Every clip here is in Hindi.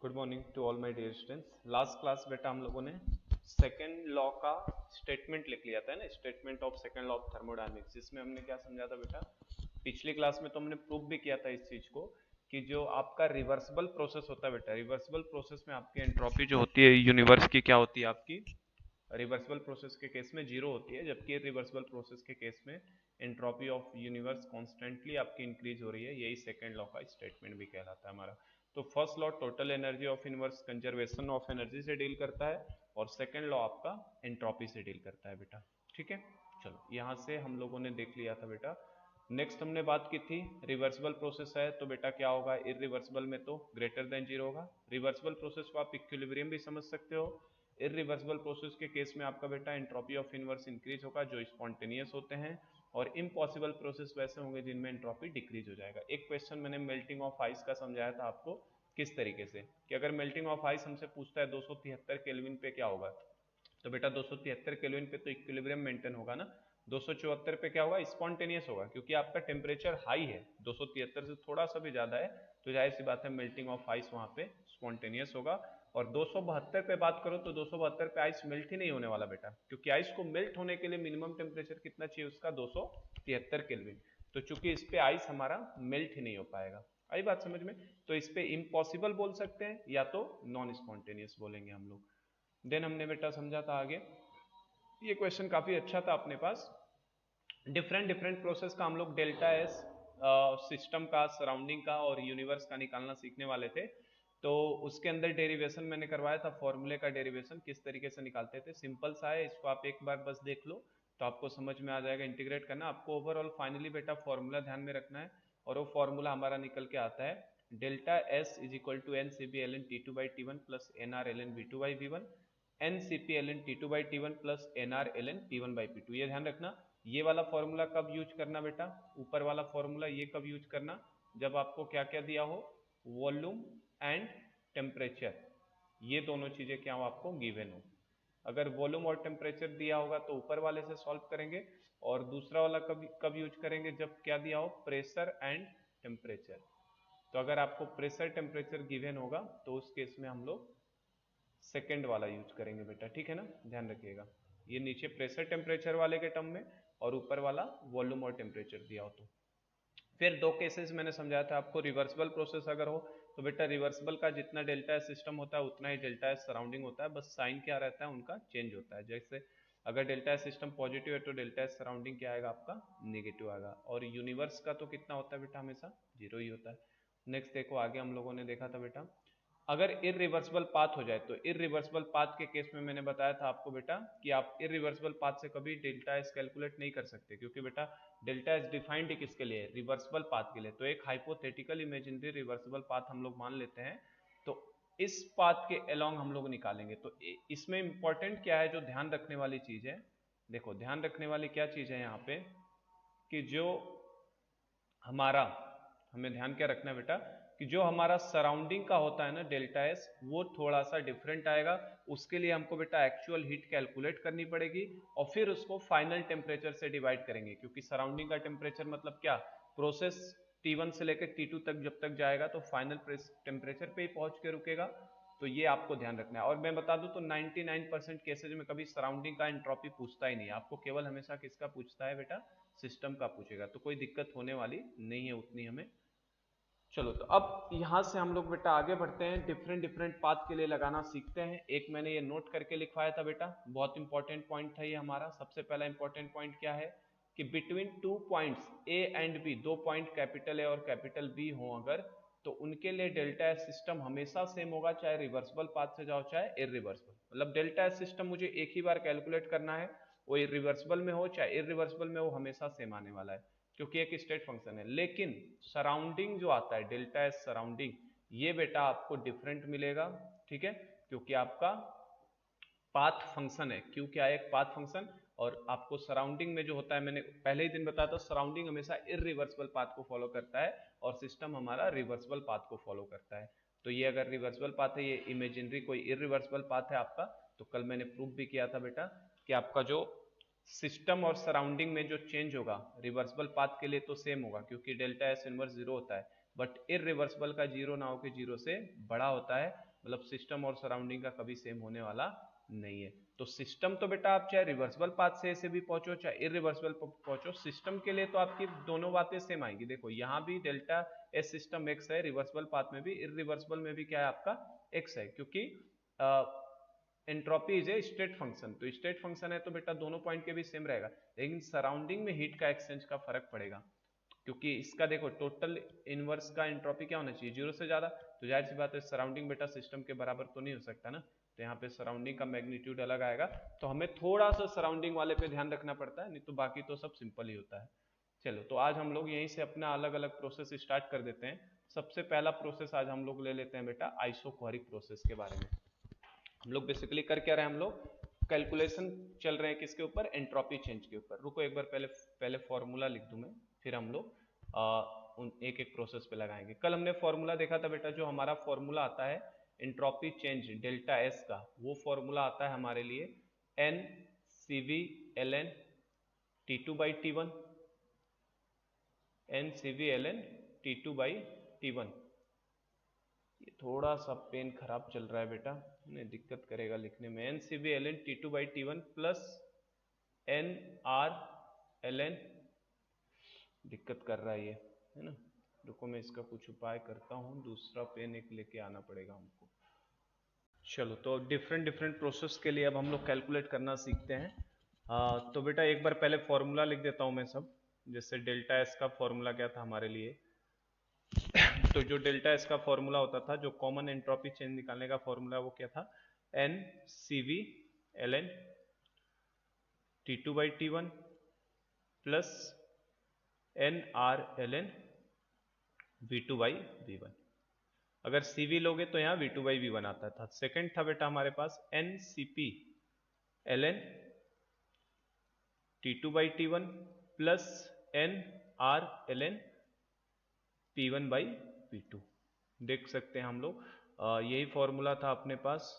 Good morning to all my dear students. Last class बेटा हम लोगों ने सेकेंड लॉ का स्टेटमेंट लिख लिया था ना, statement of second law of thermodynamics, जिसमें हमने क्या समझा था बेटा। पिछली क्लास में तो हमने प्रूव भी किया था इस चीज को कि जो आपका रिवर्सिबल प्रोसेस होता है बेटा, रिवर्सिबल प्रोसेस में आपकी एंट्रोपी जो होती है यूनिवर्स की क्या होती है, आपकी रिवर्सिबल प्रोसेस के केस में जीरो होती है, जबकि रिवर्सिबल प्रोसेस के केस में एंट्रोपी ऑफ यूनिवर्स कॉन्स्टेंटली आपकी इंक्रीज हो रही है। यही सेकेंड लॉ का स्टेटमेंट भी कहलाता है हमारा। तो first law total energy of universe conservation of energy से डील करता है और सेकेंड लॉ आपका एंट्रोपी से डील करता है बेटा। ठीक है, चलो यहाँ से हम लोगों ने देख लिया था बेटा। नेक्स्ट हमने बात की थी रिवर्सिबल प्रोसेस है तो बेटा क्या होगा, इरिवर्सिबल में तो ग्रेटर देन जीरो होगा। रिवर्सिबल प्रोसेस को आप इक्विलिब्रियम भी समझ सकते हो। इरिवर्सिबल प्रोसेस के केस में आपका बेटा एंट्रोपी ऑफ यूनिवर्स इंक्रीज होगा जो स्पॉन्टेनियस होते हैं, और इम्पॉसिबल प्रोसेस वैसे होंगे जिनमें एंट्रोपी डिक्रीज हो जाएगा। एक क्वेश्चन मैंने मेल्टिंग ऑफ आइस का समझाया था आपको किस तरीके से कि अगर मेल्टिंग ऑफ आइस हमसे पूछता है 273 केल्विन पे क्या होगा, तो बेटा 273 केल्विन पे तो इक्विलिब्रियम मेंटेन होगा ना। 274 पे क्या होगा, स्पॉन्टेनियस होगा, क्योंकि आपका टेम्परेचर हाई है, 273 से थोड़ा सा भी ज्यादा है, तो जाहिर सी बात है मेल्टिंग ऑफ आइस वहां पे स्पॉन्टेनियस होगा। और 272 पे बात करो तो 272 पे आइस मेल्ट ही नहीं होने वाला बेटा, क्योंकि आइस को मेल्ट होने के लिए मिनिमम टेम्परेचर कितना चाहिए उसका, 273 केल्विन। तो चूंकि इस पे आइस हमारा मेल्ट ही नहीं हो पाएगा। आई बात समझ में। तो इस पे इम्पॉसिबल बोल सकते हैं या तो नॉन स्पॉन्टेनियस बोलेंगे हम लोग। देन हमने बेटा समझा था आगे, ये क्वेश्चन काफी अच्छा था अपने पास। डिफरेंट डिफरेंट प्रोसेस का हम लोग डेल्टा एस सिस्टम का, सराउंडिंग का और यूनिवर्स का निकालना सीखने वाले थे। तो उसके अंदर डेरिवेशन मैंने करवाया था, फॉर्मूले का डेरिवेशन किस तरीके से निकालते थे। सिंपल सा है, इसको आप एक बार बस देख लो तो आपको समझ में आ जाएगा। इंटीग्रेट करना आपको ओवरऑल, फाइनली बेटा फॉर्मूला ध्यान में रखना है, और वो फॉर्मूला हमारा निकल के आता है delta S is equal to N C P L N T two by T one plus N R L N V two by we one, n C P L N T two by T one plus N R L N P one by P two. ये ध्यान रखना, ये वाला फॉर्मूला कब यूज करना बेटा, ऊपर वाला फॉर्मूला ये कब यूज करना, जब आपको क्या क्या दिया हो, वॉल्यूम एंड टेम्परेचर, ये दोनों चीजें क्या हो आपको गिवन हो। अगर वॉल्यूम और टेम्परेचर दिया होगा तो ऊपर वाले से सॉल्व करेंगे, और दूसरा वाला कब कब यूज करेंगे, जब क्या दिया हो, प्रेशर एंड टेम्परेचर। तो अगर आपको प्रेशर टेम्परेचर गिवन होगा तो उस केस में हम लोग सेकेंड वाला यूज करेंगे बेटा, ठीक है ना, ध्यान रखिएगा। ये नीचे प्रेशर टेम्परेचर वाले के टर्म में और ऊपर वाला वॉल्यूम और टेम्परेचर दिया हो। तो फिर दो केसेस मैंने समझाया था आपको, रिवर्सिबल प्रोसेस अगर हो तो बेटा रिवर्सिबल का जितना डेल्टा एस सिस्टम होता है उतना ही डेल्टा एस सराउंडिंग होता है, बस साइन क्या रहता है उनका चेंज होता है। जैसे अगर डेल्टा एस सिस्टम पॉजिटिव है तो डेल्टा एस सराउंडिंग क्या आएगा आपका, नेगेटिव आएगा। और यूनिवर्स का तो कितना होता है बेटा, हमेशा जीरो ही होता है। नेक्स्ट देखो आगे हम लोगों ने देखा था बेटा, अगर इरिवर्सिबल पाथ हो जाए तो इरिवर्सिबल पाथ के केस में मैंने बताया था आपको बेटा कि आप इरिवर्सिबल पाथ से कभी डेल्टा एस कैलकुलेट नहीं कर सकते, क्योंकि बेटा डेल्टा एस डिफाइंड किसके लिए, रिवर्सिबल पाथ के लिए। तो एक हाइपोथेटिकल इमेजिनरी रिवर्सिबल पाथ हम लोग मान लेते हैं, तो इस पाथ के अलोंग हम लोग निकालेंगे। तो इसमें इंपॉर्टेंट क्या है, जो ध्यान रखने वाली चीज है, देखो ध्यान रखने वाली क्या चीज है यहाँ पे, कि जो हमारा, हमें ध्यान क्या रखना है बेटा, कि जो हमारा सराउंडिंग का होता है ना डेल्टा एस, वो थोड़ा सा डिफरेंट आएगा। उसके लिए हमको बेटा एक्चुअल हीट कैलकुलेट करनी पड़ेगी और फिर उसको फाइनल टेम्परेचर से डिवाइड करेंगे, क्योंकि सराउंडिंग का टेम्परेचर मतलब क्या, प्रोसेस T1 से लेकर T2 तक जब तक जाएगा तो फाइनल टेम्परेचर पे ही पहुंच के रुकेगा। तो ये आपको ध्यान रखना है। और मैं बता दूं तो 99% केसेज में कभी सराउंडिंग का एंट्रोपी पूछता ही नहीं, आपको केवल हमेशा किसका पूछता है बेटा, सिस्टम का पूछेगा। तो कोई दिक्कत होने वाली नहीं है उतनी हमें। चलो तो अब यहां से हम लोग बेटा आगे बढ़ते हैं, डिफरेंट डिफरेंट पाथ के लिए लगाना सीखते हैं। एक मैंने ये नोट करके लिखवाया था बेटा, बहुत इंपॉर्टेंट पॉइंट था ये हमारा। सबसे पहला इंपॉर्टेंट पॉइंट क्या है कि between two points a and b, दो पॉइंट कैपिटल ए और कैपिटल बी हो अगर, तो उनके लिए डेल्टा एस सिस्टम हमेशा सेम होगा, चाहे रिवर्सिबल पाथ से जाओ चाहे इरिवर्सिबल। मतलब डेल्टा एस सिस्टम मुझे एक ही बार कैलकुलेट करना है, वो रिवर्सिबल में हो चाहे इरिवर्सिबल में हो, हमेशा सेम आने वाला है, क्योंकि एक स्टेट फंक्शन है। लेकिन सराउंडिंग जो आता है डेल्टा एस सराउंडिंग, ये बेटा आपको डिफरेंट मिलेगा, ठीक है, क्योंकि आपका पाथ फंक्शन है। क्यों, क्या है, एक पाथ फंक्शन। और आपको सराउंडिंग में जो होता है, मैंने पहले ही दिन बताया था, सराउंडिंग हमेशा इरिवर्सिबल पाथ को फॉलो करता है और सिस्टम हमारा रिवर्सिबल पाथ को फॉलो करता है। तो ये अगर रिवर्सिबल पाथ है, ये इमेजिनरी कोई इरिवर्सिबल पाथ है आपका, तो कल मैंने प्रूफ भी किया था बेटा कि आपका जो सिस्टम और सराउंडिंग में जो चेंज होगा रिवर्सिबल पाथ के लिए तो सेम होगा, क्योंकि डेल्टा एस इनवर्स जीरो होता है। बट इरिवर्सिबल का जीरो ना होकर जीरो से बड़ा होता है, मतलब सिस्टम और सराउंडिंग का कभी सेम होने वाला नहीं है। तो सिस्टम तो बेटा आप चाहे रिवर्सिबल पाथ से ऐसे भी पहुंचो चाहे इरिवर्सिबल पहुंचो, सिस्टम के लिए तो आपकी दोनों बातें सेम आएंगी। देखो यहाँ भी डेल्टा एस सिस्टम एक्स है, रिवर्सिबल पाथ में भी, इरिवर्सिबल में भी क्या है आपका एक्स है, क्योंकि entropy is a state function. तो स्टेट फंक्शन है तो बेटा दोनों पॉइंट के भी सेम रहेगा, लेकिन सराउंडिंग में हीट का एक्सचेंज का फर्क पड़ेगा, क्योंकि इसका देखो टोटल इनवर्स का एंट्रोपी क्या होना चाहिए, जीरो से ज्यादा। तो जाहिर सी बात है सराउंडिंग बेटा सिस्टम के बराबर तो नहीं हो सकता ना, तो यहाँ पे सराउंडिंग का मैग्नीट्यूड अलग आएगा। तो हमें थोड़ा सा सराउंडिंग वाले पे ध्यान रखना पड़ता है, नहीं तो बाकी तो सब सिंपल ही होता है। चलो तो आज हम लोग यहीं से अपना अलग अलग प्रोसेस स्टार्ट कर देते हैं। सबसे पहला प्रोसेस आज हम लोग ले लेते हैं बेटा आइसोकोरिक प्रोसेस के बारे में। हम लोग बेसिकली कर क्या रहे हैं, हम लोग कैलकुलेशन चल रहे हैं किसके ऊपर, एंट्रोपी चेंज के ऊपर। रुको एक बार पहले फॉर्मूला लिख दूं मैं, फिर हम लोग उन एक एक प्रोसेस पे लगाएंगे। कल हमने फॉर्मूला देखा था बेटा, जो हमारा फॉर्मूला आता है एंट्रोपी चेंज डेल्टा एस का, वो फॉर्मूला आता है हमारे लिए n C V L N T two by T one, n C V L N T two by T one. ये थोड़ा सा पेन खराब चल रहा है बेटा, दिक्कत करेगा लिखने में। N C V L N T two by T one plus N R L n, दिक्कत कर रहा है ये, है ना। रुको मैं इसका कुछ उपाय करता हूँ, दूसरा पेन एक लेके आना पड़ेगा हमको। चलो तो डिफरेंट प्रोसेस के लिए अब हम लोग कैलकुलेट करना सीखते हैं। तो बेटा एक बार पहले फॉर्मूला लिख देता हूँ मैं सब। जैसे डेल्टा एस का फॉर्मूला क्या था हमारे लिए तो जो डेल्टा एस का फॉर्मूला होता था, जो कॉमन एंट्रोपी चेंज निकालने का फॉर्मूला, वो क्या था, N C V L N T two by T one plus N R L N V two by we one. अगर सी वी लोगे तो यहाँ V two by we one आता था। सेकेंड था बेटा हमारे पास N C P L N T two by T one plus N R L N P one by P two. देख सकते हैं हम लोग यही फॉर्मूला था अपने पास,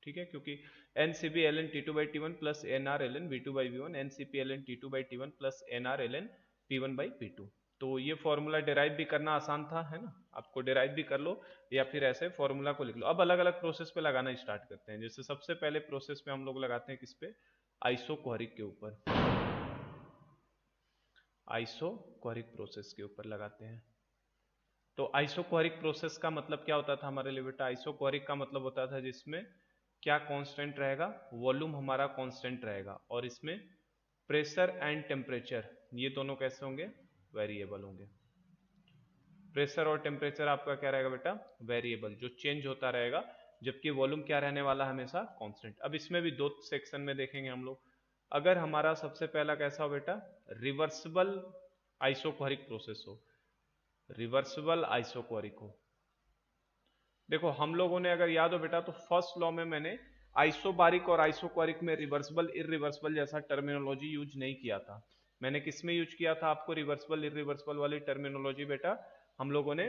ठीक है, क्योंकि n C P L N T two by T one plus N R L N V two by we one, n C P L N T two by T one plus N R L N P one by P two. तो ये फॉर्मूला डिराइव भी करना आसान था, है ना, आपको डिराइव भी कर लो या फिर ऐसे फॉर्मूला को लिख लो। अब अलग अलग प्रोसेस पे लगाना स्टार्ट करते हैं। जैसे सबसे पहले प्रोसेस पे हम लोग लगाते हैं किस पे, आइसोकोरिक के ऊपर, आइसोकोरिक प्रोसेस के ऊपर लगाते हैं। तो आइसोकोरिक प्रोसेस का मतलब क्या होता था हमारे लिए बेटा, आइसोकोरिक का मतलब होता था जिसमें क्या कांस्टेंट रहेगा, वॉल्यूम हमारा कांस्टेंट रहेगा, और इसमें प्रेशर एंड टेम्परेचर ये दोनों कैसे होंगे, वेरिएबल होंगे। प्रेशर और टेम्परेचर आपका क्या रहेगा बेटा, वेरिएबल, जो चेंज होता रहेगा, जबकि वॉल्यूम क्या रहने वाला हमेशा कांस्टेंट। अब इसमें भी दो सेक्शन में देखेंगे हम लोग। अगर हमारा सबसे पहला कैसा हो बेटा, रिवर्सिबल आइसोकोरिक प्रोसेस हो, रिवर्सिबल आइसोकोरिक हो। देखो हम लोगों ने अगर याद हो बेटा तो फर्स्ट लॉ में मैंने आइसोबारिक और आइसोकोरिक में रिवर्सिबल इरिवर्सिबल जैसा टर्मिनोलॉजी यूज नहीं किया था। मैंने किस में यूज किया था, आपको रिवर्सिबल इरिवर्सिबल वाली टर्मिनोलॉजी बेटा हम लोगों ने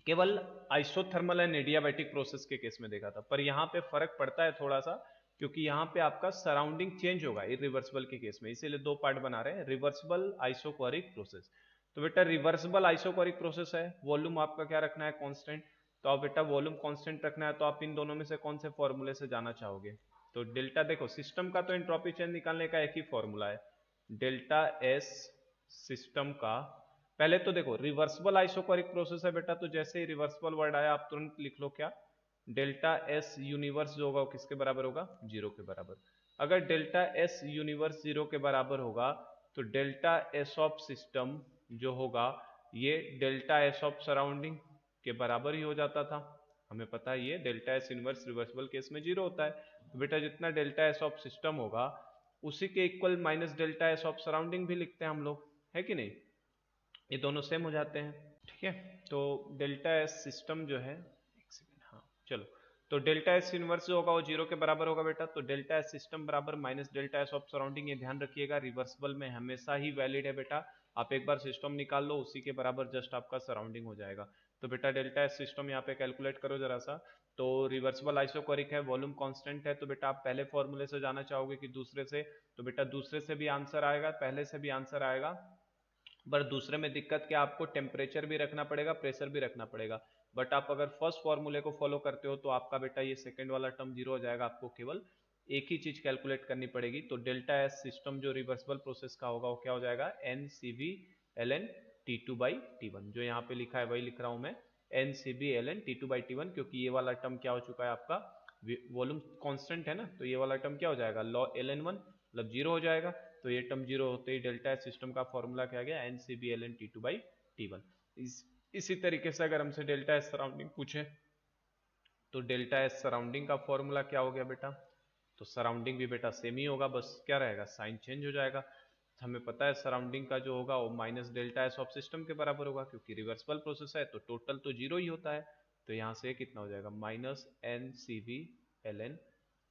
केवल आइसोथर्मल एंड एडियाबैटिक प्रोसेस के केस में देखा था। पर यहाँ पे फर्क पड़ता है थोड़ा सा, क्योंकि यहाँ पे आपका सराउंडिंग चेंज होगा इरिवर्सिबल के केस में, इसीलिए दो पार्ट बना रहे हैं, रिवर्सिबल आइसोकोरिक प्रोसेस। तो बेटा रिवर्सिबल आइसोकोरिक प्रोसेस है, वॉल्यूम आपका क्या रखना है, कांस्टेंट। तो आप बेटा वॉल्यूम कांस्टेंट रखना है, तो आप इन दोनों में से कौन से फॉर्मूले से जाना चाहोगे। तो डेल्टा, देखो सिस्टम का तो एंट्रोपी चेंज निकालने का एक ही फॉर्मूला है, डेल्टा एस सिस्टम का। पहले तो देखो रिवर्सिबल आइसोकोरिक प्रोसेस है बेटा, तो जैसे ही रिवर्सिबल वर्ड आया आप तुरंत लिख लो क्या, डेल्टा एस यूनिवर्स जो होगा वो किसके बराबर होगा, जीरो के बराबर। अगर डेल्टा एस यूनिवर्स जीरो के बराबर होगा तो डेल्टा एस ऑफ सिस्टम जो होगा ये डेल्टा एस ऑफ सराउंडिंग के बराबर ही हो जाता था। हमें पता है ये delta S inverse reversible case में जीरो होता है। तो बेटा जितना डेल्टा एस ऑफ सिस्टम होगा उसी के equal minus delta S of surrounding भी लिखते हैं हम लोग, है कि नहीं, ये दोनों सेम हो जाते हैं, ठीक है। तो डेल्टा एस सिस्टम जो है, एक सेकेंड, हाँ चलो, तो डेल्टा एस इनवर्स जो होगा वो जीरो के बराबर होगा बेटा। तो डेल्टा एस सिस्टम बराबर minus delta S of surrounding, ये ध्यान रखिएगा रिवर्सिबल में हमेशा ही वैलिड है बेटा। आप एक बार सिस्टम निकाल लो उसी के बराबर जस्ट आपका सराउंडिंग हो जाएगा। तो बेटा डेल्टा एस सिस्टम यहाँ पे कैलकुलेट करो जरा सा। तो रिवर्सिबल आइसोकोरिक है, वॉल्यूम कांस्टेंट है, तो बेटा आप पहले फॉर्मूले से जाना चाहोगे कि दूसरे से, तो बेटा दूसरे से भी आंसर आएगा, पहले से भी आंसर आएगा। पर दूसरे में दिक्कत क्या, आपको टेम्परेचर भी रखना पड़ेगा, प्रेशर भी रखना पड़ेगा। बट आप अगर फर्स्ट फॉर्मूले को फॉलो करते हो तो आपका बेटा ये सेकंड वाला टर्म जीरो हो जाएगा, आपको केवल एक ही चीज कैलकुलेट करनी पड़ेगी। तो डेल्टा एस सिस्टम जो रिवर्सिबल प्रोसेस का होगा वो क्या हो जाएगा, n C B L N T two by T one. जो यहाँ पे लिखा है वही लिख रहा हूं मैं, n C B L N T two by T one, क्योंकि ये वाला टर्म क्या हो चुका है आपका, वॉल्यूम कांस्टेंट है ना, तो ये वाला टर्म क्या हो जाएगा, लॉ एल एन वन मतलब जीरो हो जाएगा। तो ये टर्म जीरो होते ही डेल्टा एस सिस्टम का फॉर्मूला क्या गया, n C B L N T two by T one. इसी तरीके से अगर हमसे डेल्टा एस सराउंडिंग पूछे तो डेल्टा एस सराउंडिंग का फॉर्मूला क्या हो गया बेटा, तो सराउंडिंग भी बेटा सेम ही होगा, बस क्या रहेगा, साइन चेंज हो जाएगा। हमें पता है सराउंडिंग का जो होगा वो minus delta S of system के बराबर होगा, क्योंकि रिवर्सिबल प्रोसेस है तो टोटल तो जीरो ही होता है। तो यहाँ से कितना हो जाएगा, minus n C B L N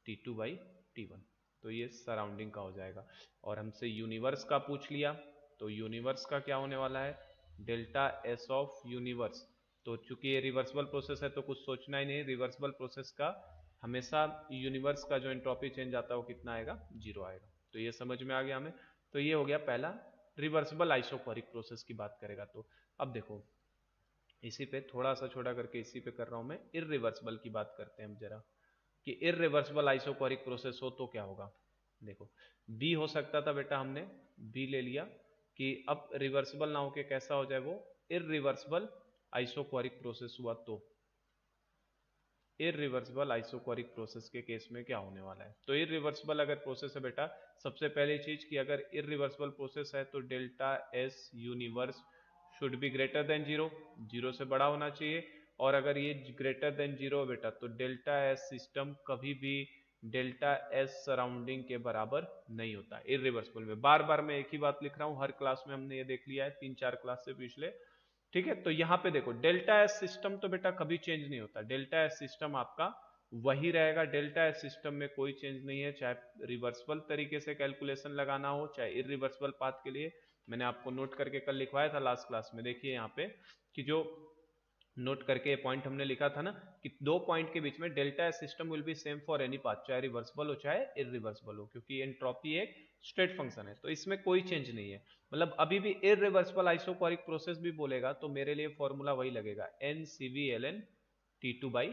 T two by T one. तो ये सराउंडिंग का हो जाएगा। और हमसे यूनिवर्स का पूछ लिया, तो यूनिवर्स का क्या होने वाला है, डेल्टा एस ऑफ यूनिवर्स। तो चूंकि ये रिवर्सिबल प्रोसेस है तो कुछ सोचना ही नहीं, रिवर्सिबल प्रोसेस का हमेशा यूनिवर्स का जो एंट्रोपी चेंज आता है वो कितना आएगा, जीरो आएगा। तो ये समझ में आ गया हमें। तो ये हो गया पहला, रिवर्सिबल आइसोकोरिक प्रोसेस की बात करेगा। तो अब देखो इसी पे थोड़ा सा छोटा करके इसी पे कर रहा हूं मैं, इररिवर्सिबल की बात करते हैं हम जरा, कि इररिवर्सिबल आइसोकोरिक प्रोसेस हो तो क्या होगा। देखो बी हो सकता था बेटा, हमने बी ले लिया कि अब रिवर्सिबल ना होके कैसा हो जाए वो, इररिवर्सिबल आइसोकोरिक प्रोसेस हुआ। तो इररिवर्सिबल आइसोकोरिक प्रोसेस के केस में क्या होने वाला है, तो इररिवर्सिबल अगर प्रोसेस है बेटा, सबसे पहली चीज कि अगर इररिवर्सिबल प्रोसेस है तो delta S universe should be greater than zero, zero से बड़ा होना चाहिए। और अगर ये ग्रेटर देन जीरो है बेटा तो डेल्टा एस सिस्टम कभी भी डेल्टा एस सराउंडिंग के बराबर नहीं होता इररिवर्सिबल में। बार बार मैं एक ही बात लिख रहा हूं, हर क्लास में हमने ये देख लिया है, 3-4 क्लास से पिछले, ठीक है। तो यहाँ पे देखो डेल्टा एस सिस्टम तो बेटा कभी चेंज नहीं होता, डेल्टा एस सिस्टम आपका वही रहेगा, डेल्टा एस सिस्टम में कोई चेंज नहीं है, चाहे रिवर्सिबल तरीके से कैलकुलेशन लगाना हो चाहे इररिवर्सिबल पाथ के लिए। मैंने आपको नोट करके कल लिखवाया था लास्ट क्लास में, देखिए यहाँ पे कि जो नोट करके पॉइंट हमने लिखा था ना कि दो पॉइंट के बीच में delta S system will B same for any path, चाहे रिवर्सिबल हो चाहे इररिवर्सिबल हो, क्योंकि एंट्रोपी एक स्टेट फंक्शन है तो इसमें कोई चेंज नहीं है। मतलब अभी भी इररिवर्सिबल आइसोकोरिक प्रोसेस भी बोलेगा तो मेरे लिए फॉर्मूला वही लगेगा, n C V L N T two by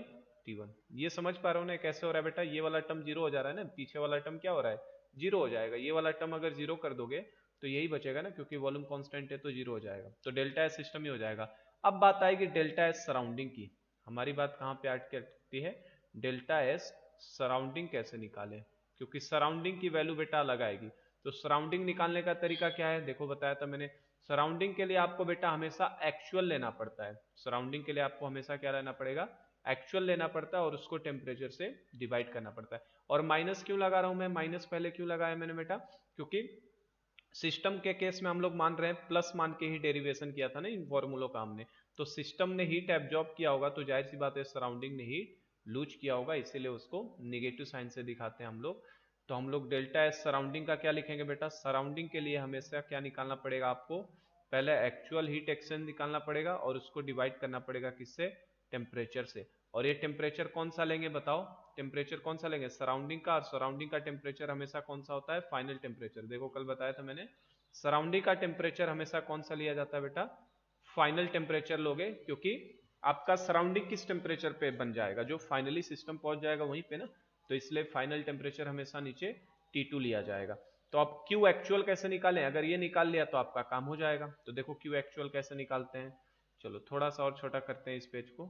T one. ये समझ पा रहे हो ना कैसे हो रहा है बेटा, ये वाला टर्म जीरो हो जा रहा है ना, पीछे वाला टर्म क्या हो रहा है, जीरो हो जाएगा। ये वाला टर्म अगर जीरो कर दोगे तो यही बचेगा ना, क्योंकि वॉल्यूम कांस्टेंट है तो जीरो हो जाएगा, तो डेल्टा एस सिस्टम ही हो जाएगा। अब बात आएगी डेल्टा एस सराउंडिंग की, हमारी बात कहां पे अटकती है, डेल्टा एस सराउंडिंग कैसे निकालें, क्योंकि सराउंडिंग की वैल्यू बेटा अलग आएगी। तो सराउंडिंग निकालने का तरीका क्या है, देखो बताया था मैंने, सराउंडिंग के लिए आपको बेटा हमेशा एक्चुअल लेना पड़ता है, सराउंडिंग के लिए आपको हमेशा क्या लेना पड़ेगा, एक्चुअल लेना पड़ता है और उसको टेम्परेचर से डिवाइड करना पड़ता है। और माइनस क्यों लगा रहा हूं मैं, माइनस पहले क्यों लगाया मैंने बेटा, क्योंकि सिस्टम के केस में हम लोग मान रहे हैं प्लस मान के ही डेरिवेशन किया था ना इन फॉर्मूलों का हमने, तो सिस्टम ने हीट एब्जॉर्ब किया होगा तो जाहिर सी बात है सराउंडिंग ने हीट लूज किया होगा, इसीलिए उसको निगेटिव साइन से दिखाते हैं हम लोग। तो हम लोग डेल्टा एस सराउंडिंग का क्या लिखेंगे बेटा, सराउंडिंग के लिए हमेशा क्या निकालना पड़ेगा आपको, पहले एक्चुअल हीट एक्सचेंज निकालना पड़ेगा और उसको डिवाइड करना पड़ेगा किससे, टेम्परेचर से। और ये टेम्परेचर कौन सा लेंगे बताओ, टेम्परेचर कौन सा लेंगे, सराउंडिंग का, और सराउंडिंग का टेम्परेचर हमेशा कौन सा होता है, फाइनल टेम्परेचर। देखो कल बताया था मैंने, सराउंडिंग का टेम्परेचर हमेशा कौन सा लिया जाता है बेटा, फाइनल टेम्परेचर लोगे, क्योंकि आपका सराउंडिंग किस टेम्परेचर पे बन जाएगा, जो फाइनली सिस्टम पहुंच जाएगा वहीं पे ना, तो इसलिए फाइनल टेम्परेचर हमेशा नीचे T2 लिया जाएगा। तो आप Q एक्चुअल कैसे निकालें, अगर ये निकाल लिया तो आपका काम हो जाएगा। तो देखो Q एक्चुअल कैसे निकालते हैं, चलो थोड़ा सा और छोटा करते हैं इस पेज को,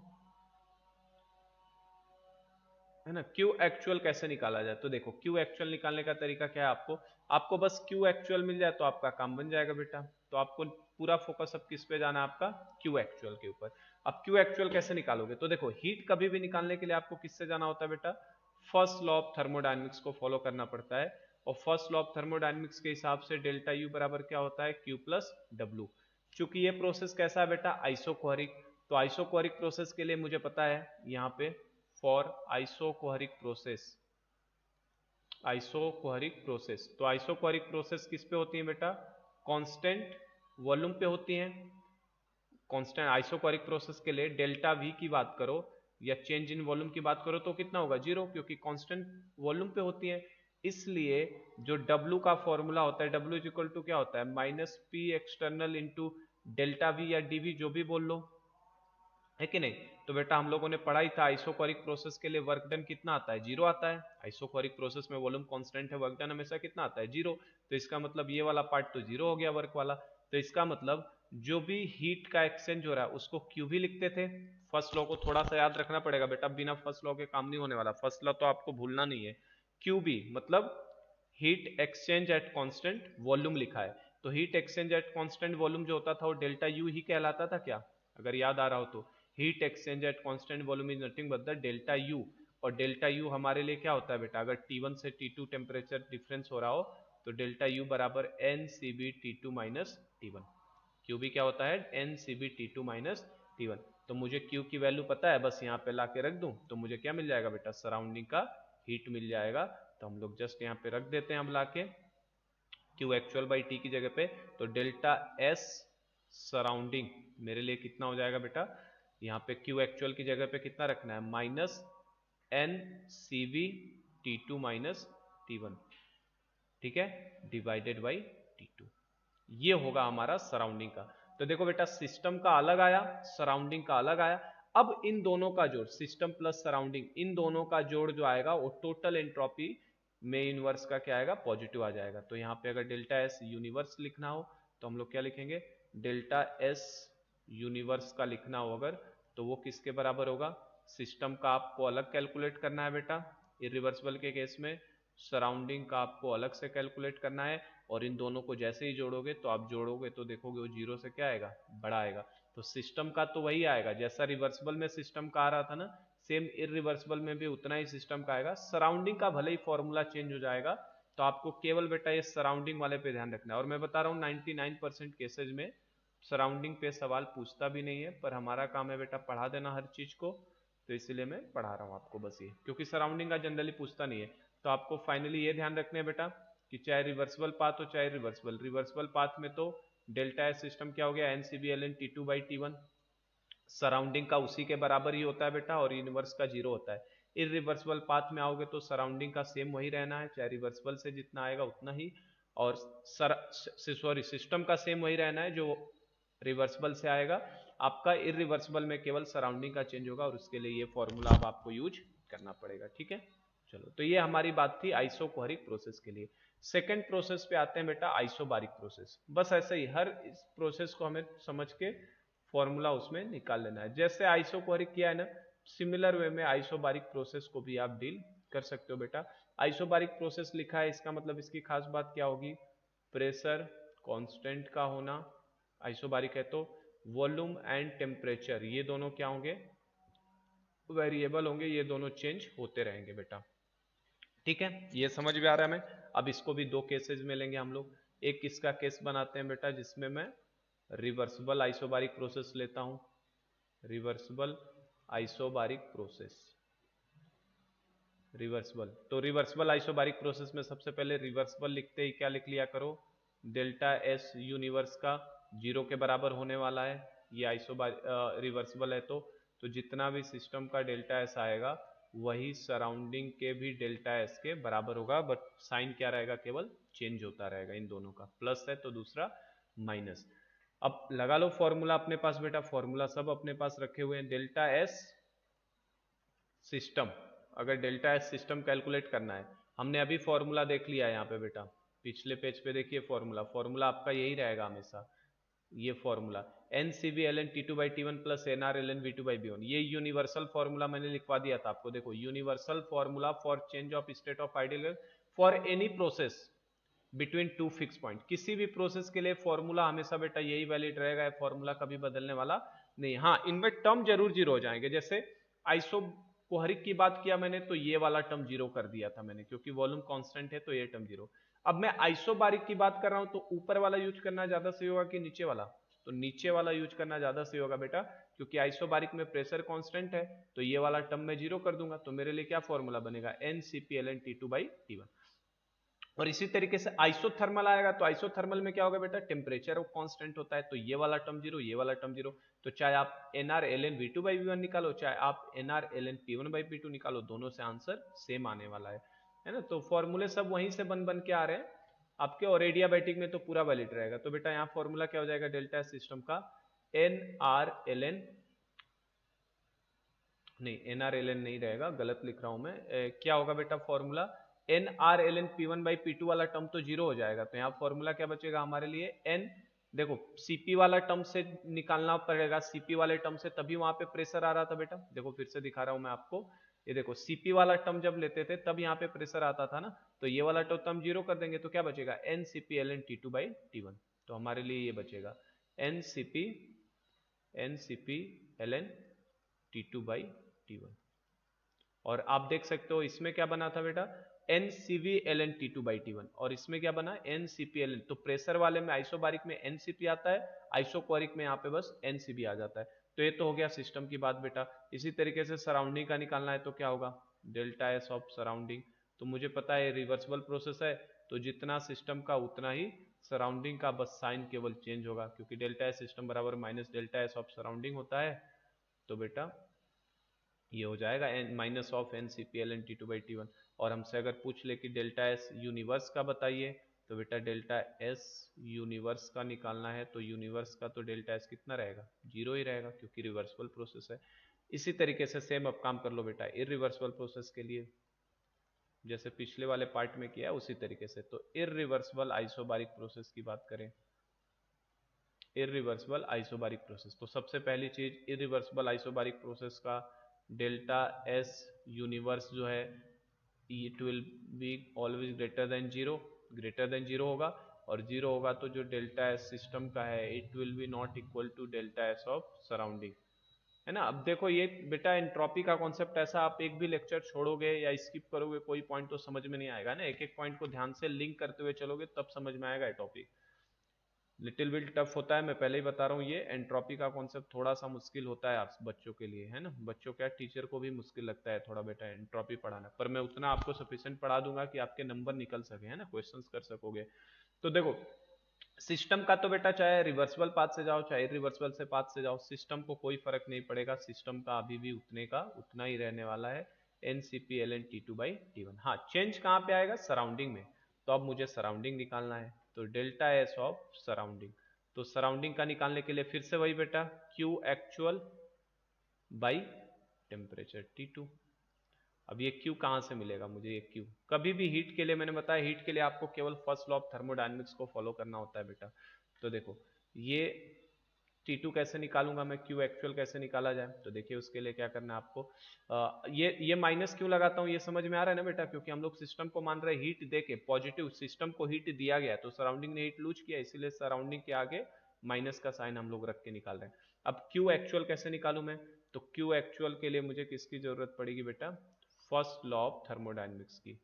है ना। Q एक्चुअल कैसे निकाला जाए, तो देखो Q एक्चुअल निकालने का तरीका क्या है, आपको बस Q एक्चुअल मिल जाए तो आपका काम बन जाएगा बेटा। तो आपको पूरा फोकस अब किस पे जाना है, आपका Q एक्चुअल के ऊपर। अब Q एक्चुअल कैसे निकालोगे, तो देखो हीट कभी भी निकालने के लिए आपको किससे जाना होता है बेटा, फर्स्ट लॉ ऑफ थर्मोडायनेमिक्स को फॉलो करना पड़ता है। और फर्स्ट लॉ ऑफ थर्मोडायनेमिक्स के हिसाब से डेल्टा यू बराबर क्या होता है, Q प्लस डब्ल्यू। चूंकि ये प्रोसेस कैसा है बेटा, आइसोकोरिक, तो आइसोकोरिक प्रोसेस के लिए मुझे पता है यहाँ पे for isochoric process, isochoric process, तो आइसोकोरिक प्रोसेस किस पे होती है बेटा, कांस्टेंट वॉल्यूम पे होती हैं। कांस्टेंट आइसोकोरिक प्रोसेस के लिए डेल्टा वी की बात करो या चेंज इन वॉल्यूम की बात करो तो कितना होगा, जीरो, क्योंकि कांस्टेंट वॉल्यूम पे होती है। इसलिए जो W का फॉर्मूला होता है, W इज इक्वल टू क्या होता है, minus P external into delta we या डीवी, जो भी बोल लो, है कि नहीं। तो बेटा हम लोगों ने पढ़ा ही था आइसोकोरिक प्रोसेस के लिए वर्क डन कितना आता है, 0 आता है। आइसोकोरिक प्रोसेस में वॉल्यूम कांस्टेंट है, वर्क डन हमेशा कितना आता है, 0। तो इसका मतलब ये वाला पार्ट तो 0 हो गया वर्क वाला। तो इसका मतलब जो भी हीट का एक्सचेंज हो रहा है उसको क्यू भी लिखते थे। फर्स्ट लॉ को थोड़ा सा याद रखना पड़ेगा बेटा, बिना फर्स्ट लॉ के काम नहीं होने वाला। फर्स्ट लॉ तो आपको भूलना नहीं है। क्यू बी मतलब heat exchange at constant volume लिखा है। तो heat exchange at constant volume जो होता था वो डेल्टा यू ही कहलाता था क्या, अगर याद आ रहा हो तो। Heat exchange at constant volume is nothing but the delta U. और डेल्टा यू हमारे लिए क्या होता है बेटा, अगर T1 से T2 टेम्परेचर डिफरेंस हो रहा हो तो डेल्टा यू बराबर NCB T2 minus T1। Q भी क्या होता है, NCB T2 माइनस T1। तो मुझे क्यू की वैल्यू पता है, बस यहाँ पे ला के रख दूं तो मुझे क्या मिल जाएगा बेटा, सराउंडिंग का हीट मिल जाएगा। तो हम लोग जस्ट यहाँ पे रख देते हैं अब लाके क्यू एक्चुअल बाई टी की जगह पे। तो डेल्टा एस सराउंडिंग मेरे लिए कितना हो जाएगा बेटा, यहाँ पे क्यू एक्चुअल की जगह पे कितना रखना है, minus n C we T two minus T one, ठीक है, डिवाइडेड बाई T2। ये होगा हमारा सराउंडिंग का। तो देखो बेटा सिस्टम का अलग आया, सराउंडिंग का अलग आया। अब इन दोनों का जोड़, सिस्टम प्लस सराउंडिंग, इन दोनों का जोड़ जो आएगा वो टोटल एंट्रोपी में इनवर्स का क्या आएगा, पॉजिटिव आ जाएगा। तो यहाँ पे अगर डेल्टा एस यूनिवर्स लिखना हो तो हम लोग क्या लिखेंगे, डेल्टा एस यूनिवर्स का लिखना हो अगर, तो वो किसके बराबर होगा, सिस्टम का आपको अलग कैलकुलेट करना है बेटा इरिवर्सिबल के केस में, सराउंडिंग का आपको अलग से कैलकुलेट करना है। और इन दोनों को जैसे ही जोड़ोगे तो आप जोड़ोगे तो देखोगे वो जीरो से क्या आएगा, बड़ा आएगा। तो सिस्टम का तो वही आएगा जैसा रिवर्सिबल में सिस्टम का आ रहा था ना, सेम इरिवर्सिबल में भी उतना ही सिस्टम का आएगा। सराउंडिंग का भले ही फॉर्मूला चेंज हो जाएगा, तो आपको केवल बेटा ये सराउंडिंग वाले पे ध्यान रखना है। और मैं बता रहा हूँ 99% केसेज में सराउंडिंग पे सवाल पूछता भी नहीं है, पर हमारा काम है बेटा पढ़ा देना हर चीज को, तो इसलिए मैं पढ़ा रहा हूँ आपको बस ये, क्योंकि सराउंडिंग का जनरली पूछता नहीं है। तो आपको फाइनली ये ध्यान रखना है बेटा कि चाहे रिवर्सिबल पाथ हो चाहे रिवर्सिबल पाथ में तो डेल्टा एस सिस्टम क्या हो गया, NCBln T2 by T1, surrounding का उसी के बराबर ही होता है बेटा, और यूनिवर्स का 0 होता है। इरिवर्सिबल पाथ में आओगे तो सराउंडिंग का सेम वही रहना है, चाहे रिवर्सिबल से जितना आएगा उतना ही, और सिस्टम का सेम वही रहना है जो रिवर्सिबल से आएगा। आपका इरिवर्सिबल में केवल सराउंडिंग का चेंज होगा, और उसके लिए ये फॉर्मूला अब आपको यूज करना पड़ेगा, ठीक है। चलो, तो ये हमारी बात थी आइसोकोरिक प्रोसेस के लिए। सेकंड प्रोसेस पे आते हैं बेटा, आइसोबारिक प्रोसेस। बस ऐसे ही हर इस प्रोसेस को हमें समझ के फॉर्मूला उसमें निकाल लेना है। जैसे आइसोकोरिक किया है ना, सिमिलर वे में आइसोबारिक प्रोसेस को भी आप डील कर सकते हो बेटा। आइसोबारिक प्रोसेस लिखा है, इसका मतलब इसकी खास बात क्या होगी, प्रेशर कांस्टेंट का होना। आइसोबारिक है तो वॉल्यूम एंड टेम्परेचर ये दोनों क्या होंगे, वेरिएबल होंगे, ये दोनों चेंज होते रहेंगे बेटा, ठीक है। ये समझ में आ रहा है हमें। अब इसको भी दो केसेस में लेंगे हम लोग। एक इसका केस बनाते हैं बेटा जिसमें मैं रिवर्सिबल आइसोबारिक प्रोसेस लेता हूं, रिवर्सिबल आइसोबारिक प्रोसेस, रिवर्सिबल। तो रिवर्सिबल आइसोबारिक प्रोसेस में सबसे पहले रिवर्सिबल लिखते ही क्या लिख लिया करो, डेल्टा एस यूनिवर्स का 0 के बराबर होने वाला है। ये रिवर्सिबल है तो जितना भी सिस्टम का डेल्टा एस आएगा वही सराउंडिंग के भी डेल्टा एस के बराबर होगा, बट साइन क्या रहेगा, केवल चेंज होता रहेगा। इन दोनों का प्लस है तो दूसरा माइनस। अब लगा लो फॉर्मूला अपने पास बेटा, फॉर्मूला सब अपने पास रखे हुए हैं। डेल्टा एस सिस्टम, अगर डेल्टा एस सिस्टम कैलकुलेट करना है, हमने अभी फॉर्मूला देख लिया है यहाँ पे बेटा, पिछले पेज पे देखिए फॉर्मूला आपका यही रहेगा हमेशा, ये formula NCBln T2 by T1 plus NRln V2 by V1। ये यूनिवर्सल फॉर्मूला मैंने लिखवा दिया था आपको, देखो universal formula for change of state of ideal for any process between two fix point. किसी भी प्रोसेस के लिए फॉर्मूला हमेशा बेटा यही वैलिड रहेगा, फॉर्मूला कभी बदलने वाला नहीं। हाँ, इनमें टर्म जरूर जीरो हो जाएंगे, जैसे आइसोकोरिक की बात किया मैंने तो ये वाला टर्म जीरो कर दिया था मैंने, क्योंकि वॉल्यूम कांस्टेंट है तो ये टर्म जीरो। अब मैं आइसोबारिक की बात कर रहा हूं तो ऊपर वाला यूज करना ज्यादा सही होगा कि नीचे वाला, तो नीचे वाला यूज करना ज्यादा सही होगा बेटा, क्योंकि आइसोबारिक में प्रेशर कांस्टेंट है। तो ये वाला टर्म में जीरो कर दूंगा तो मेरे लिए क्या फॉर्मूला बनेगा, NCPln T2 बाई T1। और इसी तरीके से आइसोथर्मल आएगा तो आइसोथर्मल में क्या होगा बेटा, टेम्परेचर कांस्टेंट होता है तो ये वाला टर्म जीरो, ये वाला टर्म जीरो। तो चाहे आप NRln V2 बाई V1 निकालो, चाहे आप NRln P1 बाई P2 निकालो, दोनों से आंसर सेम आने वाला है है ना। तो फॉर्मूले सब वहीं से बन बन के आ रहे हैं आपके, और एडियाबैटिक में तो पूरा वैलिड रहेगा। तो बेटा यहाँ फॉर्मूला क्या हो जाएगा डेल्टा एस सिस्टम का, एन आर एल एन, नहीं एन आर एल एन नहीं रहेगा, गलत लिख रहा हूं मैं। क्या होगा बेटा formula, N R L N P one by P two वाला टर्म तो जीरो हो जाएगा, तो यहाँ फॉर्मूला क्या बचेगा हमारे लिए, एन, देखो सीपी वाला टर्म से निकालना पड़ेगा, सीपी वाले टर्म से, तभी वहां पे प्रेशर आ रहा था बेटा। देखो फिर से दिखा रहा हूं मैं आपको, ये देखो सीपी वाला टर्म जब लेते थे तब यहाँ पे प्रेशर आता था ना, तो ये वाला टर्म तो हम जीरो कर देंगे, तो क्या बचेगा n C P L N T two by T one. तो हमारे लिए ये बचेगा n C P L N T two by T one. और आप देख सकते हो इसमें क्या बना था बेटा, N C V L N T two by T one, और इसमें क्या बना n C P L n. तो प्रेशर वाले में आइसोबारिक में एन सी पी आता है, आइसोक्वारिक में यहाँ पे बस एन सी बी आ जाता है। तो ये तो हो गया सिस्टम की बात बेटा। इसी तरीके से सराउंडिंग का निकालना है तो क्या होगा, डेल्टा एस ऑफ सराउंडिंग। तो मुझे पता है रिवर्सिबल प्रोसेस है, तो जितना सिस्टम का उतना ही सराउंडिंग का, बस साइन केवल चेंज होगा, क्योंकि डेल्टा एस सिस्टम बराबर minus delta S of surrounding होता है। तो बेटा ये हो जाएगा N minus of N C P L N T two by T one. और हमसे अगर पूछ ले कि डेल्टा एस यूनिवर्स का बताइए, तो बेटा डेल्टा एस यूनिवर्स का निकालना है, तो यूनिवर्स का तो डेल्टा एस कितना रहेगा, जीरो ही रहेगा, क्योंकि रिवर्सिबल प्रोसेस है। इसी तरीके से सेम अब काम कर लो बेटा इररिवर्सिबल प्रोसेस के लिए, जैसे पिछले वाले पार्ट में किया उसी तरीके से। तो इररिवर्सिबल आइसोबारिक प्रोसेस की बात करें, इररिवर्सिबल आइसोबारिक प्रोसेस, तो सबसे पहली चीज इररिवर्सिबल आइसोबारिक प्रोसेस का डेल्टा एस यूनिवर्स जो है it will be always greater than zero होगा, और जीरो होगा तो जो डेल्टा एस सिस्टम का है it will be not equal to delta S of surrounding, है ना। अब देखो ये बेटा एंट्रोपी का कॉन्सेप्ट ऐसा, आप एक भी लेक्चर छोड़ोगे या स्किप करोगे कोई पॉइंट तो समझ में नहीं आएगा ना, एक एक पॉइंट को ध्यान से लिंक करते हुए चलोगे तब समझ में आएगा टॉपिक। लिटिल बिट टफ होता है, मैं पहले ही बता रहा हूँ, ये एंट्रोपी का कॉन्सेप्ट थोड़ा सा मुश्किल होता है आप बच्चों के लिए, है ना। बच्चों क्या टीचर को भी मुश्किल लगता है थोड़ा बेटा एंट्रोपी पढ़ाना, पर मैं उतना आपको सफिशिएंट पढ़ा दूंगा कि आपके नंबर निकल सके, है ना, क्वेश्चंस कर सकोगे। तो देखो सिस्टम का तो बेटा चाहे रिवर्सिबल पाथ से जाओ चाहे इरिवर्सिबल से पाथ से जाओ, सिस्टम को कोई फर्क नहीं पड़ेगा, सिस्टम का अभी भी उतने का उतना ही रहने वाला है, N C P L N T two by T one. हाँ चेंज कहाँ पे आएगा, सराउंडिंग में। तो अब मुझे सराउंडिंग निकालना है, तो डेल्टा एस ऑफ सराउंडिंग, तो सराउंडिंग का निकालने के लिए फिर से वही बेटा Q actual by temperature T2। अब ये Q कहां से मिलेगा मुझे, ये Q कभी भी हीट के लिए, मैंने बताया हीट के लिए आपको केवल फर्स्ट लॉ ऑफ थर्मोडायनेमिक्स को फॉलो करना होता है बेटा। तो देखो ये T2 कैसे निकालूंगा मैं, Q एक्चुअल कैसे निकाला जाए, तो देखिए उसके लिए क्या करना है आपको, ये माइनस क्यों लगाता हूँ ये समझ में आ रहा है ना बेटा, क्योंकि हम लोग सिस्टम को मान रहे हैं हीट देके, पॉजिटिव सिस्टम को हीट दिया गया तो सराउंडिंग ने हीट लूज किया, इसीलिए सराउंडिंग के आगे माइनस का साइन हम लोग रख के निकाल रहे हैं। अब Q एक्चुअल कैसे निकालू मैं, तो Q एक्चुअल के लिए मुझे किसकी जरूरत पड़ेगी बेटा, फर्स्ट लॉ ऑफ थर्मोडायनेमिक्स की,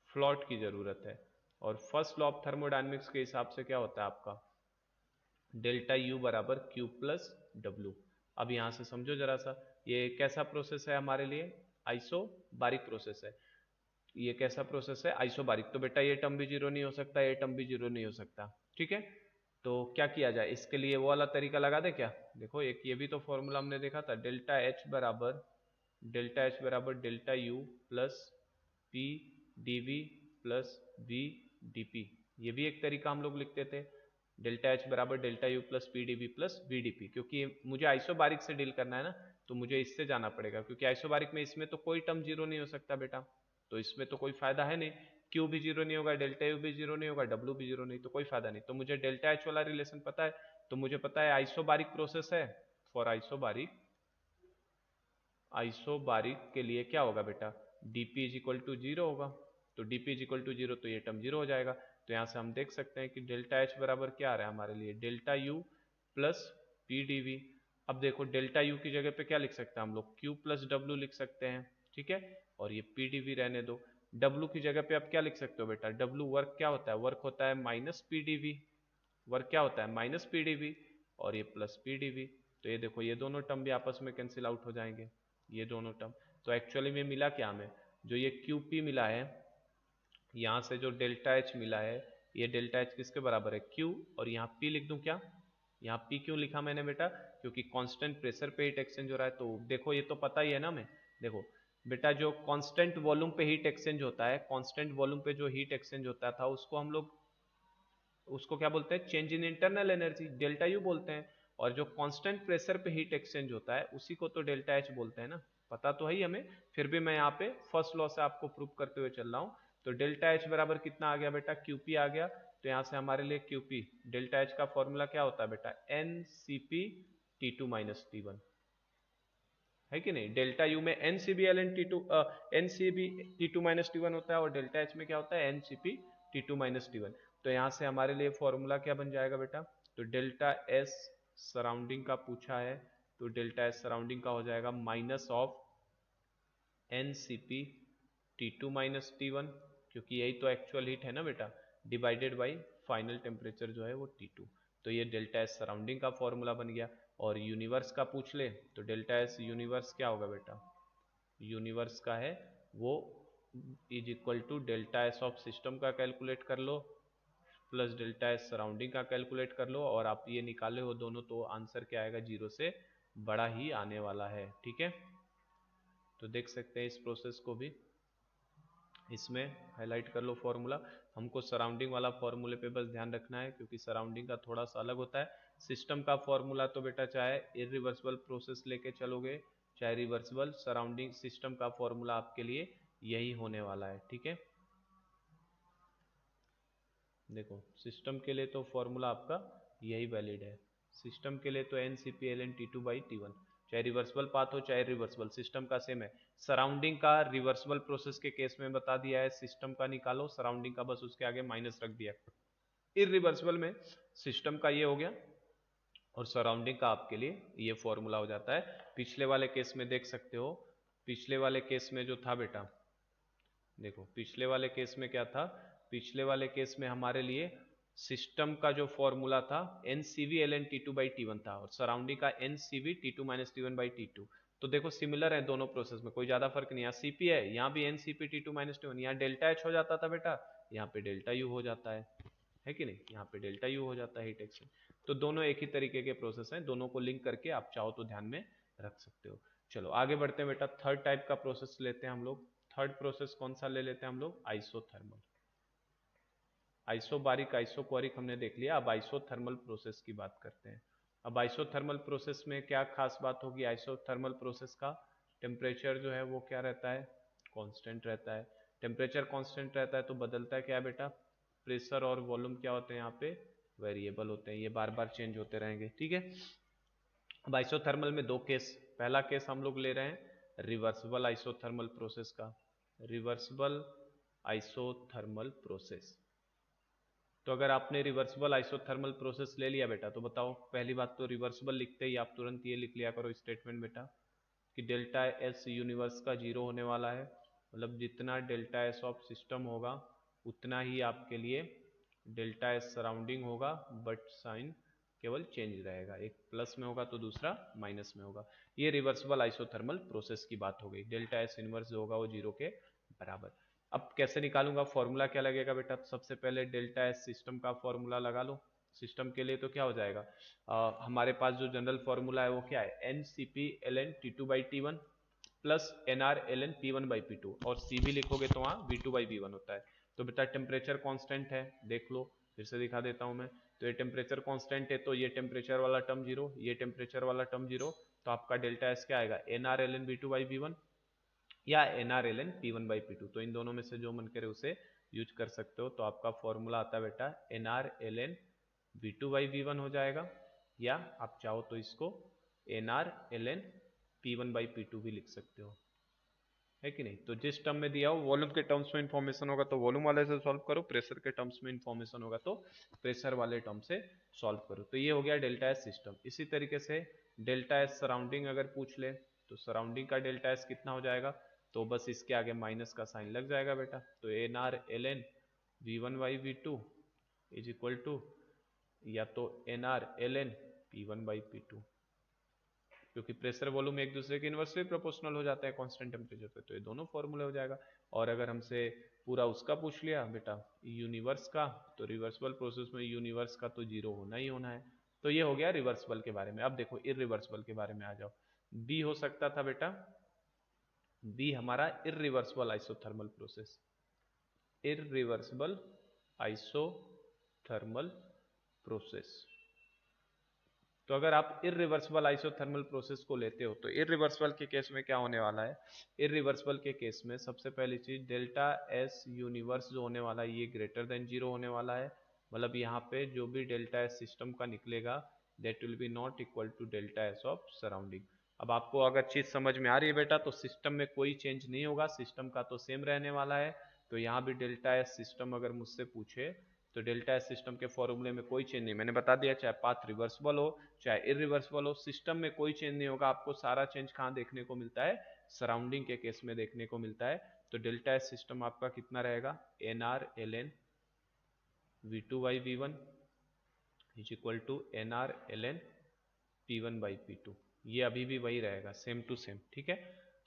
फ्लॉट की जरूरत है। और फर्स्ट लॉ ऑफ थर्मोडायनेमिक्स के हिसाब से क्या होता है आपका, डेल्टा यू बराबर क्यू प्लस डब्ल्यू। अब यहां से समझो जरा सा, ये कैसा प्रोसेस है हमारे लिए, आइसोबारिक प्रोसेस है। ये कैसा प्रोसेस है, आइसोबारिक, तो बेटा ये टर्म भी जीरो नहीं हो सकता, ये टर्म भी जीरो नहीं हो सकता, ठीक है। तो क्या किया जाए इसके लिए, वो वाला तरीका लगा दे क्या, देखो एक ये भी तो फॉर्मूला हमने देखा था, डेल्टा एच बराबर delta U plus P D V plus V D P, ये भी एक तरीका हम लोग लिखते थे, डेल्टा एच बराबर delta U plus P D V plus V D P. क्योंकि मुझे आइसोबारिक से डील करना है ना, तो मुझे इससे जाना पड़ेगा, क्योंकि आइसोबारिक में इसमें तो कोई टर्म जीरो नहीं हो सकता बेटा, तो इसमें तो कोई फायदा है नहीं, क्यू भी जीरो नहीं होगा, डेल्टा यू भी जीरो नहीं होगा, डब्ल्यू भी जीरो नहीं, तो कोई फायदा नहीं। तो मुझे डेल्टा एच वाला रिलेशन पता है, तो मुझे पता है आइसोबारिक प्रोसेस है, फॉर आइसोबारिक के लिए क्या होगा बेटा, dp is equal to zero होगा, तो dp is equal to zero, तो ये टर्म जीरो हो जाएगा। तो यहां से हम देख सकते हैं कि डेल्टा एच बराबर क्या आ रहा है हमारे लिए, delta U plus P D V. अब देखो डेल्टा यू की जगह पे क्या लिख सकते हैं हम लोग, क्यू प्लस डब्ल्यू लिख सकते हैं, ठीक है, और ये पी डी वी रहने दो। डब्ल्यू की जगह पे आप क्या लिख सकते हो बेटा, डब्ल्यू वर्क क्या होता है, वर्क होता है minus P D V, work क्या होता है माइनस पी डी वी, और ये प्लस पी डी वी। तो ये देखो ये दोनों टर्म भी आपस में कैंसिल आउट हो जाएंगे, ये दोनों टर्म। तो एक्चुअली में मिला क्या हमें, जो ये QP मिला है, यहां से जो डेल्टा एच मिला है, ये डेल्टा एच किसके बराबर है, Q, और यहाँ P लिख दूं क्या, यहाँ P क्यों लिखा मैंने बेटा, क्योंकि कांस्टेंट प्रेशर पे हीट एक्सचेंज हो रहा है। तो देखो ये तो पता ही है ना हमें, देखो बेटा जो कांस्टेंट वॉल्यूम पे हीट एक्सचेंज होता है, कांस्टेंट वॉल्यूम पे जो हीट एक्सचेंज होता था उसको हम लोग उसको क्या बोलते हैं, change in internal energy, delta U बोलते हैं। और जो कांस्टेंट प्रेशर पे हीट एक्सचेंज होता है उसी को तो डेल्टा एच बोलते हैं ना, पता तो है ही हमें, फिर भी मैं यहाँ पे फर्स्ट लॉ से आपको प्रूव करते हुए चल रहा हूँ। तो डेल्टा एच बराबर कितना आ गया बेटा, क्यूपी आ गया। तो यहाँ से हमारे लिए क्यूपी, डेल्टा एच का फॉर्मूला क्या होता है बेटा, N C P T two minus T one, है कि नहीं। डेल्टा यू में N C B L N T two, N C B T two minus T one होता है, और डेल्टा एच में क्या होता है, एन सी P T two minus T one. तो यहाँ से हमारे लिए फॉर्मूला क्या बन जाएगा बेटा, तो डेल्टा एस सराउंडिंग का पूछा है, तो डेल्टा एस सराउंडिंग का हो जाएगा minus of N C P T two minus T one, क्योंकि यही तो एक्चुअल हीट है ना बेटा, डिवाइडेड बाई फाइनल टेम्परेचर जो है वो टी टू। तो ये डेल्टा एस सराउंडिंग का फॉर्मूला बन गया। और यूनिवर्स का पूछ ले तो डेल्टा एस यूनिवर्स क्या होगा बेटा, यूनिवर्स का है वो is equal to delta S of system का कैलकुलेट कर लो प्लस डेल्टा एस सराउंडिंग का कैलकुलेट कर लो, और आप ये निकाले हो दोनों तो आंसर क्या आएगा, जीरो से बड़ा ही आने वाला है। ठीक है, तो देख सकते हैं इस प्रोसेस को भी, इसमें हाईलाइट कर लो फॉर्मूला। हमको सराउंडिंग वाला फॉर्मूले पे बस ध्यान रखना है, क्योंकि सराउंडिंग का थोड़ा सा अलग होता है। सिस्टम का फॉर्मूला तो बेटा चाहे इरिवर्सिबल प्रोसेस लेके चलोगे चाहे रिवर्सिबल, सराउंडिंग सिस्टम का फॉर्मूला आपके लिए यही होने वाला है। ठीक है, देखो सिस्टम के लिए तो फॉर्मूला आपका यही वैलिड है, सिस्टम के लिए तो N C P L N T two by T one, चाहे रिवर्सिबल पाथ हो चाहे रिवर्सिबल, सिस्टम का सेम है। सराउंडिंग का रिवर्सिबल प्रोसेस के केस में बता दिया है, सिस्टम का निकालो, सराउंडिंग का बस उसके आगे माइनस रख दिया। इरिवर्सिबल में सिस्टम का ये हो गया और सराउंडिंग का आपके लिए ये फॉर्मूला हो जाता है। पिछले वाले केस में देख सकते हो, पिछले वाले केस में जो था बेटा, देखो पिछले वाले केस में क्या था, पिछले वाले केस में हमारे लिए सिस्टम का जो फॉर्मूला था N C V L N T two by T one था, और सराउंडिंग का N C we T two minus T one by T two. तो देखो सिमिलर है दोनों प्रोसेस में, कोई ज्यादा फर्क नहीं। यहाँ सीपी है, यहाँ भी एन सी P T two minus T one, यहाँ डेल्टा एच हो जाता था बेटा, यहाँ पे डेल्टा यू हो जाता है कि नहीं, यहाँ पे डेल्टा यू हो जाता है हीट एक्सचेंज। तो दोनों एक ही तरीके के प्रोसेस हैं, दोनों को लिंक करके आप चाहो तो ध्यान में रख सकते हो। चलो आगे बढ़ते हैं बेटा, थर्ड टाइप का प्रोसेस लेते हैं हम लोग। थर्ड प्रोसेस कौन सा ले लेते हैं हम लोग, आइसोथर्मल। आइसोबारिक आइसोकोरिक हमने देख लिया, अब आइसोथर्मल प्रोसेस की बात करते हैं। अब आइसोथर्मल प्रोसेस में क्या खास बात होगी, आइसोथर्मल प्रोसेस का टेम्परेचर जो है वो क्या रहता है, कांस्टेंट रहता है। टेम्परेचर कांस्टेंट रहता है तो बदलता है क्या बेटा, प्रेशर और वॉल्यूम क्या होते हैं यहाँ पे, वेरिएबल होते हैं, ये बार बार चेंज होते रहेंगे। ठीक है, अब आइसोथर्मल में दो केस, पहला केस हम लोग ले रहे हैं रिवर्सिबल आइसोथर्मल प्रोसेस का, रिवर्सिबल आइसोथर्मल प्रोसेस। तो अगर आपने रिवर्सिबल आइसोथर्मल प्रोसेस ले लिया बेटा, तो बताओ पहली बात तो रिवर्सिबल लिखते ही आप तुरंत ये लिख लिया करो स्टेटमेंट बेटा कि डेल्टा एस यूनिवर्स का जीरो होने वाला है, मतलब जितना डेल्टा एस ऑफ सिस्टम होगा उतना ही आपके लिए डेल्टा एस सराउंडिंग होगा, बट साइन केवल चेंज रहेगा, एक प्लस में होगा तो दूसरा माइनस में होगा। ये रिवर्सिबल आइसोथर्मल प्रोसेस की बात हो गई, डेल्टा एस इनवर्स जो होगा वो जीरो के बराबर। अब कैसे निकालूंगा, फॉर्मूला क्या लगेगा बेटा, तो सबसे पहले डेल्टा एस सिस्टम का फॉर्मूला लगा लो। सिस्टम के लिए तो क्या हो जाएगा, हमारे पास जो जनरल फॉर्मूला है वो क्या है, N C P L N T two by T one plus N R L N P one by P two, और सी भी लिखोगे तो वहाँ V two by we one होता है। तो बेटा टेम्परेचर कॉन्स्टेंट है, देख लो फिर से दिखा देता हूँ मैं, तो ये टेम्परेचर कॉन्स्टेंट है तो ये टेम्परेचर वाला टर्म जीरो, ये टेम्परेचर वाला टर्म जीरो, तो आपका डेल्टा एस क्या आएगा, N R L N V two by we one या N R L N P one by P two, तो इन दोनों में से जो मन करे उसे यूज कर सकते हो। तो आपका फॉर्मूला आता है बेटा N R L N V two by we one हो जाएगा, या आप चाहो तो इसको N R L N P one by P two भी लिख सकते हो, है कि नहीं। तो जिस टर्म में दिया हो वॉल्यूम के टर्म्स में इंफॉर्मेशन होगा तो वॉल्यूम वाले से सॉल्व करो, प्रेशर के टर्म्स में इंफॉर्मेशन होगा तो प्रेशर वाले टर्म से सॉल्व करो। तो ये हो गया डेल्टा एस सिस्टम। इसी तरीके से डेल्टा एस सराउंडिंग अगर पूछ ले तो सराउंडिंग का डेल्टा एस कितना हो जाएगा, तो बस इसके आगे माइनस का साइन लग जाएगा बेटा, तो N R L N V one by V two is equal to या तो N R L N P one by P two, क्योंकि प्रेशर वॉल्यूम एक दूसरे के इनवर्सली प्रोपोर्शनल हो जाता है कांस्टेंट टेम्परेचर पे, तो ये दोनों फॉर्मूले हो जाएगा। और अगर हमसे पूरा उसका पूछ लिया बेटा यूनिवर्स का, तो रिवर्सिबल प्रोसेस में यूनिवर्स का तो जीरो होना ही होना है। तो ये हो गया रिवर्सिबल के बारे में। अब देखो इरिवर्सिबल के बारे में आ जाओ। बी हो सकता था बेटा, बी हमारा irreversible isothermal process, irreversible isothermal process. तो अगर आप इरिवर्सिबल आइसोथर्मल प्रोसेस को लेते हो तो इरिवर्सिबल के केस में क्या होने वाला है, इरिवर्सिबल के केस में सबसे पहली चीज डेल्टा एस यूनिवर्स जो होने वाला है ये ग्रेटर देन जीरो होने वाला है, मतलब यहाँ पे जो भी डेल्टा एस सिस्टम का निकलेगा that will be not equal to delta S of surrounding. अब आपको अगर चीज समझ में आ रही है बेटा तो सिस्टम में कोई चेंज नहीं होगा, सिस्टम का तो सेम रहने वाला है। तो यहाँ भी डेल्टा एस सिस्टम अगर मुझसे पूछे तो डेल्टा एस सिस्टम के फॉर्मूले में कोई चेंज नहीं, मैंने बता दिया चाहे पाथ रिवर्सिबल हो चाहे इरिवर्सिबल हो, सिस्टम में कोई चेंज नहीं होगा। आपको सारा चेंज कहाँ देखने को मिलता है, सराउंडिंग के केस में देखने को मिलता है। तो डेल्टा एस सिस्टम आपका कितना रहेगा, N R L N V two by we one is equal to N R L N P one by P two, ये अभी भी वही रहेगा सेम टू सेम, ठीक है।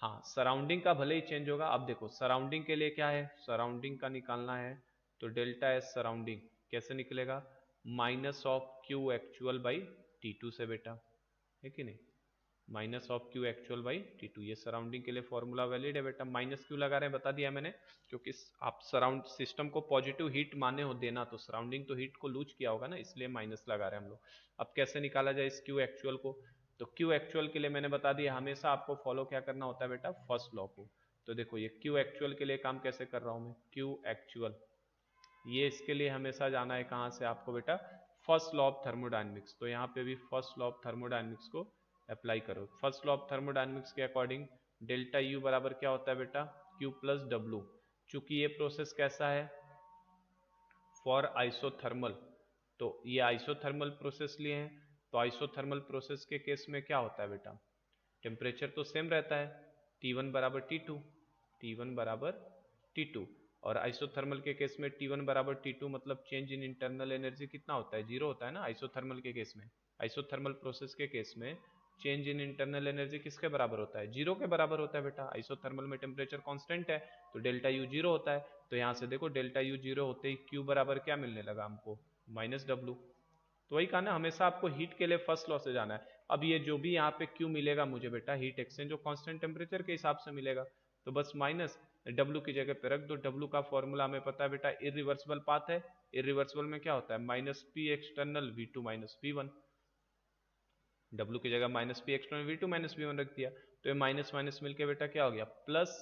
हाँ सराउंडिंग का भले ही चेंज होगा। अब देखो सराउंडिंग के लिए क्या है, सराउंडिंग का निकालना है तो डेल्टा एस सराउंडिंग कैसे निकलेगा, minus of Q actual by T two से बेटा, है कि नहीं, minus of Q actual by T two, ये सराउंडिंग के लिए फॉर्मूला वैलिड है बेटा। माइनस क्यू लगा रहे हैं बता दिया मैंने, क्योंकि आप सराउंड सिस्टम को पॉजिटिव हीट माने हो देना तो सराउंडिंग तो हीट को लूज किया होगा ना, इसलिए माइनस लगा रहे हैं हम लोग। अब कैसे निकाला जाए इस क्यू एक्चुअल को, तो क्यू एक्चुअल के लिए मैंने बता दिया हमेशा आपको फॉलो क्या करना होता है बेटा, फर्स्ट लॉ को। तो देखो ये क्यू एक्चुअल के लिए काम कैसे कर रहा हूं मैं, क्यू एक्चुअल ये इसके लिए हमेशा जाना है कहां से आपको बेटा, फर्स्ट लॉ ऑफ थर्मोडायनेमिक्स। तो यहाँ पे भी फर्स्ट लॉ ऑफ थर्मोडायनेमिक्स को अप्लाई करो। फर्स्ट लॉ ऑफ थर्मोडायनेमिक्स के अकॉर्डिंग डेल्टा यू बराबर क्या होता है बेटा, क्यू प्लस डब्लू। चूंकि ये प्रोसेस कैसा है, फॉर आइसोथर्मल, तो ये आइसोथर्मल प्रोसेस लिए हैं, तो आइसोथर्मल प्रोसेस के केस में क्या होता है बेटा, टेम्परेचर तो सेम रहता है, T1 बराबर T2, T1 बराबर T2। और आइसोथर्मल के केस में T1 बराबर T2 मतलब चेंज इन इंटरनल एनर्जी कितना होता है, जीरो होता है ना आइसोथर्मल के केस में। आइसोथर्मल प्रोसेस के केस में चेंज इन इंटरनल एनर्जी किसके बराबर होता है, जीरो के बराबर होता है बेटा। आइसोथर्मल में टेम्परेचर कांस्टेंट है तो डेल्टा यू जीरो होता है। तो यहाँ से देखो डेल्टा यू जीरो होते ही क्यू बराबर क्या मिलने लगा हमको, माइनस डब्लू। तो वही कहा ना हमेशा आपको हीट के लिए फर्स्ट लॉ से जाना है। अब ये जो भी यहाँ पे क्यू मिलेगा मुझे बेटा हीट एक्सचेंज जो कांस्टेंट टेम्परेचर के हिसाब से मिलेगा, तो बस माइनस डब्लू की जगह पे रख दो। डब्लू का फॉर्मूला हमें पता है बेटा, इरिवर्सिबल पाथ है, इरिवर्सिबल में क्या होता है minus P external V two minus V one. W की जगह minus P external V two minus V one रख दिया, तो ये माइनस माइनस मिलकर बेटा क्या हो गया, plus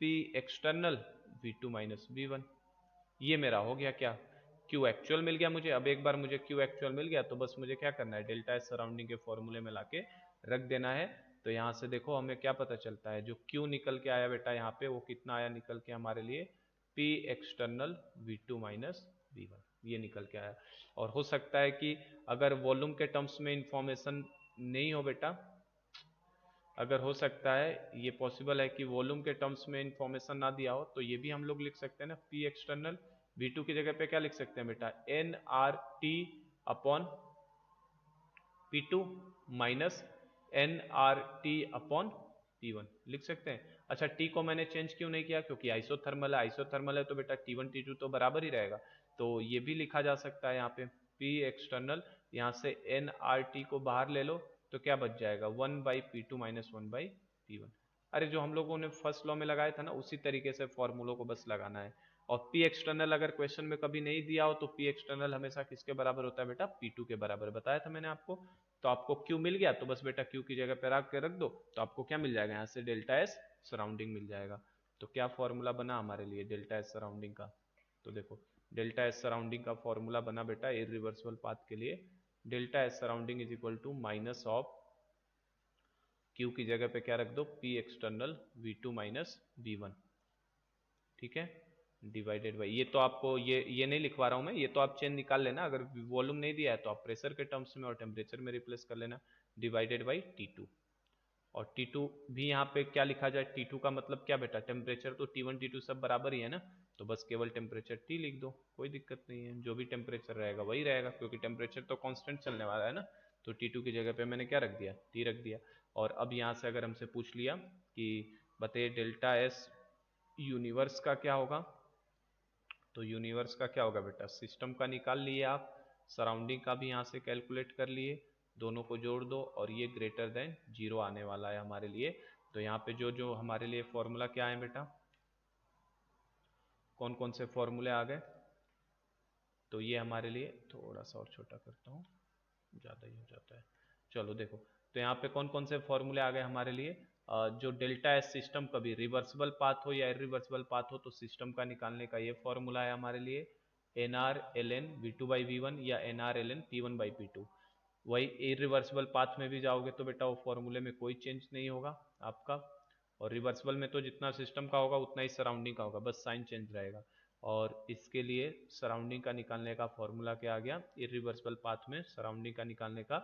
P external V two minus V one. ये मेरा हो गया क्या, क्यू एक्चुअल मिल गया मुझे। अब एक बार मुझे क्यू एक्चुअल मिल गया तो बस मुझे क्या करना है, डेल्टा एस सराउंडिंग के फॉर्मूले में लाके रख देना है। तो यहाँ से देखो हमें क्या पता चलता है, जो क्यू निकल के आया बेटा यहाँ पे वो कितना आया निकल के हमारे लिए, P external V two minus V one, ये निकल के आया। और हो सकता है कि अगर वॉल्यूम के टर्म्स में इंफॉर्मेशन नहीं हो बेटा, अगर हो सकता है ये पॉसिबल है कि वॉल्यूम के टर्म्स में इंफॉर्मेशन ना दिया हो, तो ये भी हम लोग लिख सकते हैं ना, पी एक्सटर्नल V2 की जगह पे क्या लिख सकते हैं बेटा, N R T upon P2 minus N R T upon P1 लिख सकते हैं। अच्छा टी को मैंने चेंज क्यों नहीं किया, क्योंकि आइसोथर्मल है, आइसोथर्मल है तो बेटा T1 T2 तो बराबर ही रहेगा। तो ये भी लिखा जा सकता है यहाँ पे P एक्सटर्नल, यहाँ से एन आर टी को बाहर ले लो तो क्या बच जाएगा, 1 by P two minus one by P1। अरे जो हम लोगों ने फर्स्ट लॉ में लगाया था ना उसी तरीके से फॉर्मूलों को बस लगाना है। और पी एक्सटर्नल अगर क्वेश्चन में कभी नहीं दिया हो तो पी एक्सटर्नल हमेशा किसके बराबर होता है बेटा, P2 के बराबर, बताया था मैंने आपको। तो आपको Q मिल गया तो बस बेटा Q की जगह पे रख दो, तो आपको क्या मिल जाएगा यहाँ से, डेल्टा एस सराउंडिंग मिल जाएगा। तो क्या फॉर्मूला बना हमारे लिए डेल्टा एस सराउंडिंग का, तो देखो डेल्टा एस सराउंडिंग का फॉर्मूला बना बेटा इरिवर्सिबल पाथ के लिए, delta S surrounding is equal to minus of Q की जगह पे क्या रख दो, P external V2 minus V1, ठीक है, डिवाइडेड बाई, ये तो आपको ये नहीं लिखवा रहा हूं मैं, ये तो आप चेन निकाल लेना, अगर वॉल्यूम नहीं दिया है तो आप प्रेशर के टर्म्स में और टेम्परेचर में रिप्लेस कर लेना, डिवाइडेड बाई T2। और T2 भी यहाँ पे क्या लिखा जाए, T2 का मतलब क्या बेटा, टेम्परेचर तो T1 T2 सब बराबर ही है ना, तो बस केवल टेम्परेचर T लिख दो, कोई दिक्कत नहीं है, जो भी टेम्परेचर रहेगा वही रहेगा, क्योंकि टेम्परेचर तो कांस्टेंट चलने वाला है ना। तो T2 की जगह पे मैंने क्या रख दिया, T रख दिया। और अब यहाँ से अगर हमसे पूछ लिया कि बताइए डेल्टा एस यूनिवर्स का क्या होगा, तो यूनिवर्स का क्या होगा बेटा, सिस्टम का निकाल लिए आप, सराउंडिंग का भी यहाँ से कैलकुलेट कर लिए, दोनों को जोड़ दो और ये ग्रेटर देन जीरो आने वाला है हमारे लिए। तो यहाँ पे जो जो हमारे लिए फॉर्मूला क्या है बेटा, कौन कौन से फॉर्मूले आ गए, तो ये हमारे लिए थोड़ा सा और छोटा करता हूँ, ज़्यादा ही हो जाता है। चलो देखो, तो यहाँ पे कौन कौन से फॉर्मूले आ गए हमारे लिए, जो डेल्टा एस सिस्टम कभी रिवर्सिबल पाथ हो या इरिवर्सिबल पाथ हो तो सिस्टम का निकालने का ये फॉर्मूला है हमारे लिए, N R L N V two by we one या N R L N P one by P two. वही इरिवर्सिबल पाथ में भी जाओगे तो बेटा वो फॉर्मूले में कोई चेंज नहीं होगा आपका, और रिवर्सिबल में तो जितना सिस्टम का होगा उतना ही सराउंडिंग का होगा, बस साइन चेंज रहेगा। और इसके लिए सराउंडिंग का निकालने का फॉर्मूला क्या आ गया, इरिवर्सिबल पाथ में सराउंडिंग का निकालने का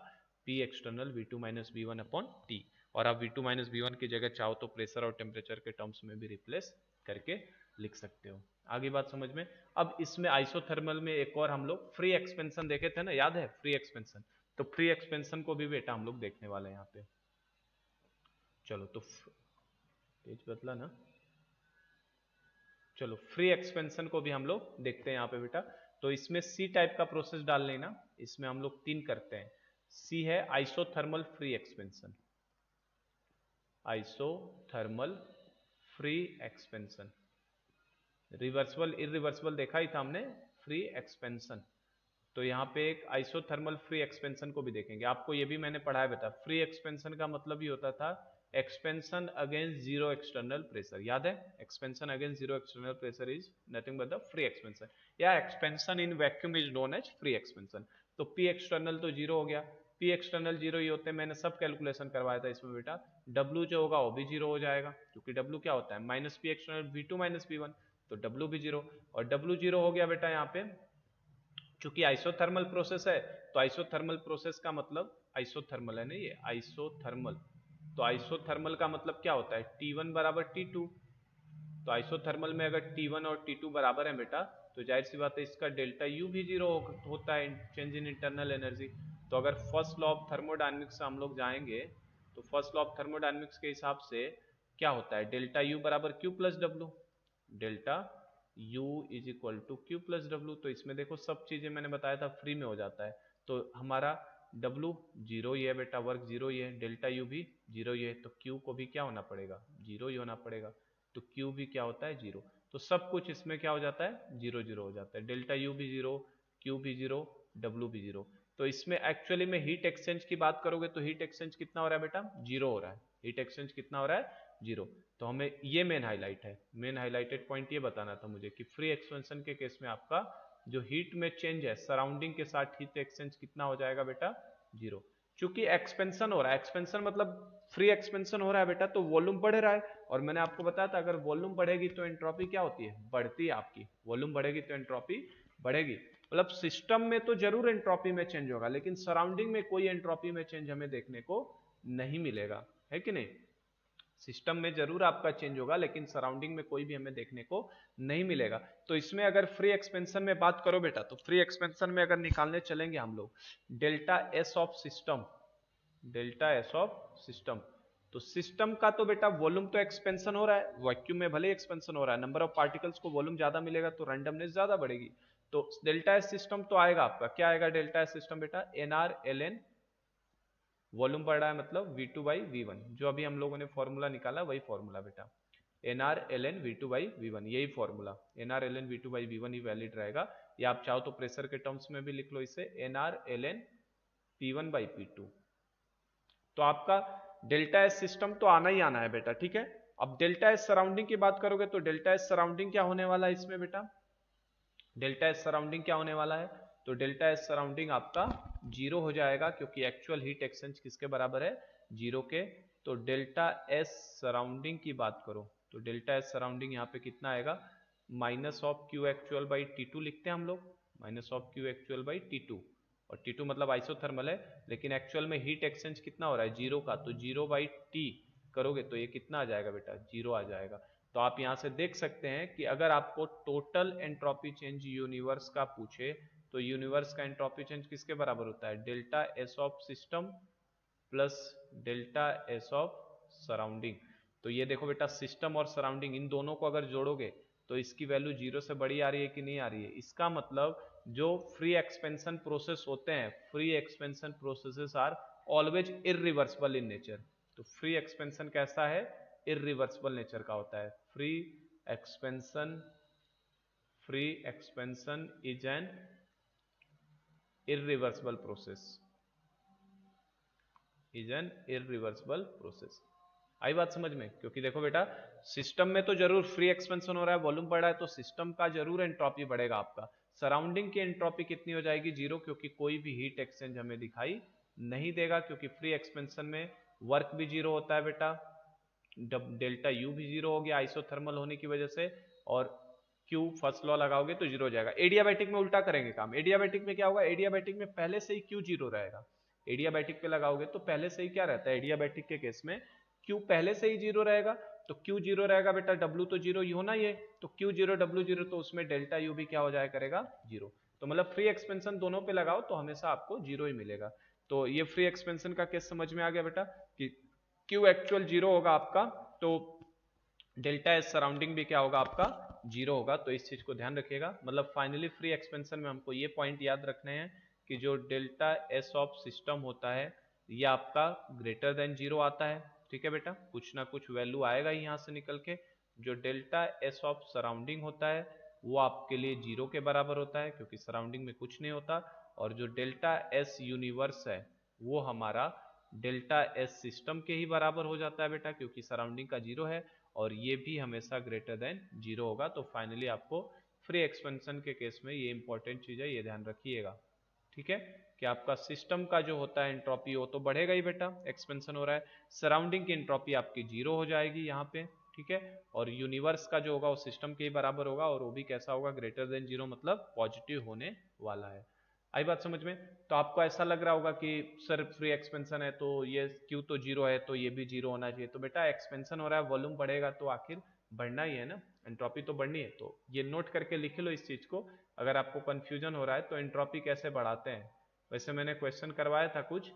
P external V two minus V one upon T, और आप V two minus V one की जगह चाहो तो प्रेशर और टेम्परेचर के टर्म्स में भी रिप्लेस करके लिख सकते हो। आगे बात समझ में। अब इसमें आइसोथर्मल में एक और हम लोग फ्री एक्सपेंशन देखे थे ना, याद है फ्री एक्सपेंशन, तो फ्री एक्सपेंशन को भी बेटा हम लोग देखने वाले हैं यहाँ पे। चलो तो पेज बदला ना, चलो फ्री एक्सपेंशन को भी हम लोग देखते हैं यहाँ पे बेटा। तो इसमें सी टाइप का प्रोसेस डाल लेना, इसमें हम लोग 3 करते हैं। सी है isothermal free expansion, isothermal free expansion, reversible irreversible देखा ही था हमने, फ्री एक्सपेंशन। तो यहाँ पे एक आइसोथर्मल फ्री एक्सपेंशन को भी देखेंगे। आपको ये भी मैंने पढ़ाया बेटा, फ्री एक्सपेंशन का मतलब ये होता था expansion against zero external pressure, याद है, expansion against zero external pressure is nothing but the free expansion, या expansion in vacuum is known as free expansion. तो पी एक्सटर्नल तो जीरो हो गया, पी एक्सटर्नल जीरो ही होते हैं, मैंने सब कैलकुलेशन करवाया था इसमें बेटा। डब्ल्यू जो होगा वो भी जीरो हो जाएगा, क्योंकि डब्ल्यू क्या होता है, minus P external V two minus V one, तो डब्ल्यू भी जीरो, और डब्ल्यू जीरो हो गया बेटा यहाँ पे। चूंकि आइसोथर्मल प्रोसेस है तो आइसोथर्मल प्रोसेस का मतलब, आइसोथर्मल है ना ये, आइसोथर्मल, तो आइसोथर्मल का मतलब क्या होता है, T1 बराबर T2। तो आइसोथर्मल में अगर T1 और T2 बराबर है बेटा, तो जाहिर सी बात है इसका डेल्टा U भी जीरो होता है, चेंज इन इंटरनल एनर्जी। तो अगर फर्स्ट लॉ ऑफ थर्मोडायनेमिक्स से हम लोग जाएंगे तो फर्स्ट लॉ ऑफ थर्मोडायनेमिक्स के हिसाब से क्या होता है, डेल्टा U बराबर Q plus W, delta U is equal to Q plus W. तो इसमें देखो सब चीजें मैंने बताया था फ्री में हो जाता है, तो हमारा W जीरो ही है बेटा, वर्क जीरो ही है, डेल्टा U भी जीरो ही है, तो Q को भी क्या होना पड़ेगा, जीरो ही होना पड़ेगा, तो Q भी क्या होता है, जीरो। तो सब कुछ इसमें क्या हो जाता है, जीरो जीरो हो जाता है, डेल्टा U भी जीरो, Q भी जीरो, W भी जीरो। तो इसमें एक्चुअली में हीट एक्सचेंज की बात करोगे तो हीट एक्सचेंज कितना हो रहा है बेटा, जीरो हो रहा है, हीट एक्सचेंज कितना हो रहा है, जीरो। तो हमें ये मेन हाईलाइट है, मेन हाईलाइटेड पॉइंट ये बताना था मुझे कि फ्री एक्सपेंशन के केस में आपका जो हीट में चेंज है सराउंडिंग के साथ हीट एक्सचेंज कितना हो जाएगा बेटा, जीरो। चूंकि एक्सपेंशन हो रहा है, एक्सपेंशन मतलब फ्री एक्सपेंशन हो रहा है बेटा, तो वॉल्यूम बढ़ रहा है, और मैंने आपको बताया था अगर वॉल्यूम बढ़ेगी तो एंट्रोपी क्या होती है, बढ़ती है आपकी, वॉल्यूम बढ़ेगी तो एंट्रोपी बढ़ेगी। मतलब सिस्टम में तो जरूर एंट्रोपी में चेंज होगा, लेकिन सराउंडिंग में कोई एंट्रोपी में चेंज हमें देखने को नहीं मिलेगा, है कि नहीं। सिस्टम में जरूर आपका चेंज होगा लेकिन सराउंडिंग में कोई भी हमें देखने को नहीं मिलेगा। तो इसमें अगर फ्री एक्सपेंशन में बात करो बेटा, तो फ्री एक्सपेंशन में अगर निकालने चलेंगे हम लोग delta S of system, delta S of system, तो सिस्टम का तो बेटा वॉल्यूम तो एक्सपेंशन हो रहा है, वैक्यूम में भले एक्सपेंशन हो रहा है, नंबर ऑफ पार्टिकल्स को वॉल्यूम ज्यादा मिलेगा तो रैंडमनेस ज्यादा बढ़ेगी। तो डेल्टा एस सिस्टम तो आएगा आपका, क्या आएगा डेल्टा एस सिस्टम बेटा, N R L N, volume बढ़ रहा है मतलब V2 बाई V1, जो अभी हम लोगों ने फॉर्मूला निकाला वही फॉर्मूला बेटा, N R L N V2 by V1, यही formula, N R L N V2 by V1 ही वैलिड रहेगा, या आप चाहो तो प्रेशर के टर्म्स में भी लिख लो इसे, N R L N P1 by P2। तो आपका डेल्टा एस सिस्टम तो आना ही आना है बेटा, ठीक है। अब डेल्टा एस सराउंडिंग की बात करोगे तो डेल्टा एस सराउंडिंग क्या होने वाला है इसमें बेटा, डेल्टा एस सराउंडिंग क्या होने वाला है, तो डेल्टा एस सराउंडिंग आपका जीरो हो जाएगा, क्योंकि एक्चुअल हीट एक्सचेंज किसके बराबर है, जीरो के। तो डेल्टा एस सराउंडिंग की बात करो तो डेल्टा एस सराउंडिंग यहाँ पे कितना आएगा, minus of Q actual by T2 लिखते हैं हम लोग, minus of Q actual by T2, और T2 मतलब आइसोथर्मल है, लेकिन एक्चुअल में हीट एक्सचेंज कितना हो रहा है, जीरो का, तो जीरो बाई टी करोगे तो ये कितना आ जाएगा बेटा, जीरो आ जाएगा। तो आप यहां से देख सकते हैं कि अगर आपको टोटल एंट्रोपी चेंज यूनिवर्स का पूछे तो यूनिवर्स का एंट्रोपी चेंज किसके बराबर होता है, delta S of system plus delta S of surrounding. तो ये देखो बेटा, सिस्टम और सराउंडिंग इन दोनों को अगर जोड़ोगे तो इसकी वैल्यू जीरो से बड़ी आ रही है कि नहीं आ रही है, इसका मतलब जो फ्री एक्सपेंशन प्रोसेस होते हैं, free expansion processes are always irreversible in nature. तो फ्री एक्सपेंशन कैसा है, इररिवर्सिबल नेचर का होता है। Free expansion is an irreversible process. आई बात समझ में? क्योंकि देखो बेटा, सिस्टम में तो जरूर फ्री एक्सपेंशन हो रहा है, वॉल्यूम बढ़ रहा है, तो सिस्टम का जरूर एंट्रोपी बढ़ेगा आपका। सराउंडिंग की एंट्रोपी कितनी हो जाएगी, 0, क्योंकि कोई भी हीट एक्सचेंज हमें दिखाई नहीं देगा, क्योंकि फ्री एक्सपेंशन में वर्क भी 0 होता है बेटा, डेल्टा यू भी 0 हो गया आइसोथर्मल होने की वजह से, और क्यू फर्स्ट लॉ लगाओगे तो 0 हो जाएगा। एडियाबैटिक में उल्टा करेंगे काम। एडियाबैटिक में क्या होगा, एडियाबैटिक में पहले से ही क्यू 0 रहेगा। एडियाबैटिक पे लगाओगे तो पहले से ही क्या रहता है, एडियाबैटिक के केस में क्यू पहले से ही 0 रहेगा, तो क्यू 0 रहेगा बेटा, डब्ल्यू तो 0 ही होना, ये तो क्यू 0 डब्ल्यू 0, तो उसमें डेल्टा यू भी क्या हो जाया करेगा, 0। तो मतलब फ्री एक्सपेंशन दोनों पे लगाओ तो हमेशा आपको 0 ही मिलेगा। तो ये फ्री एक्सपेंशन का केस समझ में आ गया बेटा कि क्यू एक्चुअल 0 होगा आपका, तो डेल्टा एस सराउंडिंग भी क्या होगा आपका, 0 होगा। तो इस चीज को ध्यान रखिएगा। मतलब फाइनली फ्री एक्सपेंशन में हमको ये पॉइंट याद रखने हैं कि जो डेल्टा एस ऑफ सिस्टम होता है ये आपका ग्रेटर देन 0 आता है। ठीक है बेटा, कुछ ना कुछ वैल्यू आएगा ही यहाँ से निकल के। जो डेल्टा एस ऑफ सराउंडिंग होता है वो आपके लिए 0 के बराबर होता है, क्योंकि सराउंडिंग में कुछ नहीं होता। और जो डेल्टा एस यूनिवर्स है वो हमारा डेल्टा एस सिस्टम के ही बराबर हो जाता है बेटा, क्योंकि सराउंडिंग का 0 है और ये भी हमेशा ग्रेटर देन 0 होगा। तो फाइनली आपको फ्री एक्सपेंशन के केस में ये इंपॉर्टेंट चीज है, ये ध्यान रखिएगा। ठीक है, कि आपका सिस्टम का जो होता है एंट्रोपी वो तो बढ़ेगा ही बेटा, एक्सपेंशन हो रहा है। सराउंडिंग की एंट्रोपी आपकी 0 हो जाएगी यहाँ पे। ठीक है, और यूनिवर्स का जो होगा वो सिस्टम के ही बराबर होगा, और वो भी कैसा होगा, ग्रेटर देन 0, मतलब पॉजिटिव होने वाला है। आई बात समझ में? तो आपको ऐसा लग रहा होगा कि सर फ्री एक्सपेंशन है तो ये क्यू तो 0 है तो ये भी 0 होना चाहिए। तो बेटा एक्सपेंशन हो रहा है, वॉल्यूम बढ़ेगा तो आखिर बढ़ना ही है ना, एंट्रोपी तो बढ़नी है। तो ये नोट करके लिख लो इस चीज को, अगर आपको कंफ्यूजन हो रहा है तो एंट्रोपी कैसे बढ़ाते हैं। वैसे मैंने क्वेश्चन करवाया था कुछ,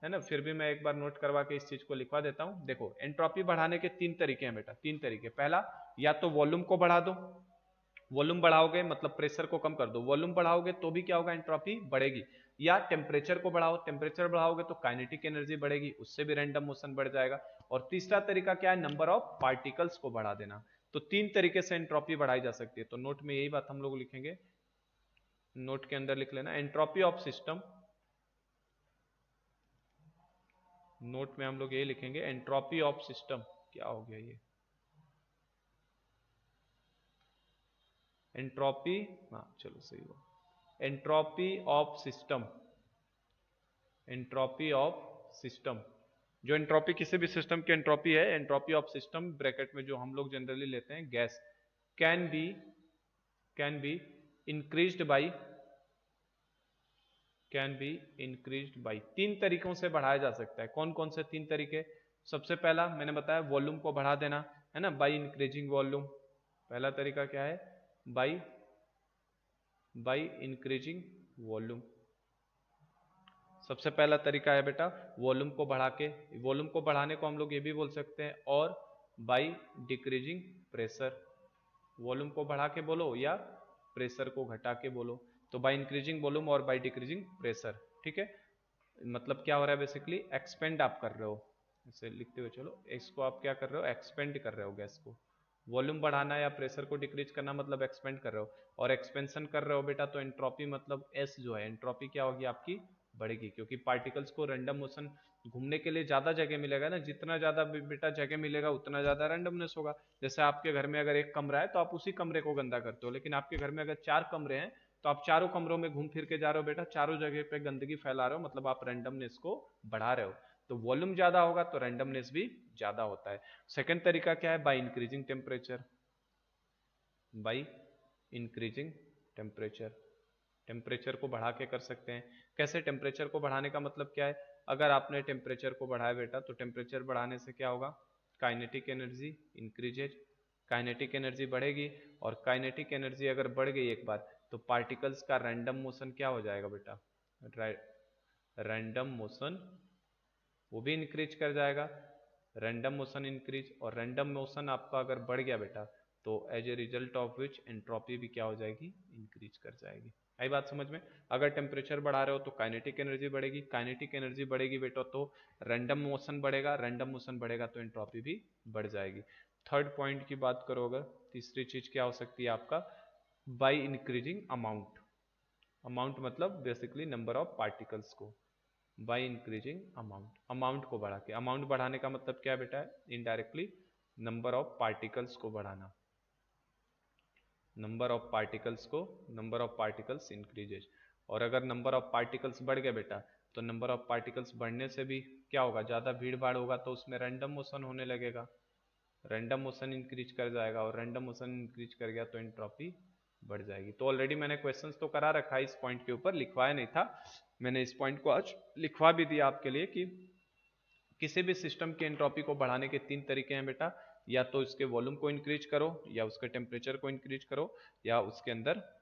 है ना, फिर भी मैं एक बार नोट करवा के इस चीज को लिखवा देता हूँ। देखो, एंट्रोपी बढ़ाने के 3 तरीके हैं बेटा, 3 तरीके। पहला, या तो वॉल्यूम को बढ़ा दो, वॉल्यूम बढ़ाओगे मतलब प्रेशर को कम कर दो, वॉल्यूम बढ़ाओगे तो भी क्या होगा, एंट्रोपी बढ़ेगी। या टेम्परेचर को बढ़ाओ, टेम्परेचर बढ़ाओगे तो काइनेटिक एनर्जी बढ़ेगी, उससे भी रैंडम मोशन बढ़ जाएगा। और तीसरा तरीका क्या है, नंबर ऑफ पार्टिकल्स को बढ़ा देना। तो 3 तरीके से एंट्रोपी बढ़ाई जा सकती है। तो नोट में यही बात हम लोग लिखेंगे, नोट के अंदर लिख लेना, एंट्रोपी ऑफ सिस्टम। नोट में हम लोग यही लिखेंगे, एंट्रोपी ऑफ सिस्टम। क्या हो गया ये, एंट्रोपी, हाँ चलो सही हुआ, entropy of system. Entropy of system, जो एंट्रोपी किसी भी सिस्टम की एंट्रोपी है, एंट्रोपी ऑफ सिस्टम ब्रैकेट में जो हम लोग जनरली लेते हैं gas, can be increased by, can be increased by. 3 तरीकों से बढ़ाया जा सकता है। कौन कौन से 3 तरीके? सबसे पहला मैंने बताया, वॉल्यूम को बढ़ा देना, है ना, बाई इंक्रीजिंग वॉल्यूम। पहला तरीका क्या है, बाई इंक्रीजिंग वॉल्यूम। सबसे पहला तरीका है बेटा वॉल्यूम को बढ़ा के। वॉल्यूम को बढ़ाने को हम लोग ये भी बोल सकते हैं, और बाई डिक्रीजिंग प्रेशर। वॉल्यूम को बढ़ा के बोलो या प्रेशर को घटा के बोलो, तो बाई इंक्रीजिंग वॉल्यूम और बाई डिक्रीजिंग प्रेशर। ठीक है, मतलब क्या हो रहा है, बेसिकली एक्सपेंड आप कर रहे हो, इसे लिखते हुए चलो, इसको आप क्या कर रहे हो, एक्सपेंड कर रहे हो गैस को। वॉल्यूम बढ़ाना या प्रेशर को डिक्रीज करना मतलब एक्सपेंड कर रहे हो, और एक्सपेंशन कर रहे हो बेटा तो एंट्रोपी मतलब एस जो है, एंट्रोपी क्या होगी आपकी, बढ़ेगी। क्योंकि पार्टिकल्स को रैंडम मोशन घूमने के लिए ज्यादा जगह मिलेगा ना, जितना ज्यादा बेटा जगह मिलेगा उतना ज्यादा रैंडमनेस होगा। जैसे आपके घर में अगर एक कमरा है तो आप उसी कमरे को गंदा करते हो, लेकिन आपके घर में अगर 4 कमरे हैं तो आप चारों कमरों में घूम फिर के जा रहे हो बेटा, चारों जगह पे गंदगी फैला रहे हो, मतलब आप रैंडमनेस को बढ़ा रहे हो। तो वॉल्यूम ज्यादा होगा तो रैंडमनेस भी ज्यादा होता है। सेकंड तरीका क्या है, by increasing temperature. By increasing temperature, temperature को बढ़ा के कर सकते हैं। कैसे, टेम्परेचर को बढ़ाने का मतलब क्या है, अगर आपने टेम्परेचर को बढ़ाया बेटा तो टेम्परेचर बढ़ाने से क्या होगा, kinetic energy increases, kinetic energy बढ़ेगी, और काइनेटिक एनर्जी अगर बढ़ गई एक बार तो पार्टिकल्स का रैंडम मोशन क्या हो जाएगा बेटा, रैंडम मोशन वो भी इंक्रीज कर जाएगा, रैंडम मोशन इंक्रीज। और रैंडम मोशन आपका अगर बढ़ गया बेटा तो as a result of which entropy भी क्या हो जाएगी, इंक्रीज कर जाएगी। आई बात समझ में? अगर टेम्परेचर बढ़ा रहे हो तो काइनेटिक एनर्जी बढ़ेगी, काइनेटिक एनर्जी बढ़ेगी बेटा तो रैंडम मोशन बढ़ेगा, रैंडम मोशन बढ़ेगा तो एंट्रोपी भी बढ़ जाएगी। थर्ड पॉइंट की बात करो अगर, तीसरी चीज क्या हो सकती है आपका, बाई इंक्रीजिंग अमाउंट। अमाउंट मतलब बेसिकली नंबर ऑफ पार्टिकल्स को, बाई इंक्रीजिंग अमाउंट, अमाउंट को बढ़ा के। अमाउंट बढ़ाने का मतलब क्या है बेटा, इनडायरेक्टली नंबर ऑफ पार्टिकल्स को बढ़ाना, नंबर ऑफ पार्टिकल्स इंक्रीजेज। और अगर नंबर ऑफ पार्टिकल्स बढ़ गए बेटा तो नंबर ऑफ पार्टिकल्स बढ़ने से भी क्या होगा, ज्यादा भीड़ भाड़ होगा तो उसमें रैंडम मोशन होने लगेगा, रैंडम मोशन इंक्रीज कर जाएगा, और रैंडम मोशन इंक्रीज कर गया तो एंट्रोपी बढ़ जाएगी। तो ऑलरेडी मैंने क्वेश्चंस तो करा रखा है इस पॉइंट के ऊपर, लिखवाया नहीं था मैंने, इस पॉइंट को आज लिखवा भी दिया आपके लिए कि किसी भी सिस्टम की एंट्रोपी को बढ़ाने के 3 तरीके हैं बेटा, या तो इसके वॉल्यूम को इंक्रीज करो, या उसके टेम्परेचर को इंक्रीज करो, या उसके अंदर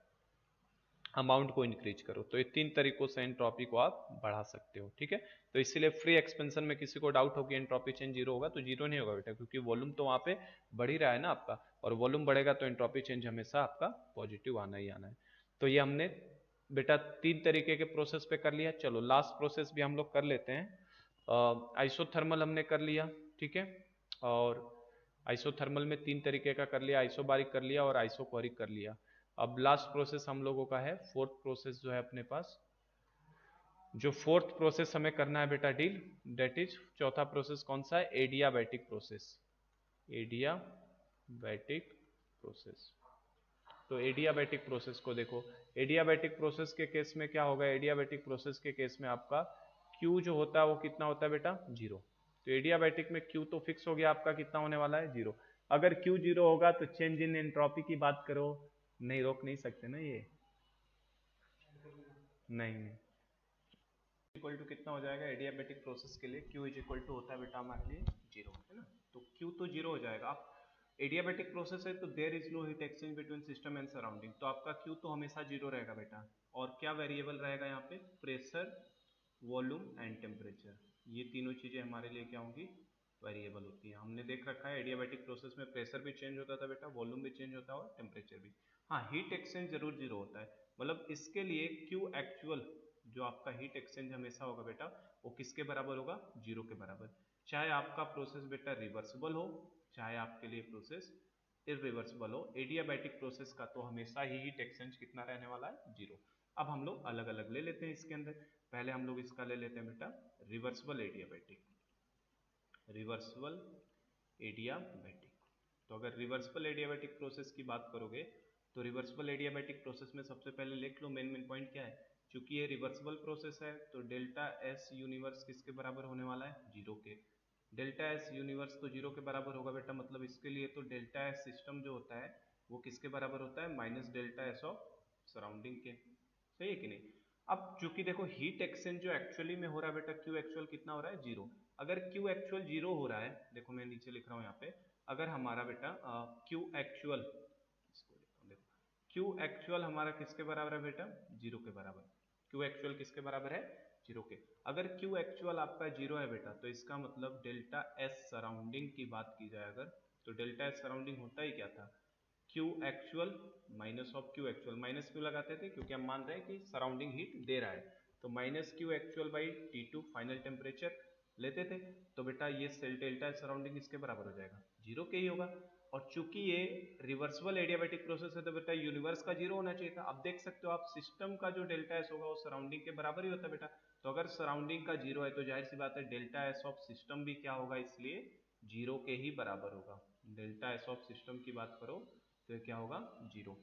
अमाउंट को इंक्रीज करो। तो ये 3 तरीकों से एंट्रोपी को आप बढ़ा सकते हो, ठीक है। तो इसीलिए फ्री एक्सपेंशन में किसी को डाउट हो कि एंट्रोपी चेंज जीरो होगा, तो जीरो नहीं होगा बेटा, क्योंकि वॉल्यूम तो वहां पे बढ़ ही रहा है ना आपका, और वॉल्यूम बढ़ेगा तो एंट्रोपी चेंज हमेशा आपका पॉजिटिव आना ही आना है। तो ये हमने बेटा 3 तरीके के प्रोसेस पे कर लिया। चलो लास्ट प्रोसेस भी हम लोग कर लेते हैं। आइसोथर्मल हमने कर लिया, ठीक है, और आइसोथर्मल में 3 तरीके का कर लिया, आइसोबारिक कर लिया और आइसोकोरिक कर लिया। अब लास्ट प्रोसेस हम लोगों का है फोर्थ प्रोसेस जो है अपने पास, जो फोर्थ प्रोसेस हमें करना है बेटा डील, डेट इज चौथा प्रोसेस कौन सा है, एडियाबैटिक प्रोसेस, एडियाबैटिक प्रोसेस। तो एडियाबैटिक प्रोसेस को देखो, एडियाबैटिक प्रोसेस के केस में क्या होगा, एडियाबैटिक प्रोसेस के केस में आपका Q जो होता है वो कितना होता है बेटा, जीरो। तो एडियाबैटिक में Q तो फिक्स हो गया आपका, कितना होने वाला है, जीरो। अगर Q जीरो होगा तो चेंज इन एंट्रोपी की बात करो, नहीं रोक नहीं सकते ना ये, नहीं इक्वल टू कितना हो जाएगा एडियाबैटिक प्रोसेस के लिए, Q इज इक्वल टू होता है बेटा हमारे लिए जीरो, है ना। तो Q तो जीरो हो जाएगा। आप एडियाबैटिक प्रोसेस है तो there is no heat exchange between system and surrounding, तो आपका Q तो हमेशा जीरो रहेगा बेटा। और क्या वेरिएबल रहेगा यहाँ पे, प्रेशर, वॉल्यूम एंड टेम्परेचर, ये तीनों चीजें हमारे लिए क्या होंगी, वेरिएबल होती है। हमने देख रखा है एडियाबैटिक प्रोसेस में प्रेशर भी चेंज होता था बेटा, वॉल्यूम भी चेंज होता है और टेम्परेचर भी। हाँ हीट एक्सचेंज जरूर जीरो होता है, मतलब इसके लिए Q एक्चुअल जो आपका हीट एक्सचेंज हमेशा होगा बेटा वो किसके बराबर होगा, जीरो के बराबर। चाहे आपका प्रोसेस बेटा रिवर्सिबल हो, चाहे आपके लिए प्रोसेस इरिवर्सिबल हो, एडियाबैटिक प्रोसेस का तो हमेशा ही हीट एक्सचेंज कितना रहने वाला है, जीरो। अब हम लोग अलग अलग ले लेते हैं इसके अंदर। पहले हम लोग इसका ले लेते हैं बेटा रिवर्सिबल एडियाबैटिक, रिवर्सिबल एडियाबैटिक। तो अगर रिवर्सिबल एडियाबैटिक प्रोसेस की बात करोगे तो रिवर्सिबल एडियाबैटिक प्रोसेस में सबसे पहले लिख लो मेन पॉइंट क्या है, क्योंकि ये रिवर्सिबल प्रोसेस है तो डेल्टा एस यूनिवर्स किसके बराबर होने वाला है, जीरो के। डेल्टा एस यूनिवर्स तो जीरो के बराबर होगा बेटा, मतलब इसके लिए तो डेल्टा एस सिस्टम जो होता है वो किसके बराबर होता है, minus delta S of surrounding के, सही है कि नहीं। अब चूंकि देखो हीट एक्सचेंज जो एक्चुअली में हो रहा है बेटा, क्यू एक्चुअल कितना हो रहा है, जीरो। अगर क्यू एक्चुअल जीरो हो रहा है, देखो मैं नीचे लिख रहा हूँ यहाँ पे, अगर हमारा बेटा क्यू एक्चुअल, देखो क्यू एक्चुअल हमारा किसके बराबर है बेटा, जीरो के बराबर। क्यू एक्चुअल किसके बराबर है, जीरो के। अगर क्यू एक्चुअल आपका जीरो है बेटा तो इसका मतलब डेल्टा एस सराउंडिंग की बात की जाए अगर, तो डेल्टा एस सराउंडिंग होता ही क्या था, Q actual minus of Q actual. Minus क्यों लगाते थे, क्योंकि हम मान रहे हैं कि सराउंडिंग हीट दे रहा है, तो minus Q actual by T2 final temperature लेते थे। तो बेटा ये सेल डेल्टा सराउंडिंग इसके बराबर हो जाएगा, जीरो के ही होगा। और चूंकि ये रिवर्सिबल एडियाबैटिक प्रोसेस है तो बेटा यूनिवर्स का जीरो होना चाहिए था। अब देख सकते हो आप सिस्टम का जो डेल्टा एस होगा वो सराउंडिंग के बराबर ही होता है बेटा, तो अगर सराउंडिंग का जीरो है तो जाहिर सी बात है डेल्टा एस ऑफ सिस्टम भी क्या होगा, इसलिए जीरो के ही बराबर होगा। डेल्टा एस ऑफ सिस्टम की बात करो तो ये क्या होगा, जीरो।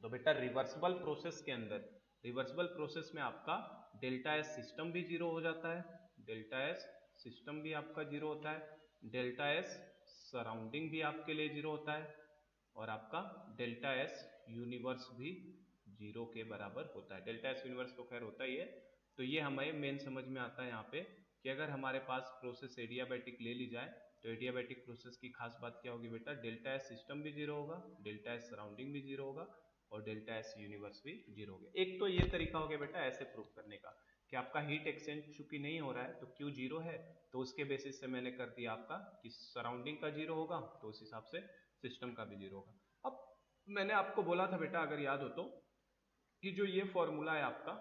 तो बेटा रिवर्सिबल प्रोसेस के अंदर, रिवर्सिबल प्रोसेस में आपका डेल्टा एस सिस्टम भी जीरो हो जाता है, डेल्टा एस सिस्टम भी आपका जीरो होता है, डेल्टा एस सराउंडिंग भी आपके लिए जीरो होता है, और आपका डेल्टा एस यूनिवर्स भी जीरो के बराबर होता है। डेल्टा एस यूनिवर्स तो खैर होता ही है। तो ये हमें मेन समझ में आता है यहाँ पे कि अगर हमारे पास प्रोसेस एडियाबैटिक ले ली जाए तो एडियाबैटिक प्रोसेस की खास बात क्या होगी बेटा, डेल्टा एस सिस्टम भी जीरो होगा, डेल्टा एस सराउंडिंग भी जीरो होगा, और डेल्टा एस यूनिवर्स भी जीरो हो गया। एक तो ये तरीका हो गया बेटा ऐसे प्रूव करने का कि आपका हीट एक्सचेंज चूंकि नहीं हो रहा है तो क्यू जीरो है, तो उसके बेसिस से मैंने कर दिया आपका कि सराउंडिंग का जीरो होगा, तो उस हिसाब से सिस्टम का भी जीरो होगा। अब मैंने आपको बोला था बेटा, अगर याद हो तो, कि जो ये फॉर्मूला है आपका,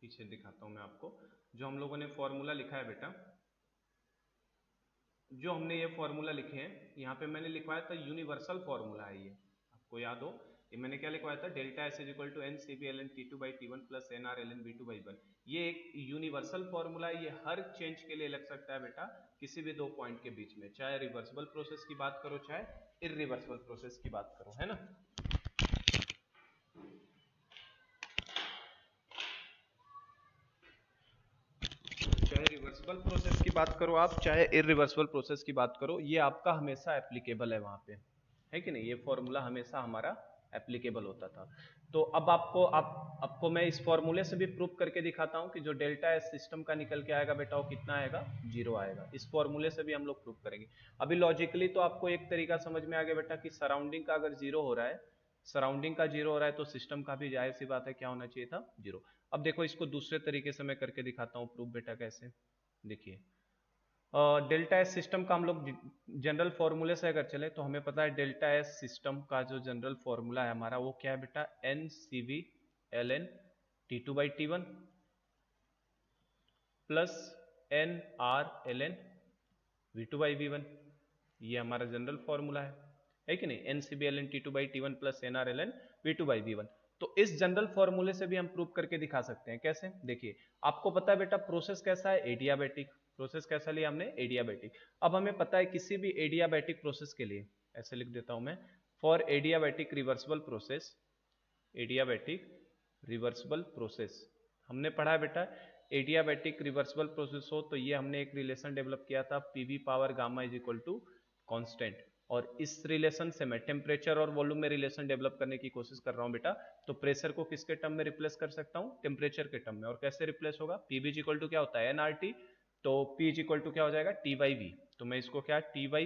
पीछे दिखाता हूं मैं आपको, जो हम लोगों ने फॉर्मूला लिखा है बेटा, जो हमने ये फॉर्मूला लिखे हैं, यहाँ पे मैंने लिखवाया था यूनिवर्सल फॉर्मूला है ये, आपको याद हो, ये मैंने क्या लिखवाया था, delta S is equal to N C B L N T two by T one plus N R L N B two by one. ये एक यूनिवर्सल फॉर्मूला है, ये हर चेंज के लिए लग सकता है बेटा, किसी भी दो पॉइंट के बीच में, चाहे रिवर्सिबल प्रोसेस की बात करो चाहे इरिवर्सिबल प्रोसेस की बात करो, है ना। चाहे रिवर्सिबल प्रोसेस की बात करो आप, चाहे इरिवर्सिबल प्रोसेस की बात करो, ये आपका हमेशा एप्लीकेबल है वहां पे, है कि नहीं, ये फॉर्मूला हमेशा हमारा एप्लीकेबल होता था। तो अब आपको मैं इस फॉर्मूले से भी प्रूफ करके दिखाता हूं कि जो डेल्टा एस सिस्टम का निकल के आएगा बेटा, वो कितना आएगा, जीरो आएगा। इस फॉर्मूले से भी हम लोग प्रूफ करेंगे। अभी लॉजिकली तो आपको एक तरीका समझ में आ गया बेटा, कि सराउंडिंग का अगर जीरो हो रहा है, सराउंडिंग का जीरो हो रहा है, तो सिस्टम का भी जाहिर सी बात है क्या होना चाहिए था, जीरो। अब देखो इसको दूसरे तरीके से मैं करके दिखाता हूँ प्रूफ बेटा, कैसे, देखिए। डेल्टा एस सिस्टम का हम लोग जनरल फॉर्मूले से अगर चले तो हमें पता है डेल्टा एस सिस्टम का जो जनरल फॉर्मूला है हमारा, वो क्या है बेटा, N C V L N T two by T one plus N R L N V two by we one. ये हमारा जनरल फॉर्मूला है कि नहीं, N C B L N T two by T one plus N R L N V two by we one. तो इस जनरल फॉर्मूले से भी हम प्रूव करके दिखा सकते हैं, कैसे, देखिए। आपको पता है बेटा प्रोसेस कैसा है, एडियाबैटिक। प्रोसेस कैसा लिया हमने, एडियाबैटिक। अब हमें पता है किसी भी एडियाबैटिक प्रोसेस के लिए, ऐसे लिख देता हूं मैं, for adiabatic reversible process, adiabatic reversible process, हमने पढ़ा है बेटा, एडियाबैटिक रिवर्सिबल प्रोसेस हो तो ये हमने एक रिलेशन डेवलप किया था, P V power gamma is equal to constant. और इस रिलेशन से मैं टेम्परेचर और वॉल्यूम में रिलेशन डेवलप करने की कोशिश कर रहा हूं बेटा। तो प्रेशर को किसके टर्म में रिप्लेस कर सकता हूं, टेम्परेचर के टर्म में। और कैसे रिप्लेस होगा, पीवी इज इक्वल टू क्या होता है, एनआरटी, तो पी इज इक्वल टू क्या हो जाएगा, टी बाई वी। तो मैं इसको क्या टी बाई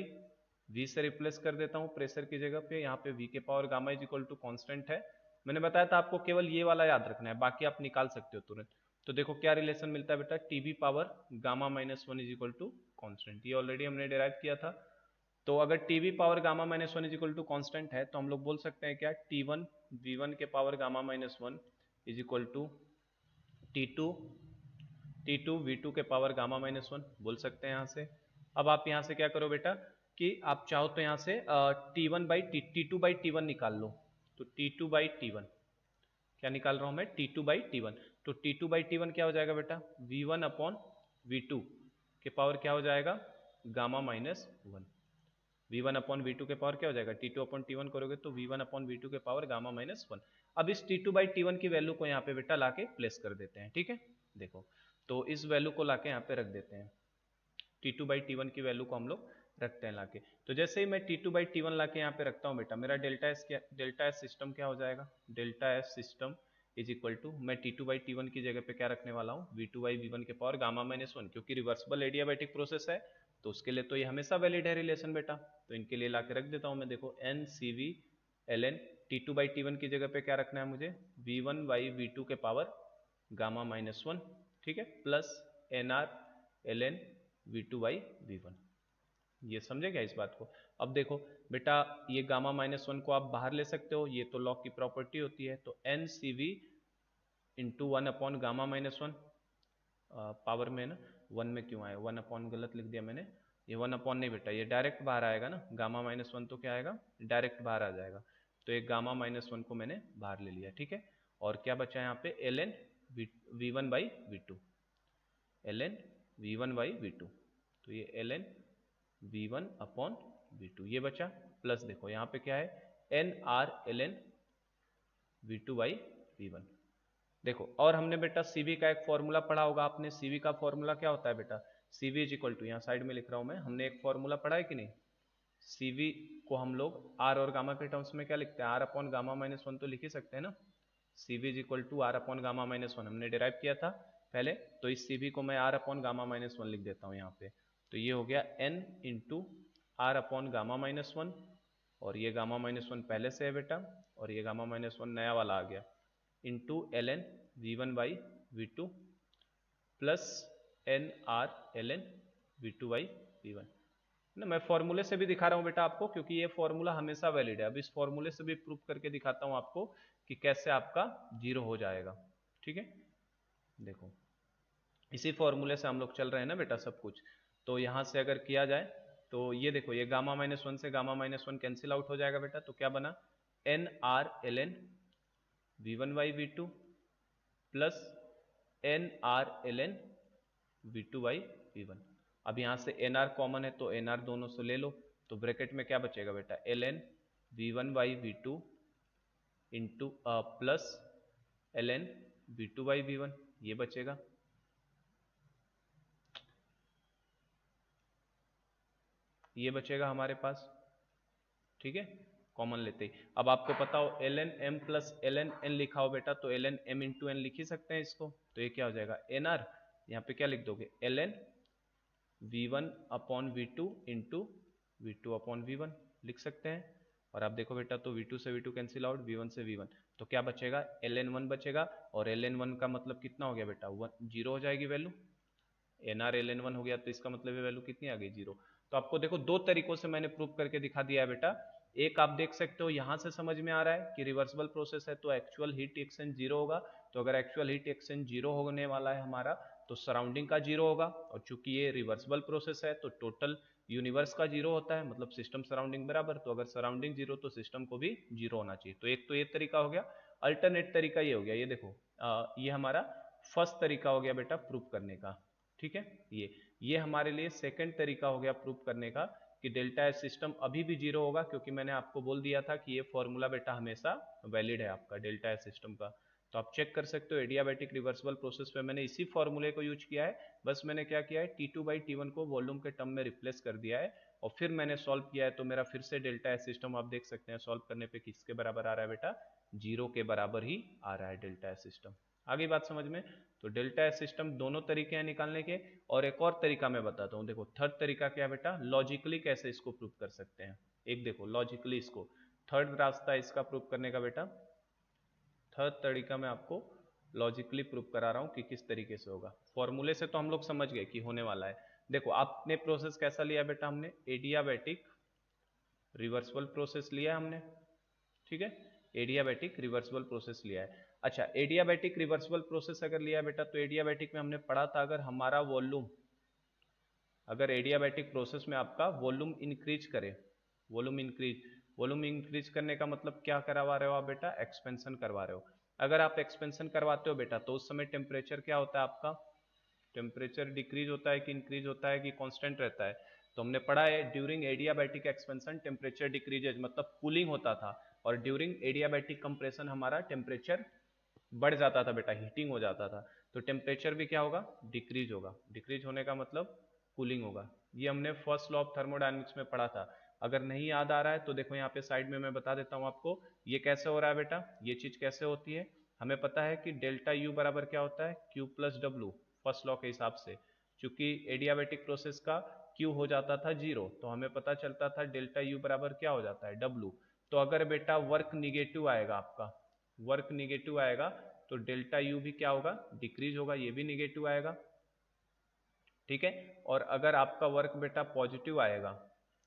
वी से रिप्लेस कर देता हूं प्रेशर की जगह पे। यहाँ पे वी के power gamma is equal to constant है, मैंने बताया था आपको केवल ये वाला याद रखना है, बाकी आप निकाल सकते हो तुरंत। तो देखो क्या रिलेशन मिलता है बेटा, T V power gamma minus one is equal to constant, ये ऑलरेडी हमने डिराइव किया था। तो अगर T V power gamma minus one is equal to constant है, तो हम लोग बोल सकते हैं क्या, टी वन वी वन के power gamma minus one is equal to T two V two के पावर गामा माइनस वन, बोल सकते हैं यहाँ से। अब आप यहाँ से क्या करो बेटा, कि आप चाहो तो यहाँ से T one by T two by T one निकाल लो। तो T two by T one क्या निकाल रहा हूं मैं, T two by T one. तो T two by T one क्या हो जाएगा बेटा, V one upon V two के पावर क्या हो जाएगा, gamma minus one. V one upon V two के पावर क्या हो जाएगा, T two upon T one करोगे तो we one upon V two के पावर गामा माइनस वन। अब इस T two by T one की वैल्यू को यहाँ पे बेटा लाके प्लेस कर देते हैं, ठीक है। देखो, तो इस वैल्यू को लाके यहाँ पे रख देते हैं, T two by T one की वैल्यू को हम लोग रखते हैं लाके। तो जैसे ही मैं T two by T one लाके यहाँ पे रखता हूँ बेटा, मेरा डेल्टा एस सिस्टम क्या हो जाएगा, delta S system is equal to, मैं T two by T one की जगह पे क्या रखने वाला हूँ, V two by we one के पावर गामा माइनस वन, क्योंकि रिवर्सिबल एडियाबैटिक प्रोसेस है तो उसके लिए तो ये हमेशा वैलिड है रिलेशन बेटा। तो इनके लिए लाके रख देता हूँ मैं, देखो N C V L N T two by T one की जगह पे क्या रखना है मुझे, V one by V two के पावर गामा माइनस वन, ठीक है, plus N R L N V two by we one. ये समझे क्या इस बात को। अब देखो बेटा, ये गामा माइनस वन को आप बाहर ले सकते हो, ये तो लॉ की प्रॉपर्टी होती है। तो एन सी V into one upon gamma minus one, power में ना, वन में क्यों आया, वन अपॉन गलत लिख दिया मैंने, ये वन अपॉन नहीं बेटा, ये डायरेक्ट बाहर आएगा ना, गामा माइनस वन तो क्या आएगा, डायरेक्ट बाहर आ जाएगा। तो एक गामा माइनस वन को मैंने बाहर ले लिया, ठीक है। और क्या बचा यहाँ पे, L N V one by V two, L N V one by V two. तो ये L N V one upon V two ये बचा, प्लस देखो यहाँ पे क्या है, N R L N V two by we one. देखो, और हमने बेटा सीवी का एक फॉर्मूला पढ़ा होगा आपने, सीवी का फॉर्मूला क्या होता है बेटा, सीवी इज इक्वल टू, यहाँ साइड में लिख रहा हूं मैं, हमने एक फॉर्मूला पढ़ा है कि नहीं, सीवी को हम लोग आर और गामा के टर्म्स में क्या लिखते हैं, R upon gamma minus one तो लिख ही सकते हैं ना। C V is equal to R upon gamma minus one हमने डिराइव किया था पहले, तो इस सीवी को मैं R upon gamma minus one लिख देता हूँ यहाँ पे। तो ये हो गया N into R upon gamma minus one, और ये गामा माइनस वन पहले से है बेटा, और ये गामा माइनस वन नया वाला आ गया, into L N V one by V two plus N R L N V two by we one. ना, मैं फॉर्मूले से भी दिखा रहा हूँ बेटा आपको, क्योंकि ये फॉर्मूला हमेशा वैलिड है। अब इस फॉर्मूले से भी प्रूफ करके दिखाता हूँ आपको कि कैसे आपका 0 हो जाएगा। ठीक है, देखो इसी फॉर्मूले से हम लोग चल रहे हैं ना बेटा सब कुछ। तो यहाँ से अगर किया जाए तो ये देखो, ये गामा माइनस वन से gamma minus one cancel out हो जाएगा बेटा। तो क्या बना, N R L N V one by V two plus N R L N V two by we one. अब यहाँ से एन आर कॉमन है तो एन आर दोनों से ले लो, तो ब्रैकेट में क्या बचेगा बेटा, L N V one by V two into plus L N V two by we one, ये बचेगा। ये बचेगा हमारे पास। ठीक है, कॉमन लेते ही। अब आपको पता हो L N M plus L N N लिखा हो बेटा, तो L N M into N लिख ही सकते हैं इसको। तो ये क्या हो जाएगा, एन आर, यहाँ पे क्या लिख दोगे, L N V one upon V two into V two upon V one लिख सकते हैं। और आप देखो बेटा, तो V2 से V2 कैंसिल आउट, V1 से V1, तो क्या बचेगा, ln1 बचेगा। और ln1 का मतलब कितना हो गया बेटा, 0 हो जाएगी वैल्यू। nr ln1 हो गया, तो इसका मतलब वैल्यू कितनी आ गई, 0। तो आपको देखो दो तरीकों से मैंने प्रूव करके दिखा दिया है बेटा। एक आप देख सकते हो, यहां से समझ में आ रहा है कि रिवर्सिबल प्रोसेस है तो एक्चुअल हीट एक्सचेंज 0 होगा। तो अगर एक्चुअल हीट एक्सचेंज 0 होने वाला है हमारा, तो सराउंडिंग का 0 होगा। और चूंकि ये रिवर्सिबल प्रोसेस है तो टोटल यूनिवर्स का 0 होता है, मतलब सिस्टम सराउंडिंग बराबर। तो अगर सराउंडिंग 0 तो सिस्टम को भी 0 होना चाहिए। तो एक तो ये तरीका हो गया। अल्टरनेट तरीका ये हो गया, ये देखो ये हमारा फर्स्ट तरीका हो गया बेटा प्रूफ करने का। ठीक है, ये हमारे लिए सेकंड तरीका हो गया प्रूफ करने का कि डेल्टा एस सिस्टम अभी भी 0 होगा, क्योंकि मैंने आपको बोल दिया था कि ये फॉर्मूला बेटा हमेशा वैलिड है आपका डेल्टा एस सिस्टम का। तो आप चेक कर सकते हो, एडियाबैटिक रिवर्सिबल प्रोसेस पे मैंने इसी फॉर्मूले को यूज किया है। बस मैंने क्या किया है, T2 बाई T1 को वॉल्यूम के टर्म में रिप्लेस कर दिया है और फिर मैंने सॉल्व किया है। तो मेरा फिर से डेल्टा एस सिस्टम आप देख सकते हैं सॉल्व करने पे किसके बराबर आ रहा है बेटा, 0 के बराबर ही आ रहा है डेल्टा एस सिस्टम। आगे बात समझ में। तो डेल्टा एस सिस्टम दोनों तरीके हैं निकालने के। और एक और तरीका मैं बताता हूँ, देखो थर्ड तरीका क्या बेटा, लॉजिकली कैसे इसको प्रूव कर सकते हैं। एक देखो लॉजिकली इसको, थर्ड रास्ता इसका प्रूव करने का बेटा, थर्ड तरीका मैं आपको लॉजिकली प्रूव करा रहा हूं कि किस तरीके से होगा। फॉर्मूले से तो हम लोग समझ गए कि होने वाला है। देखो आपने प्रोसेस कैसा लिया बेटा, हमने एडियाबैटिक रिवर्सिबल प्रोसेस लिया हमने। ठीक है, एडियाबैटिक रिवर्सिबल प्रोसेस लिया है। अच्छा, एडियाबैटिक रिवर्सिबल प्रोसेस अगर लिया है बेटा, तो एडियाबैटिक में हमने पढ़ा था अगर हमारा वॉल्यूम, अगर एडियाबैटिक प्रोसेस में आपका वॉल्यूम इंक्रीज करे, वॉल्यूम इंक्रीज करने का मतलब क्या करवा रहे हो आप बेटा, एक्सपेंशन करवा रहे हो। अगर आप एक्सपेंशन करवाते हो बेटा, तो उस समय टेम्परेचर क्या होता है आपका, टेम्परेचर डिक्रीज होता है कि इंक्रीज होता है कि कांस्टेंट रहता है। तो हमने पढ़ा है during adiabatic expansion temperature decreases, मतलब कूलिंग होता था। और ड्यूरिंग एडियाबैटिक कंप्रेशन हमारा टेम्परेचर बढ़ जाता था बेटा, हीटिंग हो जाता था। तो टेम्परेचर भी क्या होगा, डिक्रीज होगा। डिक्रीज होने का मतलब कूलिंग होगा। ये हमने फर्स्ट लॉ ऑफ थर्मोडायनेमिक्स में पढ़ा था। अगर नहीं याद आ रहा है तो देखो यहाँ पे साइड में मैं बता देता हूँ आपको ये कैसे हो रहा है बेटा। ये चीज कैसे होती है, हमें पता है कि डेल्टा यू बराबर क्या होता है, Q plus W, first law के हिसाब से। चूंकि एडियाबैटिक प्रोसेस का क्यू हो जाता था 0, तो हमें पता चलता था डेल्टा यू बराबर क्या हो जाता है, डब्ल्यू। तो अगर बेटा वर्क निगेटिव आएगा आपका, वर्क निगेटिव आएगा तो डेल्टा यू भी क्या होगा, डिक्रीज होगा, ये भी निगेटिव आएगा। ठीक है, और अगर आपका वर्क बेटा पॉजिटिव आएगा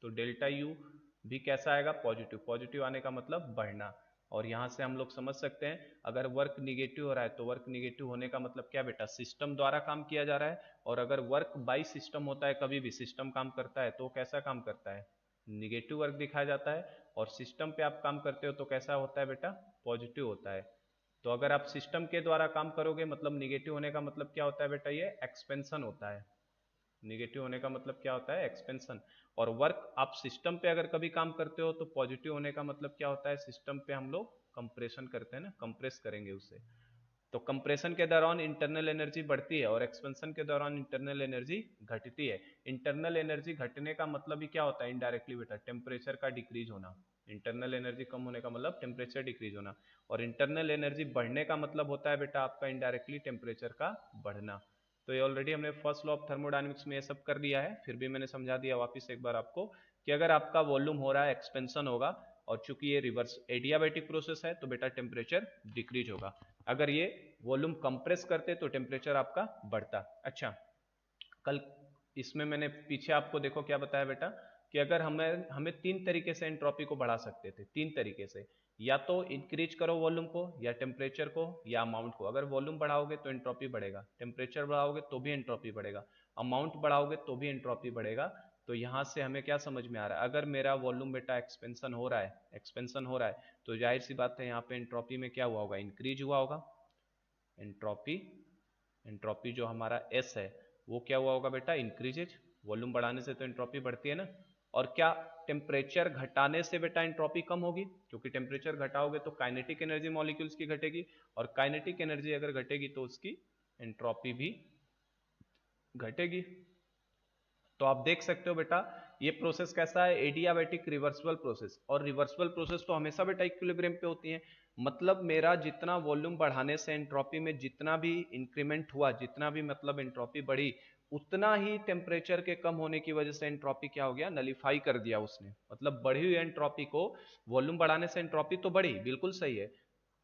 तो डेल्टा यू भी कैसा आएगा, पॉजिटिव। पॉजिटिव आने का मतलब बढ़ना। और यहां से हम लोग समझ सकते हैं अगर वर्क निगेटिव हो रहा है तो वर्क निगेटिव होने का मतलब क्या बेटा, सिस्टम द्वारा काम किया जा रहा है। और अगर वर्क बाई सिस्टम होता है, कभी भी सिस्टम काम करता है तो कैसा काम करता है, निगेटिव वर्क दिखाया जाता है। और सिस्टम पे आप काम करते हो तो कैसा होता है बेटा, पॉजिटिव होता है। तो अगर आप सिस्टम के द्वारा काम करोगे मतलब निगेटिव होने का मतलब क्या होता है बेटा, ये एक्सपेंशन होता है। निगेटिव होने का मतलब क्या होता है, एक्सपेंशन। और वर्क आप सिस्टम पे अगर कभी काम करते हो तो पॉजिटिव होने का मतलब क्या होता है, सिस्टम पे हम लोग कंप्रेशन करते हैं ना, कंप्रेस करेंगे उसे। तो कंप्रेशन के दौरान इंटरनल एनर्जी बढ़ती है और एक्सपेंशन के दौरान इंटरनल एनर्जी घटती है। इंटरनल एनर्जी घटने का मतलब ही क्या होता है इनडायरेक्टली बेटा, टेम्परेचर का डिक्रीज होना। इंटरनल एनर्जी कम होने का मतलब टेम्परेचर डिक्रीज होना। और इंटरनल एनर्जी बढ़ने का मतलब होता है बेटा आपका इनडायरेक्टली टेम्परेचर का बढ़ना। तो ये ऑलरेडी हमने फर्स्ट लॉ ऑफ थर्मोडायनेमिक्स में ये सब कर दिया है, फिर भी मैंने समझा दिया वापस एक बार आपको कि अगर आपका वॉल्यूम हो रहा है, एक्सपेंशन होगा, और चूंकि ये रिवर्स एडियाबैटिक प्रोसेस है तो बेटा टेम्परेचर डिक्रीज होगा। अगर ये वॉल्यूम कंप्रेस करते तो टेम्परेचर आपका बढ़ता। अच्छा, कल इसमें मैंने पीछे आपको देखो क्या बताया बेटा, कि अगर हमें हमें 3 तरीके से एंट्रोपी को बढ़ा सकते थे, 3 तरीके से, या तो इंक्रीज करो वॉल्यूम को, या टेम्परेचर को, या अमाउंट को। अगर वॉल्यूम बढ़ाओगे तो एंट्रोपी बढ़ेगा, टेम्परेचर बढ़ाओगे तो भी एंट्रोपी बढ़ेगा, अमाउंट बढ़ाओगे तो भी एंट्रोपी बढ़ेगा। तो यहाँ से हमें क्या समझ में आ रहा है, अगर मेरा वॉल्यूम बेटा एक्सपेंशन हो रहा है, एक्सपेंशन हो रहा है, तो जाहिर सी बात है यहाँ पे एंट्रोपी में क्या हुआ होगा, इंक्रीज हुआ होगा। एंट्रोपी, एंट्रोपी जो हमारा एस है वो क्या हुआ होगा बेटा, इंक्रीजेज। वॉल्यूम बढ़ाने से तो एंट्रोपी बढ़ती है ना। और क्या टेम्परेचर घटाने से बेटा एंट्रोपी कम होगी, क्योंकि टेम्परेचर घटाओगे तो काइनेटिक एनर्जी मॉलिक्यूल्स की घटेगी, और काइनेटिक एनर्जी अगर घटेगी तो उसकी एंट्रोपी भी घटेगी। तो आप देख सकते हो बेटा ये प्रोसेस कैसा है, एडियाबैटिक रिवर्सिबल प्रोसेस। और रिवर्सिबल प्रोसेस तो हमेशा बेटा इक्विलिब्रियम पे होती है। मतलब मेरा जितना वॉल्यूम बढ़ाने से एंट्रोपी में जितना भी इंक्रीमेंट हुआ, जितना भी मतलब एंट्रोपी बढ़ी, उतना ही टेम्परेचर के कम होने की वजह से एंट्रोपी क्या हो गया, नलीफाई कर दिया उसने। मतलब बढ़ी हुई एंट्रोपी को, वॉल्यूम बढ़ाने से एंट्रोपी तो बढ़ी, बिल्कुल सही है,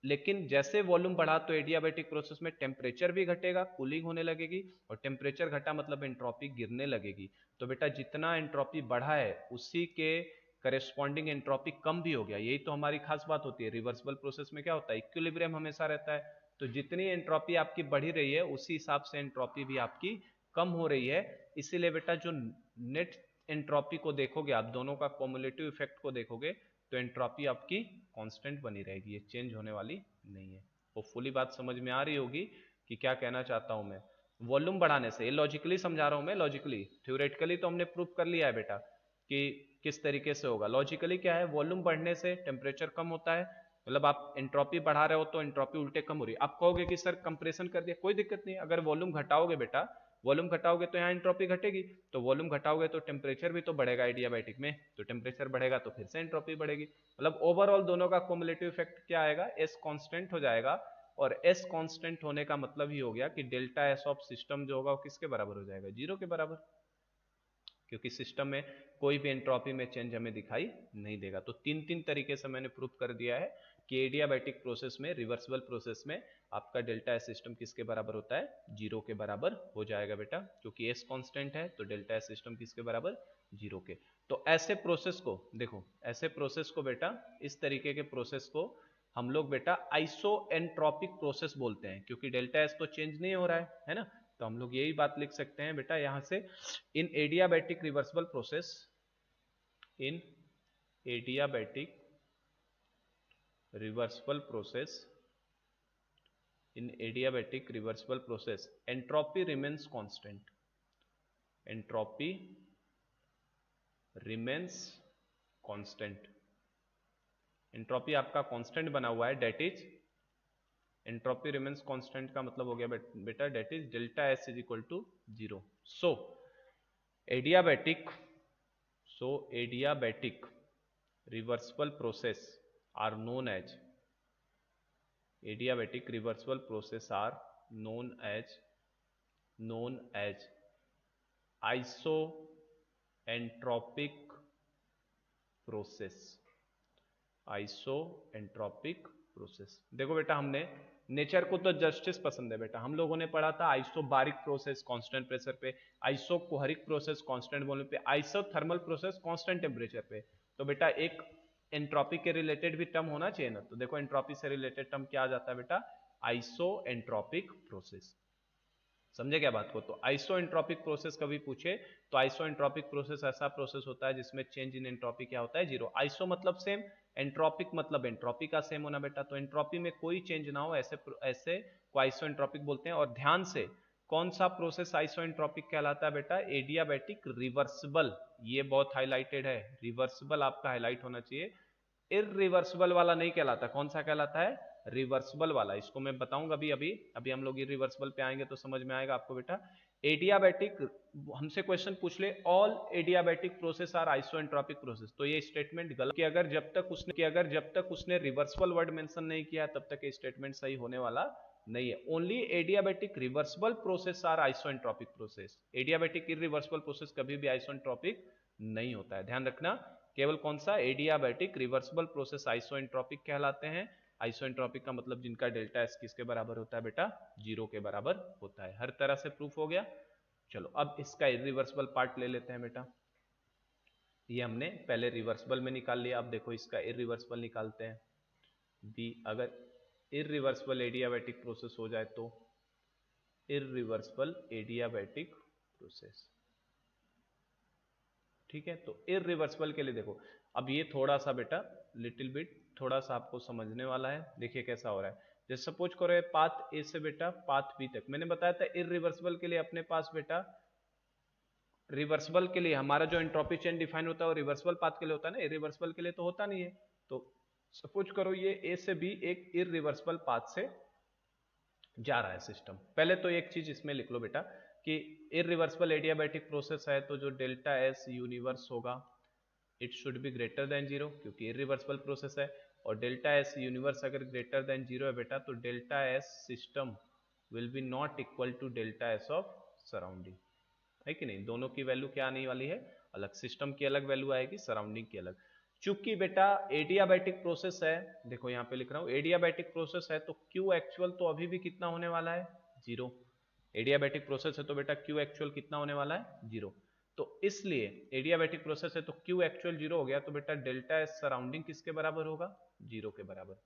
लेकिन जैसे वॉल्यूम बढ़ा तो एडियाबैटिक प्रोसेस में टेम्परेचर भी घटेगा, कूलिंग होने लगेगी, और टेम्परेचर घटा मतलब एंट्रोपी गिरने लगेगी। तो बेटा जितना एंट्रोपी बढ़ा है उसी के करेस्पॉन्डिंग एंट्रोपी कम भी हो गया। यही तो हमारी खास बात होती है, रिवर्सिबल प्रोसेस में क्या होता है, इक्विलिब्रियम हमेशा रहता है। तो जितनी एंट्रोपी आपकी बढ़ी रही है उसी हिसाब से एंट्रोपी भी आपकी कम हो रही है। इसीलिए बेटा जो नेट एंट्रोपी को देखोगे आप, दोनों का कॉमुलेटिव इफेक्ट को देखोगे, तो एंट्रोपी आपकी कांस्टेंट बनी रहेगी, ये चेंज होने वाली नहीं है। होपफुली बात समझ में आ रही होगी कि क्या कहना चाहता हूं मैं। वॉल्यूम बढ़ाने से, ये लॉजिकली समझा रहा हूं मैं, लॉजिकली, थ्योरेटिकली तो हमने प्रूव कर लिया है बेटा कि किस तरीके से होगा। लॉजिकली क्या है, वॉल्यूम बढ़ने से टेम्परेचर कम होता है, मतलब आप एंट्रोपी बढ़ा रहे हो तो एंट्रोपी उल्टे कम हो रही है। आप कहोगे कि सर कंप्रेशन कर दिया, कोई दिक्कत नहीं। अगर वॉल्यूम घटाओगे बेटा, वॉल्यूम घटाओगे तो यहाँ एंट्रोपी घटेगी, तो वॉल्यूम घटाओगे तो टेम्परेचर भी तो बढ़ेगा एडियाबैटिक में, तो टेम्परेचर बढ़ेगा तो फिर से एंट्रोपी बढ़ेगी। मतलब ओवरऑल दोनों का क्युमुलेटिव इफेक्ट क्या आएगा, एस कांस्टेंट हो जाएगा। और एस कांस्टेंट होने का मतलब ही हो गया कि डेल्टा एस ऑफ सिस्टम जो होगा वो किसके बराबर हो जाएगा, जीरो के बराबर, क्योंकि सिस्टम में कोई भी एंट्रोपी में चेंज हमें दिखाई नहीं देगा। तो तीन तरीके से मैंने प्रूव कर दिया है कि एडियाबैटिक प्रोसेस में, रिवर्सिबल प्रोसेस में आपका डेल्टा एस सिस्टम किसके बराबर होता है, जीरो के बराबर हो जाएगा बेटा, क्योंकि एस कांस्टेंट है तो डेल्टा एस सिस्टम किसके बराबर, जीरो के। तो ऐसे प्रोसेस को देखो, ऐसे प्रोसेस को बेटा, इस तरीके के प्रोसेस को हम लोग बेटा आइसोएंट्रोपिक प्रोसेस बोलते हैं, क्योंकि डेल्टा एस तो चेंज नहीं हो रहा है ना। तो हम लोग यही बात लिख सकते हैं बेटा यहां से, in adiabatic reversible process, in adiabatic reversible process, in adiabatic reversible process entropy remains constant, entropy remains constant, entropy आपका कांस्टेंट बना हुआ है, that is, entropy remains constant का मतलब हो गया बेटा that is delta S is equal to zero. So adiabatic, adiabatic reversible process are known as, adiabatic reversible process are known as isoentropic process, isoentropic process। देखो बेटा हमने नेचर को तो जस्टिस पसंद है बेटा, हम लोगों ने पढ़ा था आइसोबारिक प्रोसेस कांस्टेंट प्रेशर पे, आइसोकोहरिक प्रोसेस कांस्टेंट वॉल्यूम पे, आइसोथर्मल प्रोसेस कांस्टेंट टेम्परेचर पे। तो बेटा एक एंट्रोपी के रिलेटेड भी टर्म होना चाहिए ना, तो देखो एंट्रोपी से रिलेटेड टर्म क्या आ जाता है बेटा, आइसोएंट्रोपिक प्रोसेस। समझे क्या बात को। तो आइसोएंट्रोपिक प्रोसेस कभी पूछे तो आइसोएंट्रोपिक प्रोसेस ऐसा प्रोसेस होता है जिसमें चेंज इन एंट्रोपी क्या होता है, जीरो। आइसो मतलब सेम, एंट्रोपिक मतलब एंट्रोपी का सेम होना बेटा, तो एंट्रोपी में कोई चेंज ना हो, ऐसे को आइसोएंट्रोपिक बोलते हैं। और ध्यान से, कौन सा प्रोसेस आइसोएंट्रोपिक कहलाता है बेटा, एडियाबैटिक रिवर्सिबल, ये बहुत हाईलाइटेड है, रिवर्सिबल आपका हाईलाइट होना चाहिए, इरिवर्सिबल वाला नहीं कहलाता। कौन सा कहलाता है, रिवर्सिबल वाला। इसको मैं बताऊंगा अभी हम लोग इरिवर्सिबल पे आएंगे तो समझ में आएगा आपको बेटा। एडियाबैटिक, हमसे क्वेश्चन पूछ ले all adiabatic process are isentropic process, तो ये स्टेटमेंट गलत, कि अगर जब तक उसने रिवर्सिबल वर्ड मेंशन नहीं किया तब तक ये स्टेटमेंट सही होने वाला नहीं है। Only adiabatic reversible process are isentropic process, adiabatic irreversible process कभी भी आइसोएंट्रोपिक नहीं होता है, ध्यान रखना। केवल कौन सा, एडियाबैटिक रिवर्सिबल प्रोसेस आइसोएंट्रोपिक कहलाते हैं। आइसोएंट्रोपिक का मतलब जिनका डेल्टा एस किसके बराबर होता है बेटा, जीरो के बराबर होता है। हर तरह से प्रूफ हो गया। चलो अब इसका इरिवर्सिबल पार्ट ले लेते हैं बेटा। ये हमने पहले रिवर्सिबल में निकाल लिया। अब देखो इसका इरिवर्सिबल निकालते हैं। बी अगर इरिवर्सिबल एडियाबैटिक प्रोसेस हो जाए तो इरिवर्सिबल एडियाबैटिक प्रोसेस, ठीक है। तो इरिवर्सिबल के लिए देखो, अब ये थोड़ा सा बेटा लिटिल बिट थोड़ा सा आपको समझने वाला है। देखिए कैसा हो रहा है। जैसे सपोज करो पाथ ए से बेटा पाथ बी तक, मैंने बताया था इरिवर्सिबल के लिए अपने पास बेटा, रिवर्सिबल के लिए हमारा जो एंट्रोपी चेन डिफाइन होता है वो रिवर्सिबल पाथ के लिए होता है ना, इरिवर्सिबल के लिए तो होता नहीं है। तो सपोज करो ये ए से बी एक इरिवर्सिबल पाथ से जा रहा है सिस्टम। पहले तो एक चीज इसमें लिख लो बेटा कि इरिवर्सिबल एडियाबैटिक प्रोसेस है तो जो डेल्टा एस यूनिवर्स होगा it should be greater than zero, क्योंकि इरिवर्सिबल प्रोसेस है। और डेल्टा एस यूनिवर्स अगर ग्रेटर देन जीरो है बेटा तो delta S system will be not equal to delta S of surrounding, है कि नहीं। दोनों की वैल्यू क्या आने वाली है अलग, सिस्टम की अलग वैल्यू आएगी, सराउंडिंग की अलग। चूंकि बेटा एडियाबैटिक प्रोसेस है, देखो यहाँ पे लिख रहा हूँ एडियाबैटिक प्रोसेस है तो क्यू एक्चुअल तो अभी भी कितना होने वाला है, जीरो। एडियाबैटिक प्रोसेस है तो बेटा क्यू एक्चुअल कितना होने वाला है, जीरो। तो इसलिए एडियाबैटिक प्रोसेस है तो क्यू एक्चुअल जीरो हो गया, तो बेटा डेल्टा एस सराउंडिंग किसके बराबर होगा, जीरो के बराबर।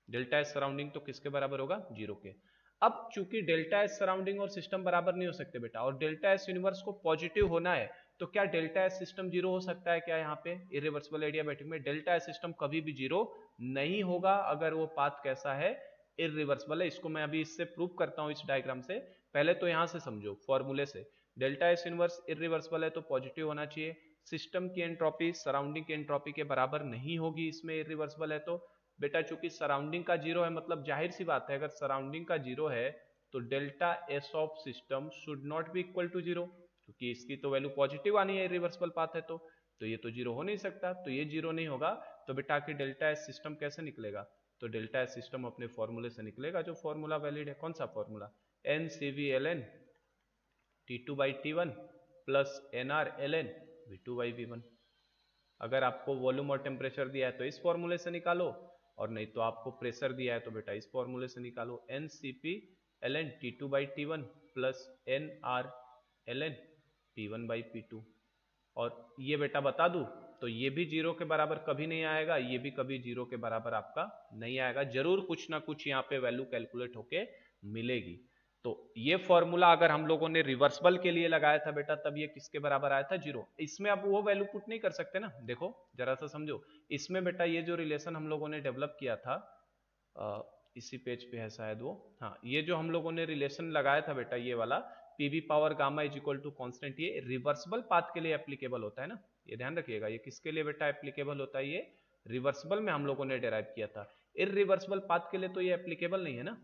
डेल्टा एस सराउंडिंग तो किसके बराबर होगा, जीरो के। अब चूंकि डेल्टा एस सराउंडिंग और सिस्टम बराबर नहीं हो सकते बेटा, और डेल्टा एस यूनिवर्स को पॉजिटिव होना है, तो क्या डेल्टा एस सिस्टम जीरो हो सकता है क्या, यहाँ पे इरिवर्सिबल एडियाबैटिक में डेल्टा एस सिस्टम कभी भी जीरो नहीं होगा अगर वो पाथ कैसा है, इरिवर्सिबल है। इसको मैं अभी इससे प्रूव करता हूँ इस डायग्राम से। पहले तो यहां से समझो फॉर्मूले से, डेल्टा एस इनवर्स इरिवर्सिबल है तो पॉजिटिव होना चाहिए, सिस्टम की एंट्रोपी सराउंडिंग की एंट्रोपी के बराबर नहीं होगी इसमें इरिवर्सिबल है तो। बेटा चूंकि सराउंडिंग का जीरो है मतलब जाहिर सी बात है अगर सराउंडिंग का जीरो है तो delta S of system should not be equal to zero, क्योंकि इसकी तो वैल्यू पॉजिटिव आनी है इरिवर्सिबल पाथ है तो ये तो जीरो हो नहीं सकता, तो ये जीरो नहीं होगा। तो बेटा कि डेल्टा एस सिस्टम कैसे निकलेगा, तो डेल्टा एस सिस्टम अपने फॉर्मूले से निकलेगा, जो फॉर्मूला वैलिड है। कौन सा formula, N C V L N T2 by T1 plus NR ln V2 by V1। अगर आपको वॉल्यूम और टेम्परेचर दिया है तो इस फॉर्मूले से निकालो, और नहीं तो आपको प्रेशर दिया है तो बेटा इस फॉर्मूले से निकालो, NCP ln T2 by T1 plus NR ln P1 by P2। और ये बेटा बता दूं तो ये भी जीरो के बराबर कभी नहीं आएगा, ये भी कभी जीरो के बराबर आपका नहीं आएगा, जरूर कुछ ना कुछ यहाँ पे वैल्यू कैलकुलेट होके मिलेगी। तो ये फॉर्मूला अगर हम लोगों ने रिवर्सिबल के लिए लगाया था बेटा तब ये किसके बराबर आया था, जीरो। इसमें अब वो वैल्यू पुट नहीं कर सकते ना, देखो जरा सा समझो। इसमें बेटा ये जो रिलेशन हम लोगों ने डेवलप किया था इसी पेज पे है शायद वो, हाँ ये जो हम लोगों ने रिलेशन लगाया था बेटा ये वाला PV power gamma is equal to constant, ये रिवर्सिबल पाथ के लिए एप्लीकेबल होता है ना, ये ध्यान रखिएगा। ये किसके लिए बेटा एप्लीकेबल होता है, ये रिवर्सिबल में हम लोगों ने डेराइव किया था, इरिवर्सिबल पाथ के लिए तो ये एप्लीकेबल नहीं है ना।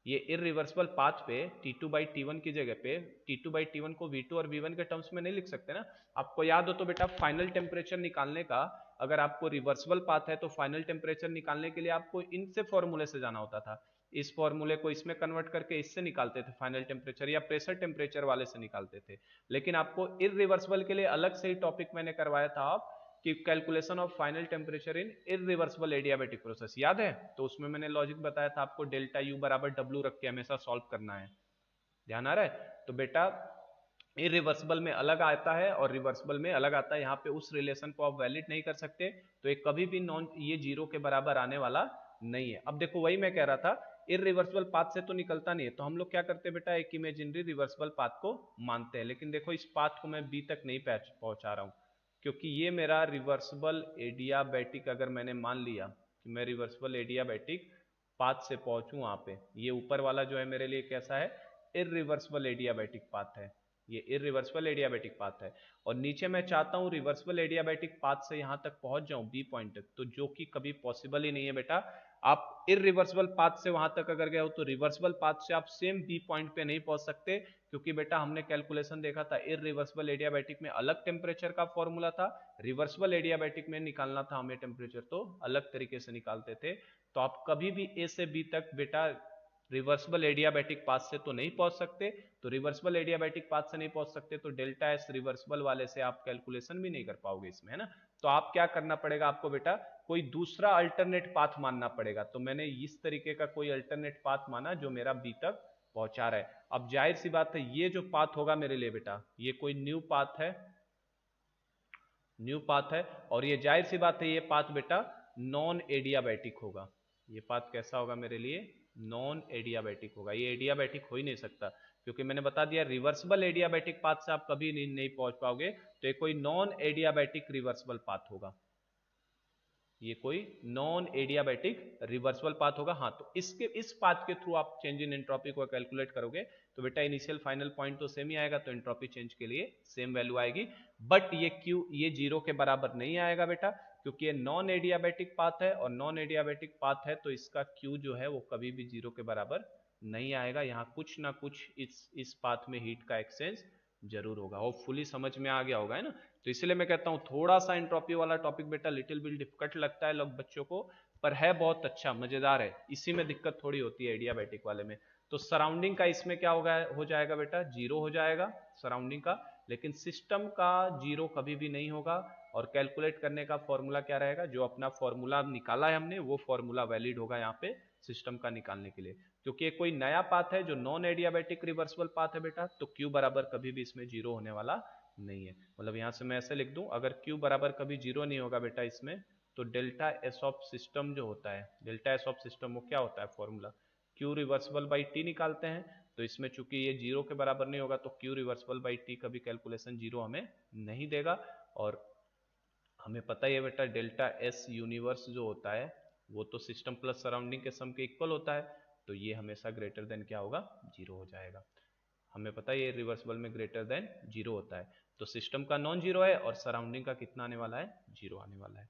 ये इरिवर्सिबल पाथ पे T2 बाई T1 की जगह पे T2 बाई T1 को V2 और V1 के टर्म्स में नहीं लिख सकते ना। आपको याद हो तो बेटा फाइनल टेम्परेचर निकालने का, अगर आपको रिवर्सिबल पाथ है तो फाइनल टेम्परेचर निकालने के लिए आपको इनसे फॉर्मूले से जाना होता था, इस फॉर्मूले को इसमें कन्वर्ट करके इससे निकालते थे फाइनल टेम्परेचर, या प्रेशर टेम्परेचर वाले से निकालते थे। लेकिन आपको इरिवर्सिबल के लिए अलग से ही टॉपिक मैंने करवाया था आप कि calculation of final temperature in irreversible adiabatic process, याद है। तो उसमें मैंने लॉजिक बताया था आपको डेल्टा यू बराबर डब्ल्यू रख के हमेशा सॉल्व करना है, ध्यान आ रहा है। तो बेटा इरिवर्सिबल में अलग आता है और रिवर्सिबल में अलग आता है, यहाँ पे उस रिलेशन को आप वैलिड नहीं कर सकते, तो ये कभी भी नॉन ये जीरो के बराबर आने वाला नहीं है। अब देखो वही मैं कह रहा था इरिवर्सिबल पाथ से तो निकलता नहीं है, तो हम लोग क्या करते हैं बेटा एक इमेजिनरी रिवर्सिबल पाथ को मानते हैं। लेकिन देखो इस पाथ को मैं बी तक नहीं पहुंचा रहा हूँ, क्योंकि ये मेरा रिवर्सिबल एडियाबैटिक, अगर मैंने मान लिया कि मैं रिवर्सिबल एडियाबैटिक पाथ से पहुंचूं वहां पे, ये ऊपर वाला जो है मेरे लिए कैसा है, इरिवर्सिबल एडियाबैटिक पाथ है, ये इरिवर्सिबल एडियाबैटिक पाथ है। और नीचे मैं चाहता हूं रिवर्सिबल एडियाबैटिक पाथ से यहां तक पहुंच जाऊं बी पॉइंट तक, तो जो कि कभी पॉसिबल ही नहीं है बेटा। आप इरिवर्सिबल पाथ से वहां तक अगर गए हो तो रिवर्सिबल पाथ से आप सेम बी पॉइंट पे नहीं पहुंच सकते, क्योंकि बेटा हमने कैलकुलेशन देखा था इरिवर्सिबल एडियाबैटिक में अलग टेम्परेचर का फॉर्मूला था, रिवर्सिबल एडियाबैटिक में निकालना था हमें टेम्परेचर तो अलग तरीके से निकालते थे। तो आप कभी भी ए से बी तक बेटा रिवर्सिबल एडियाबैटिक पाथ से तो नहीं पहुंच सकते, तो रिवर्सिबल एडियाबैटिक पाथ से नहीं पहुंच सकते तो डेल्टा एस रिवर्सिबल वाले से आप कैलकुलेशन भी नहीं कर पाओगे इसमें, है ना। तो आप क्या करना पड़ेगा आपको बेटा, कोई दूसरा अल्टरनेट पाथ मानना पड़ेगा। तो मैंने इस तरीके का कोई अल्टरनेट पाथ माना जो मेरा बी तक पहुंचा रहा है। अब जाहिर सी बात है ये जो पाथ होगा मेरे लिए बेटा ये कोई न्यू पाथ है, न्यू पाथ है, और ये जाहिर सी बात है ये पाथ बेटा नॉन एडियाबैटिक होगा। ये पाथ कैसा होगा मेरे लिए? नॉन एडियाबैटिक होगा। ये एडियाबैटिक हो ही नहीं सकता, क्योंकि मैंने बता दिया रिवर्सिबल एडियाबैटिक पाथ से आप कभी नहीं पहुंच पाओगे, तो ये कोई नॉन एडियाबैटिक रिवर्सिबल पाथ होगा। ये कोई नॉन एडियाबैटिक रिवर्सिबल पाथ होगा। हाँ, तो इस पाथ के थ्रू आप चेंज इन एंट्रोपी को कैलकुलेट करोगे तो बेटा इनिशियल फाइनल पॉइंट तो सेम ही आएगा, तो एंट्रोपी चेंज के लिए सेम वैल्यू आएगी। बट ये क्यू ये 0 के बराबर नहीं आएगा बेटा, क्योंकि ये नॉन एडियाबैटिक पाथ है, और नॉन एडियाबैटिक पाथ है तो इसका क्यू जो है वो कभी भी 0 के बराबर नहीं आएगा। यहाँ कुछ ना कुछ इस पाथ में हीट का एक्सचेंज जरूर होगा। होपफुली समझ में आ गया होगा, है ना। तो इसलिए मैं कहता हूं थोड़ा सा एंट्रोपी वाला टॉपिक बेटा लिटिल बिट डिफिकल्ट लगता है लोग बच्चों को, पर है बहुत अच्छा, मजेदार है। इसी में दिक्कत थोड़ी होती है एडियाबैटिक वाले में। तो सराउंडिंग का इसमें क्या होगा, हो जाएगा बेटा 0 हो जाएगा सराउंडिंग का, लेकिन सिस्टम का 0 कभी भी नहीं होगा। और कैलकुलेट करने का फॉर्मूला क्या रहेगा, जो अपना फॉर्मूला निकाला है हमने वो फॉर्मूला वैलिड होगा यहाँ पे सिस्टम का निकालने के लिए, क्योंकि कोई नया पाथ है जो नॉन एडियाबैटिक रिवर्सिबल पाथ है बेटा, तो क्यू बराबर कभी भी इसमें 0 होने वाला नहीं है। मतलब यहां से मैं ऐसे लिख दूं, अगर क्यू बराबर कभी 0 नहीं होगा बेटा इसमें, तो डेल्टा एस ऑफ सिस्टम जो होता है, डेल्टा एस ऑफ सिस्टम वो क्या होता है formula, Q reversible by T निकालते हैं। तो इसमें चूंकि ये 0 के बराबर नहीं होगा, तो क्यू रिवर्सिबल बाई टी कभी कैलकुलेशन 0 हमें नहीं देगा। और हमें पता ही है बेटा डेल्टा एस यूनिवर्स जो होता है वो तो सिस्टम प्लस सराउंडिंग के सम के इक्वल होता है, तो ये हमेशा ग्रेटर देन क्या होगा, 0 हो जाएगा। हमें पता है ये रिवर्सिबल में ग्रेटर देन 0 होता है, तो सिस्टम का नॉन 0 है और सराउंडिंग का कितना आने वाला है, 0 आने वाला है।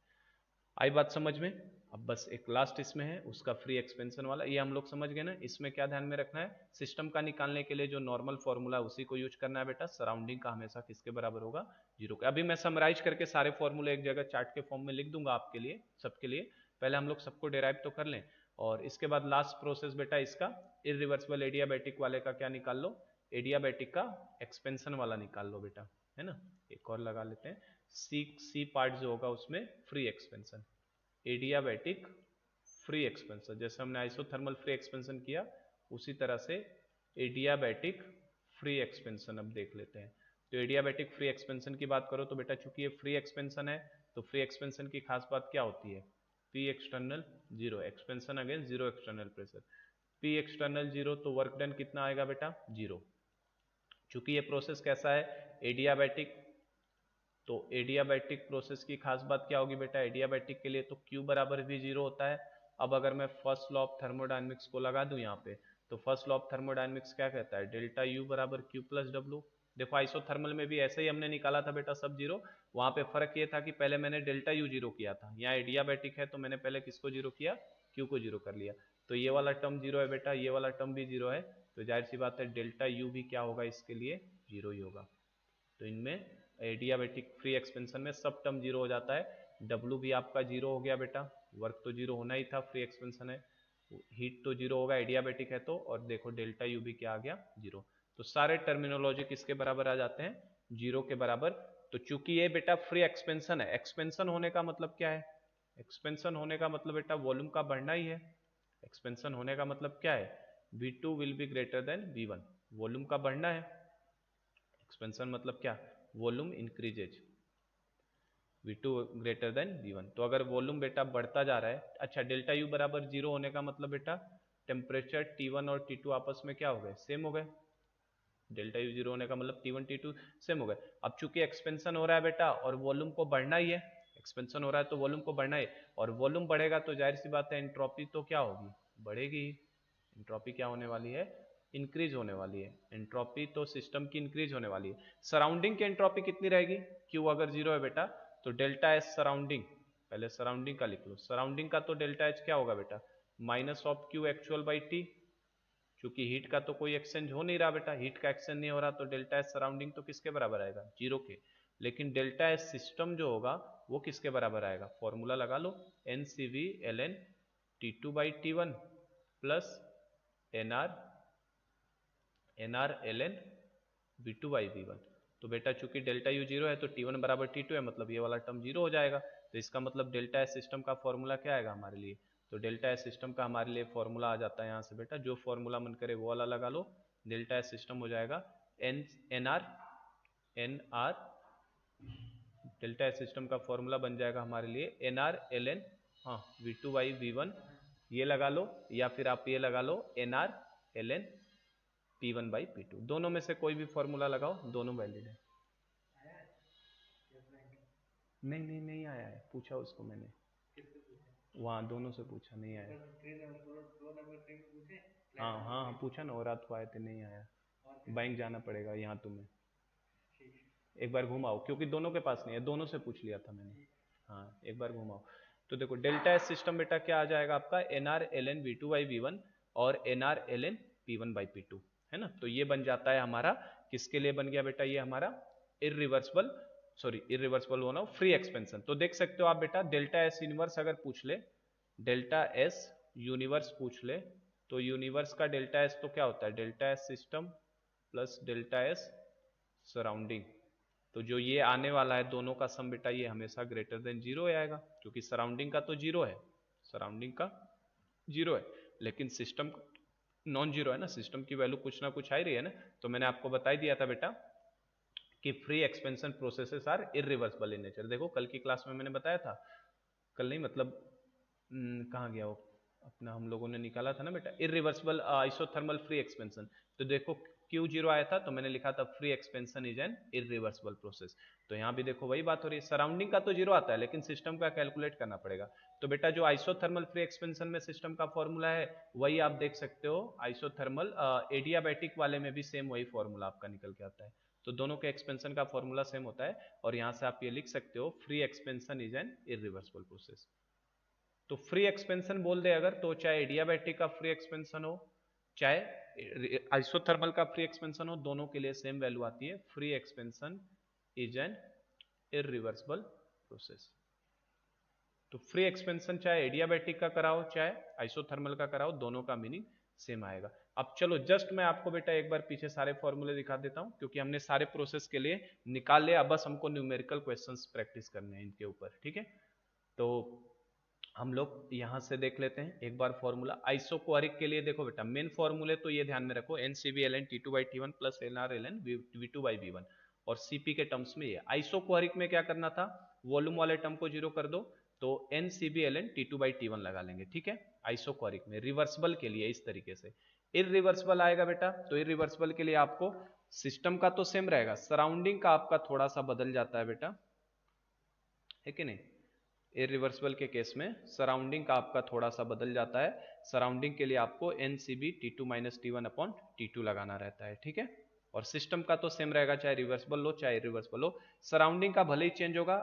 आई बात समझ में? अब बस एक लास्ट इसमें है उसका फ्री एक्सपेंशन वाला, ये हम लोग समझ गए ना। इसमें क्या ध्यान में रखना है, सिस्टम का निकालने के लिए जो नॉर्मल फॉर्मूला है उसी को यूज करना है बेटा। सराउंडिंग का हमेशा किसके बराबर होगा, 0 के। अभी मैं समराइज करके सारे फॉर्मूले एक जगह चार्ट के फॉर्म में लिख दूंगा आपके लिए, सबके लिए। पहले हम लोग सबको डेराइव तो कर लें, और इसके बाद लास्ट प्रोसेस बेटा इसका इरिवर्सिबल एडियाबैटिक वाले का क्या निकाल लो, एडियाबैटिक का एक्सपेंशन वाला निकाल लो बेटा, है ना। एक और लगा लेते हैं, सी पार्ट जो होगा उसमें free expansion, adiabatic free expansion, जैसे हमने आइसोथर्मल फ्री एक्सपेंशन किया उसी तरह से एडियाबैटिक फ्री एक्सपेंशन अब देख लेते हैं। तो एडियाबैटिक फ्री एक्सपेंशन की बात करो तो बेटा चूंकि ये फ्री एक्सपेंशन है, तो फ्री एक्सपेंशन की खास बात क्या होती है, P external 0, expansion against 0 external pressure, P external 0, तो वर्क डन कितना आएगा बेटा, 0। चूंकि ये प्रोसेस कैसा है, एडियाबैटिक, तो एडियाबैटिक प्रोसेस की खास बात क्या होगी बेटा, एडियाबैटिक के लिए तो Q बराबर भी 0 होता है। अब अगर मैं फर्स्ट लॉ ऑफ थर्मोडायनेमिक्स को लगा दूं यहाँ पे, तो फर्स्ट लॉ ऑफ थर्मोडायनेमिक्स क्या कहता है, डेल्टा U बराबर Q प्लस डब्ल्यू। देखो आइसोथर्मल में भी ऐसे ही हमने निकाला था बेटा सब 0, वहां पे फर्क ये था कि पहले मैंने डेल्टा U 0 किया था, यहाँ एडियाबैटिक है तो मैंने पहले किसको 0 किया, Q को 0 कर लिया। तो ये वाला टर्म 0 है बेटा, ये वाला टर्म भी 0 है, तो जाहिर सी बात है डेल्टा U भी क्या होगा इसके लिए, 0 ही होगा। तो इनमें एडियाबैटिक फ्री एक्सपेंशन में सब टर्म 0 हो जाता है, W भी आपका 0 हो गया बेटा, वर्क तो 0 होना ही था, फ्री एक्सपेंशन है, हीट तो 0 होगा एडियाबैटिक है तो, और देखो डेल्टा U भी क्या आ गया, 0। तो सारे टर्मिनोलॉजी किसके बराबर आ जाते हैं, 0 के बराबर। तो चूंकि ये बेटा फ्री एक्सपेंशन है, एक्सपेंशन होने का मतलब क्या है, एक्सपेंशन होने का मतलब बेटा वॉल्यूम का बढ़ना ही है। एक्सपेंशन होने का मतलब क्या है, V2 will be greater then V1, volume का बढ़ना है। एक्सपेंशन मतलब क्या, volume increases, V2 greater than V1। तो अगर वॉल्यूम बेटा बढ़ता जा रहा है, अच्छा डेल्टा U बराबर 0 होने का मतलब बेटा टेम्परेचर T1 और T2 आपस में क्या हो गए, सेम हो गए। डेल्टा U 0 होने का मतलब T1 T2 सेम हो गए। अब चूंकि एक्सपेंशन हो रहा है बेटा और वॉल्यूम को बढ़ना ही है, एक्सपेंशन हो रहा है तो वॉल्यूम को बढ़ना है, और वॉल्यूम बढ़ेगा तो जाहिर सी बात है एंट्रोपी तो क्या होगी, बढ़ेगी। एंट्रोपी क्या होने वाली है, इंक्रीज होने वाली है। एंट्रोपी तो सिस्टम की इंक्रीज होने वाली है। सराउंडिंग की एंट्रोपी कितनी रहेगी, Q अगर 0 है बेटा तो डेल्टा एस सराउंडिंग, पहले सराउंडिंग का लिख लो, सराउंडिंग का तो डेल्टा एच क्या होगा बेटा, minus of Q actual by T। चूंकि हीट का तो कोई एक्सचेंज हो नहीं रहा बेटा, हीट का एक्सचेंज नहीं हो रहा, तो डेल्टा एस सराउंडिंग तो किसके बराबर आएगा, 0 के। लेकिन डेल्टा एस सिस्टम जो होगा वो किसके बराबर आएगा, फॉर्मूला लगा लो, NCV ln T2 by T1 plus NR ln V2 by V1। तो बेटा चूंकि डेल्टा U 0 है तो T1 बराबर T2 है, मतलब ये वाला टर्म 0 हो जाएगा। तो इसका मतलब डेल्टा एस सिस्टम का फॉर्मूला क्या आएगा हमारे लिए, तो डेल्टा एस सिस्टम का हमारे लिए फॉर्मूला आ जाता है यहाँ से बेटा, जो फॉर्मूला मन करे वो वाला लगा लो। डेल्टा एस सिस्टम हो जाएगा NR डेल्टा एस सिस्टम का फॉर्मूला बन जाएगा हमारे लिए NR ln V2/V1 ये लगा लो, या फिर आप ये लगा लो NR ln P1/P2, दोनों में से कोई भी फॉर्मूला लगाओ, दोनों वैलिड है। नहीं नहीं नहीं आया है, पूछा उसको मैंने, वहाँ दोनों से पूछा, नहीं आया। हाँ हाँ हाँ पूछा ना, और रात को आए थे, नहीं आया। बैंक जाना पड़ेगा यहाँ तुम्हें, एक बार घुमाओ, क्योंकि दोनों के पास नहीं है, दोनों से पूछ लिया था मैंने। हाँ एक बार घुमाओ। तो देखो डेल्टा एस सिस्टम बेटा क्या आ जाएगा आपका, NR ln V2/V1 और NR ln P1/P2, है ना। तो ये बन जाता है हमारा, किसके लिए बन गया बेटा, ये हमारा इरिवर्सिबल होना, फ्री एक्सपेंशन। तो देख सकते हो आप बेटा, डेल्टा एस यूनिवर्स अगर पूछ ले, डेल्टा एस यूनिवर्स पूछ ले, तो यूनिवर्स का डेल्टा एस तो क्या होता है, delta S system plus delta S surrounding. तो जो ये आने वाला है दोनों का सम बेटा, ये हमेशा ग्रेटर देन जीरो आएगा, क्योंकि सराउंडिंग का तो जीरो है, सराउंडिंग का जीरो है, लेकिन सिस्टम नॉन जीरो है ना, सिस्टम की वैल्यू कुछ ना कुछ आ ही रही है ना। तो मैंने आपको बता ही दिया था बेटा कि free expansion processes are irreversible in nature. देखो कल की क्लास में मैंने बताया था, कल नहीं मतलब कहाँ गया वो अपना, हम लोगों ने निकाला था ना बेटा, इरिवर्सिबल आइसोथर्मल फ्री एक्सपेंशन। तो देखो क्यू जीरो आया था, तो मैंने लिखा था free expansion is N irreversible process. तो यहाँ भी देखो वही बात हो रही है, सराउंडिंग का तो जीरो आता है, लेकिन सिस्टम का कैलकुलेट करना पड़ेगा। तो बेटा जो आइसोथर्मल फ्री एक्सपेंशन में सिस्टम का फॉर्मूला है, वही आप देख सकते हो आइसोथर्मल एडियाबैटिक वाले में भी सेम वही फॉर्मूला आपका निकल के आता है। तो दोनों के एक्सपेंशन का फॉर्मूला सेम होता है, और यहाँ से आप ये लिख सकते हो free expansion is N irreversible process. तो फ्री एक्सपेंशन बोल दे अगर, तो चाहे एडियाबैटिक का फ्री एक्सपेंशन हो, चाहे आइसोथर्मल का फ्री एक्सपेंशन हो, दोनों के लिए सेम वैल्यू आती है, free expansion is N irreversible process. तो फ्री एक्सपेंशन चाहे एडियाबैटिक का कराओ चाहे आइसोथर्मल का कराओ, दोनों का मीनिंग सेम आएगा। अब चलो जस्ट मैं आपको बेटा एक बार पीछे सारे फॉर्मूले दिखा देता हूं, क्योंकि हमने सारे प्रोसेस के लिए निकाल लिया, बस हमको न्यूमेरिकल क्वेश्चंस प्रैक्टिस करने हैं इनके ऊपर, ठीक है। तो हम लोग यहां से देख लेते हैं एक बार फॉर्मूला आइसोक्वारिक के लिए। देखो बेटा मेन फॉर्मूले तो ये ध्यान में रखो, NCV ln T2/T1 plus NR ln V2/V1, और CP के टर्म्स में ये। आइसोक्वारिक में क्या करना था, वॉल्यूम वाले टर्म को जीरो कर दो, तो NCV ln T2/T1 लगा लेंगे, ठीक है। आइसोक्वारिक में रिवर्सिबल के लिए इस तरीके से। इरिवर्सिबल आएगा बेटा, तो इरिवर्सिबल के लिए आपको सिस्टम का तो सेम रहेगा, सराउंडिंग का आपका थोड़ा सा बदल जाता है बेटा, है कि नहीं। इरिवर्सिबल के केस में सराउंडिंग का आपका थोड़ा सा बदल जाता है, सराउंडिंग के लिए आपको NCB T2-T1/T2 लगाना रहता है, ठीक है। और सिस्टम का तो सेम रहेगा, चाहे रिवर्सिबल लो चाहे इरिवर्सिबल हो, सराउंडिंग का भले ही चेंज होगा।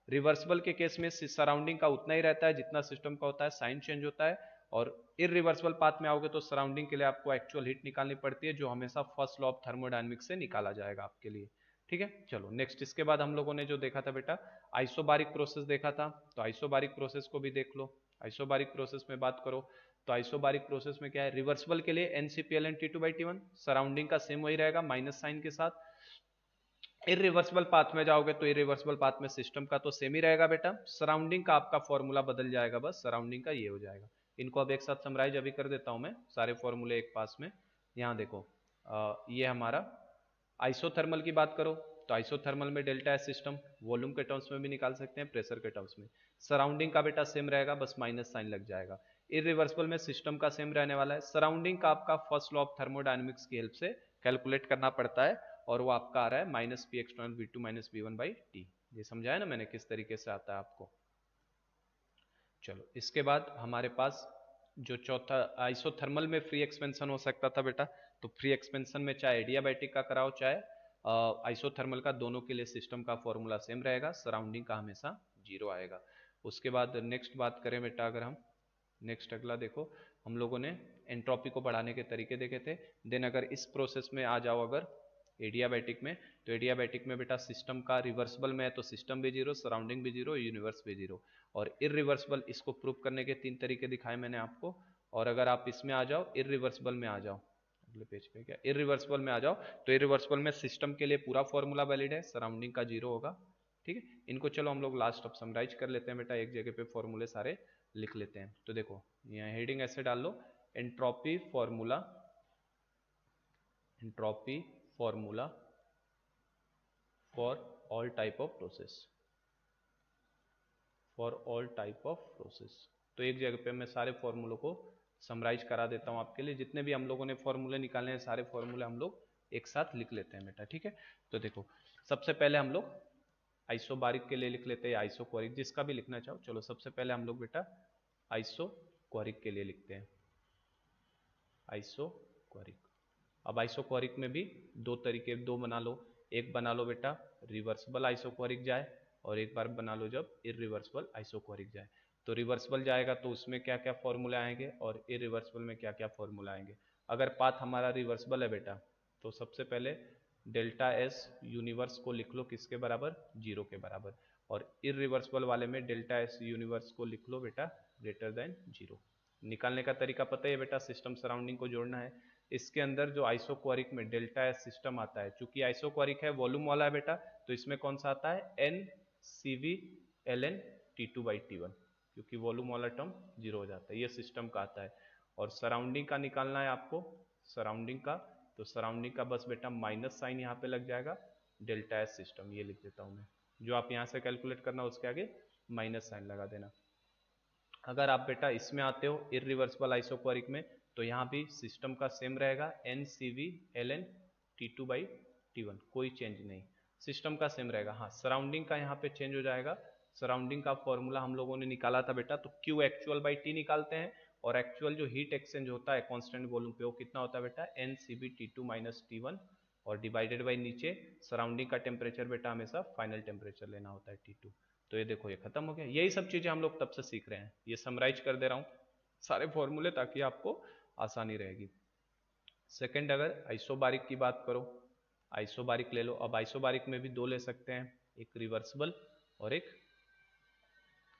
रिवर्सिबल के केस में सराउंडिंग का उतना ही रहता है जितना सिस्टम का होता है, साइन चेंज होता है। और इरिवर्सिबल पाथ में आओगे तो सराउंडिंग के लिए आपको एक्चुअल हीट निकालनी पड़ती है, जो हमेशा फर्स्ट लॉ ऑफ थर्मोडायनेमिक्स से निकाला जाएगा आपके लिए, ठीक है। चलो नेक्स्ट, इसके बाद हम लोगों ने जो देखा था बेटा आइसोबारिक प्रोसेस देखा था, तो आइसोबारिक प्रोसेस को भी देख लो। आइसोबारिक प्रोसेस में बात करो तो आइसोबारिक प्रोसेस में क्या है, रिवर्सिबल के लिए NCP ln T2/T1, सराउंडिंग का सेम वही रहेगा माइनस साइन के साथ। इरिवर्सिबल पाथ में जाओगे तो इरिवर्सिबल पाथ में सिस्टम का तो सेम ही रहेगा बेटा, सराउंडिंग का आपका फॉर्मूला बदल जाएगा, बस सराउंडिंग का ये हो जाएगा। इनको अब एक साथ समराइज अभी कर देता हूं मैं, सारे फॉर्मूले एक पास में। यहाँ देखो ये हमारा आइसोथर्मल की बात करो तो आइसोथर्मल में डेल्टा एस सिस्टम वॉल्यूम के टर्म्स में भी निकाल सकते हैं, प्रेशर के टर्म्स में। सराउंडिंग का बेटा सेम रहेगा, बस माइनस साइन लग जाएगा। इरिवर्सिबल में सिस्टम का सेम रहने वाला है, सराउंडिंग का आपका फर्स्ट लॉ ऑफ थर्मोडायनेमिक्स की हेल्प से कैलकुलेट करना पड़ता है, और वो आपका आ रहा है minus P external V2 minus V1/T। ये समझाया ना मैंने किस तरीके से आता है आपको। चलो इसके बाद हमारे पास जो चौथा आइसोथर्मल में फ्री एक्सपेंशन हो सकता था बेटा, तो फ्री एक्सपेंशन में चाहे एडियाबैटिक का कराओ चाहे आइसोथर्मल का, दोनों के लिए सिस्टम का फॉर्मूला सेम रहेगा, सराउंडिंग का हमेशा जीरो आएगा। उसके बाद नेक्स्ट बात करें बेटा, अगर हम नेक्स्ट अगला देखो, हम लोगों ने एंट्रोपी को बढ़ाने के तरीके देखे थे। देन अगर इस प्रोसेस में आ जाओ अगर एडियाबैटिक में, तो एडियाबैटिक में बेटा सिस्टम का रिवर्सिबल में है तो सिस्टम भी जीरो, सराउंडिंग भी जीरो, यूनिवर्स भी जीरो। और इरिवर्सिबल, इसको प्रूव करने के 3 तरीके दिखाए मैंने आपको। और अगर आप इसमें आ जाओ, इरिवर्सिबल में आ जाओ, अगले पेज पे क्या, इरिवर्सिबल में आ जाओ, तो इरिवर्सिबल में सिस्टम के लिए पूरा फॉर्मूला वैलिड है, सराउंडिंग का जीरो होगा, ठीक है। इनको चलो हम लोग लास्ट अब समराइज कर लेते हैं बेटा, एक जगह पे फॉर्मूले सारे लिख लेते हैं। तो देखो यहाँ हेडिंग ऐसे डाल लो, entropy formula, entropy formula for all type of process, for all type of process. तो एक जगह पे मैं सारे फॉर्मूलों को समराइज करा देता हूँ आपके लिए, जितने भी हम लोगों ने फॉर्मूले निकाले हैं सारे फॉर्मूले हम लोग एक साथ लिख लेते हैं बेटा, ठीक है। तो देखो सबसे पहले हम लोग आइसोबारिक के लिए लिख लेते हैं, आइसोक्वारिक, जिसका भी लिखना चाहो। चलो सबसे पहले हम लोग बेटा आइसोक्वारिक के लिए लिखते हैं, आइसोक्वारिक। अब आइसोक्वारिक में भी दो तरीके, दो बना लो। एक बना लो बेटा रिवर्सिबल आइसोक्वारिक जाए, और एक बार बना लो जब इरिवर्सिबल आइसोक्वारिक जाए। तो रिवर्सिबल जाएगा तो उसमें क्या क्या फॉर्मूला आएंगे, और इरिवर्सिबल में क्या क्या फॉर्मूला आएंगे। अगर पाथ हमारा रिवर्सिबल है बेटा, तो सबसे पहले डेल्टा एस यूनिवर्स को लिख लो किसके बराबर, 0 के बराबर। और इरिवर्सिबल वाले में डेल्टा एस यूनिवर्स को लिख लो बेटा ग्रेटर देन 0। निकालने का तरीका पता है बेटा, सिस्टम सराउंडिंग को जोड़ना है। इसके अंदर जो आइसोक्वारिक में डेल्टा एस सिस्टम आता है, चूंकि आइसोक्वारिक है वॉल्यूम वाला है बेटा, तो इसमें कौन सा आता है, एन सी वी एल एन T2/T1, क्योंकि वॉल्यूम वाला टर्म 0 हो जाता है, ये सिस्टम का आता है। और सराउंडिंग का निकालना है आपको, सराउंडिंग का, तो सराउंडिंग का बस बेटा माइनस साइन यहाँ पे लग जाएगा, डेल्टा एस सिस्टम ये लिख देता हूँ मैं। जो आप यहाँ से कैलकुलेट करना उसके आगे माइनस साइन लगा देना। अगर आप बेटा इसमें आते हो इरिवर्सिबल आइसोक्वारिक में, तो यहाँ भी सिस्टम का सेम रहेगा, एन सी वी एल एन T2/T1, कोई चेंज नहीं, सिस्टम का सेम रहेगा। हाँ सराउंडिंग का यहाँ पे चेंज हो जाएगा। सराउंडिंग का फॉर्मूला हम लोगों ने निकाला था बेटा, तो Q एक्चुअल बाई T निकालते हैं, और एक्चुअल जो हीट एक्सचेंज होता है कांस्टेंट वॉल्यूम पे वो कितना होता है बेटा, NCB T2 - T1, और डिवाइडेड बाई नीचे सराउंडिंग का टेम्परेचर बेटा हमेशा फाइनल टेम्परेचर लेना होता है T2। तो ये देखो ये खत्म हो गया। यही सब चीजें हम लोग तब से सीख रहे हैं, ये समराइज कर दे रहा हूँ सारे फॉर्मूले ताकि आपको आसानी रहेगी। सेकंड अगर आइसोबारिक की बात करो, आइसोबारिक ले लो। अब आइसोबारिक में भी दो ले सकते हैं, एक रिवर्सिबल और एक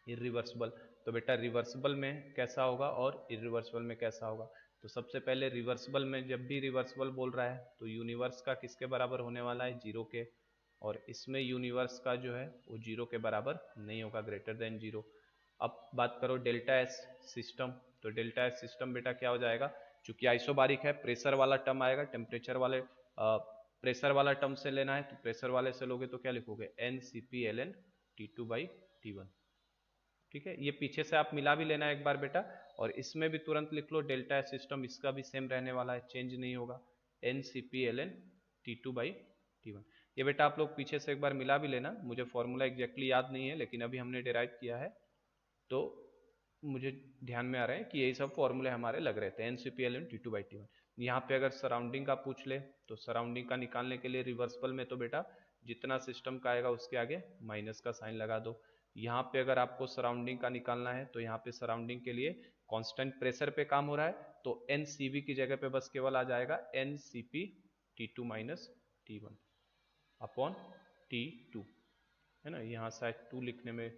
इरिवर्सिबल। तो बेटा रिवर्सिबल में कैसा होगा और इरिवर्सिबल में कैसा होगा। तो सबसे पहले रिवर्सिबल में जब भी रिवर्सिबल बोल रहा है तो यूनिवर्स का किसके बराबर होने वाला है, 0 के, और इसमें यूनिवर्स का जो है वो 0 के बराबर नहीं होगा, ग्रेटर देन 0। अब बात करो डेल्टा एस सिस्टम, तो डेल्टा एस सिस्टम बेटा क्या हो जाएगा, चूंकि आइसोबारिक है प्रेशर वाला टर्म आएगा, टेम्परेचर वाले प्रेशर वाला टर्म से लेना है, तो प्रेशर वाले से लोगे तो क्या लिखोगे, NCP/Ln T2/T1, ठीक है। ये पीछे से आप मिला भी लेना एक बार बेटा, और इसमें भी तुरंत लिख लो डेल्टा एस सिस्टम, इसका भी सेम रहने वाला है, चेंज नहीं होगा, NCP/Ln T2/T1। ये बेटा आप लोग पीछे से एक बार मिला भी लेना, मुझे फॉर्मूला एग्जैक्टली याद नहीं है लेकिन अभी हमने डिराइव किया है तो मुझे ध्यान में आ रहा है कि यही सब फॉर्मूले हमारे लग रहे थे, NCP/Ln T2/T1। यहाँ पे अगर सराउंडिंग का पूछ ले तो सराउंडिंग का निकालने के लिए रिवर्सिबल में तो बेटा जितना सिस्टम का आएगा उसके आगे माइनस का साइन लगा दो। यहाँ पे अगर आपको सराउंडिंग का निकालना है तो यहाँ पे सराउंडिंग के लिए कांस्टेंट प्रेशर पे काम हो रहा है, तो NCV की जगह पे बस केवल आ जाएगा NCP T2 - T1 upon T2, है ना। यहाँ शायद 2 लिखने में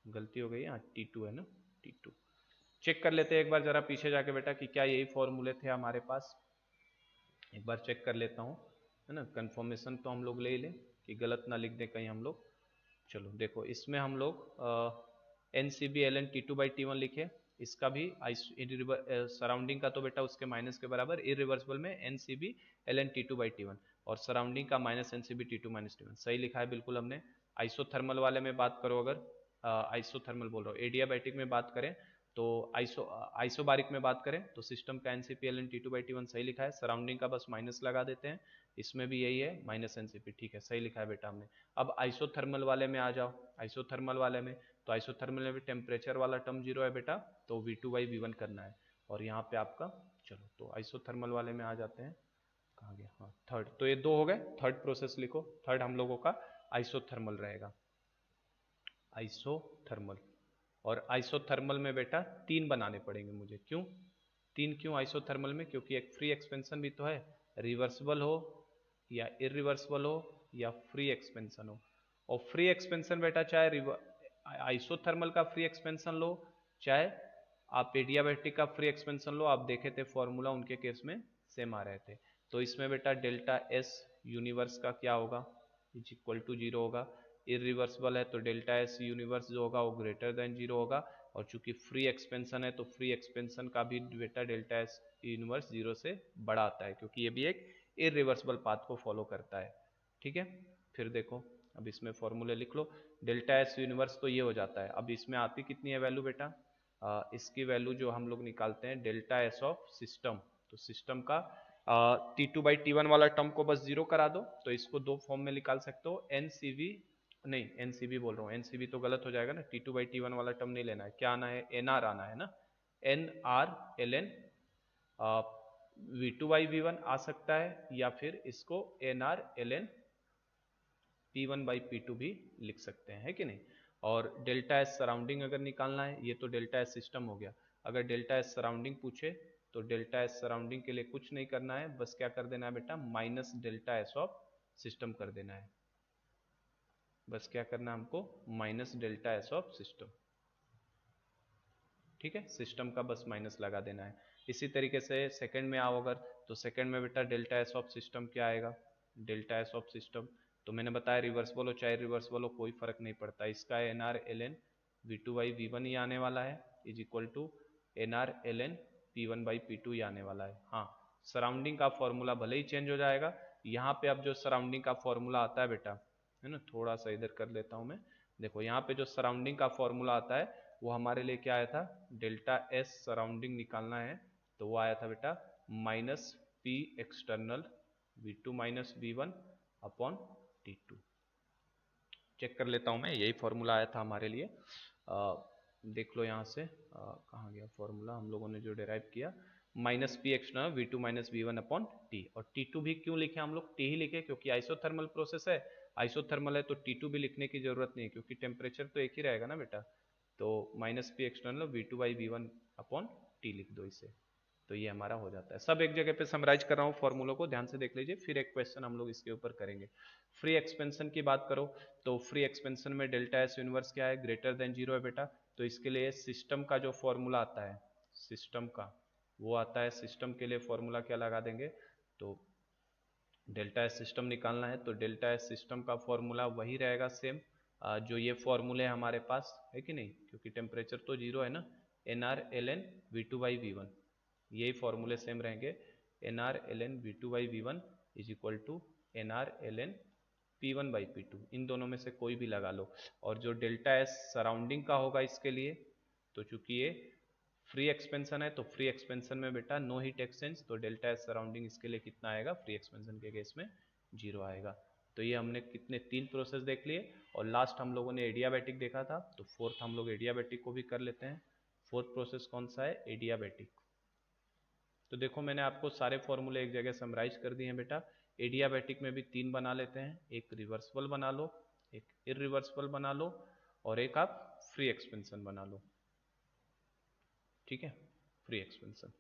गलती हो गई, यहाँ T2 है ना, T2। चेक कर लेते हैं एक बार जरा पीछे जाके बेटा कि क्या यही फॉर्मूले थे हमारे पास, एक बार चेक कर लेता हूँ, है ना। कंफर्मेशन तो हम लोग ले ही लें कि गलत ना लिख दें कहीं हम लोग। चलो देखो इसमें हम लोग NCB/Ln T2/T1 लिखे, इसका भी सराउंडिंग का तो बेटा उसके माइनस के बराबर, इरिवर्सिबल में NCB/Ln T2/T1, और सराउंडिंग का माइनस NCB T2 - T1 सही लिखा है बिल्कुल हमने। आइसोथर्मल वाले में बात करो, अगर आइसोथर्मल बोल रहा हूँ, एडियाबैटिक में बात करें तो आइसोबारिक में बात करें तो सिस्टम का NCP/Ln T2/T1 सही लिखा है, सराउंडिंग का बस माइनस लगा देते हैं, इसमें भी यही है माइनस NCP, ठीक है सही लिखा है बेटा हमने। अब आइसोथर्मल वाले में आ जाओ, आइसोथर्मल वाले में तो आइसोथर्मल में भी टेम्परेचर वाला टर्म 0 है बेटा, तो V2/V1 करना है, और यहाँ पे आपका, चलो तो आइसोथर्मल वाले में आ जाते हैं, कहाँ गया, हाँ थर्ड, तो ये 2 हो गए, थर्ड प्रोसेस लिखो, थर्ड हम लोगों का आइसोथर्मल रहेगा, आइसोथर्मल। और आइसोथर्मल में बेटा 3 बनाने पड़ेंगे मुझे, क्यों 3, क्यों आइसोथर्मल में, क्योंकि एक फ्री एक्सपेंशन भी तो है, रिवर्सिबल हो या इरिवर्सिबल हो या फ्री एक्सपेंशन हो। और फ्री एक्सपेंशन बेटा चाहे आइसोथर्मल का फ्री एक्सपेंशन लो चाहे आप एडियाबैटिक का फ्री एक्सपेंशन लो, आप देखे थे फॉर्मूला उनके केस में सेम आ रहे थे। तो इसमें बेटा डेल्टा एस यूनिवर्स का क्या होगा, इज इक्वल टू 0 होगा, इरिवर्सिबल है तो डेल्टा एस यूनिवर्स जो होगा वो ग्रेटर देन 0 होगा, और चूंकि फ्री एक्सपेंशन है तो फ्री एक्सपेंशन का भी बेटा डेल्टा एस यूनिवर्स 0 से बड़ा आता है, क्योंकि ये भी एक इरिवर्सिबल पाथ को फॉलो करता है, ठीक है। फिर देखो अब इसमें फॉर्मूले लिख लो, डेल्टा एस यूनिवर्स तो ये हो जाता है। अब इसमें आती कितनी है वैल्यू बेटा, इसकी वैल्यू जो हम लोग निकालते हैं डेल्टा एस ऑफ सिस्टम, तो सिस्टम का T2/T1 वाला टर्म को बस जीरो करा दो, तो इसको दो फॉर्म में निकाल सकते हो, NCV नहीं NCV बोल रहा हूँ, NCV तो गलत हो जाएगा ना, T2/T1 वाला टर्म नहीं लेना है, क्या आना है, NR आना है ना, NR V2/V1 आ सकता है, या फिर इसको NR P1/P2 भी लिख सकते हैं, है कि नहीं। और डेल्टा एस सराउंडिंग अगर निकालना है, ये तो डेल्टा एस सिस्टम हो गया, अगर डेल्टा एस सराउंडिंग पूछे तो डेल्टा एस सराउंडिंग के लिए कुछ नहीं करना है, बस क्या कर देना है बेटा, minus delta S of system कर देना है, बस क्या करना है हमको, minus delta S of system, ठीक है, सिस्टम का बस माइनस लगा देना है। इसी तरीके से सेकंड में आओ अगर, तो सेकंड में बेटा डेल्टा एस ऑफ सिस्टम क्या आएगा, डेल्टा एस ऑफ सिस्टम तो मैंने बताया रिवर्सिबल हो चाहे रिवर्सिबल हो कोई फर्क नहीं पड़ता, इसका NR ln V2/V1 ही आने वाला है, is equal to NR ln P1/P2 ही आने वाला है। हाँ, सराउंडिंग का फॉर्मूला भले ही चेंज हो जाएगा, यहाँ पे अब जो सराउंडिंग का फॉर्मूला आता है बेटा, है ना, थोड़ा सा इधर कर लेता हूँ मैं, देखो यहाँ पे जो सराउंडिंग का फॉर्मूला आता है वो हमारे लिए क्या आया था, डेल्टा एस सराउंडिंग निकालना है, तो वो आया था बेटा minus P external V2-V1 upon T2। Check कर लेता हूं मैं, यही फॉर्मूला आया था हमारे लिए, देख लो यहाँ से, कहाँ गया फॉर्मूला हम लोगों ने जो डिराइव किया, minus P external V2-V1 upon T, और T2 भी क्यों लिखे हम लोग, टी ही लिखे क्योंकि आइसोथर्मल प्रोसेस है, आइसोथर्मल है तो T2 भी लिखने की जरूरत नहीं है क्योंकि टेम्परेचर तो एक ही रहेगा ना बेटा, तो minus P external V2/V1 upon T लिख दो इसे, तो ये हमारा हो जाता है। सब एक जगह पे समराइज कर रहा हूँ फॉर्मूलों को, ध्यान से देख लीजिए, फिर एक क्वेश्चन हम लोग इसके ऊपर करेंगे। फ्री एक्सपेंशन की बात करो तो फ्री एक्सपेंशन में डेल्टा एस यूनिवर्स क्या है, ग्रेटर देन जीरो है बेटा, तो इसके लिए सिस्टम का जो फॉर्मूला आता है, सिस्टम का वो आता है, सिस्टम के लिए फॉर्मूला क्या लगा देंगे, तो डेल्टा एस सिस्टम निकालना है तो डेल्टा एस सिस्टम का फॉर्मूला वही रहेगा सेम, जो ये फॉर्मूले हमारे पास है कि नहीं, क्योंकि टेम्परेचर तो जीरो है ना, NR ln V2/V1, यही फॉर्मूले सेम रहेंगे, NR ln V2/V1 is equal to NR ln P1/P2, इन दोनों में से कोई भी लगा लो, और जो डेल्टा एस सराउंडिंग का होगा इसके लिए, तो चूंकि ये फ्री एक्सपेंशन है तो फ्री एक्सपेंशन में बेटा नो हीट एक्सचेंज, तो डेल्टा एस सराउंडिंग इसके लिए कितना आएगा, फ्री एक्सपेंशन के केस में जीरो आएगा। तो ये हमने कितने तीन प्रोसेस देख लिए, और लास्ट हम लोगों ने एडियाबैटिक देखा था, तो फोर्थ हम लोग एडियाबैटिक को भी कर लेते हैं। फोर्थ प्रोसेस कौन सा है, एडियाबैटिक। तो देखो मैंने आपको सारे फॉर्मूले एक जगह समराइज कर दिए हैं बेटा, एडियाबैटिक में भी तीन बना लेते हैं, एक रिवर्सिबल बना लो, एक इरिवर्सिबल बना लो, और एक आप फ्री एक्सपेंशन बना लो, ठीक है, फ्री एक्सपेंशन।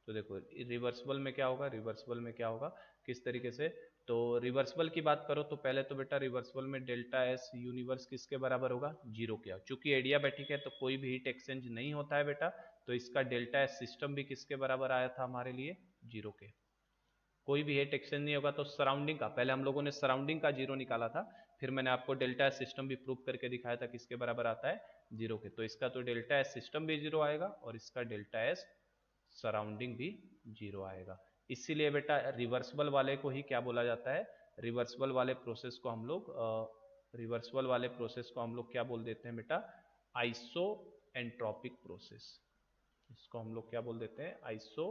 तो देखो रिवर्सिबल में क्या होगा, रिवर्सिबल में क्या होगा किस तरीके से, तो रिवर्सिबल की बात करो तो पहले तो बेटा रिवर्सिबल में डेल्टा एस यूनिवर्स किसके बराबर होगा, जीरो के, चूंकि एडियाबैटिक है तो कोई भी हीट एक्सचेंज नहीं होता है बेटा, तो इसका डेल्टा एस सिस्टम भी किसके बराबर आया था हमारे लिए, जीरो के, कोई भी हीट एक्सचेंज नहीं होगा तो सराउंडिंग का, पहले हम लोगों ने सराउंडिंग का जीरो निकाला था, फिर मैंने आपको डेल्टा एस सिस्टम भी प्रूव करके दिखाया था किसके बराबर आता है, जीरो के, तो इसका तो डेल्टा एस सिस्टम भी जीरो आएगा और इसका डेल्टा एस सराउंडिंग भी जीरो आएगा। इसीलिए बेटा रिवर्सिबल वाले को ही क्या बोला जाता है, रिवर्सिबल वाले प्रोसेस को हम लोग क्या बोल देते हैं बेटा, आइसो एंट्रोपिक प्रोसेस, इसको हम लोग क्या बोल देते हैं, आइसो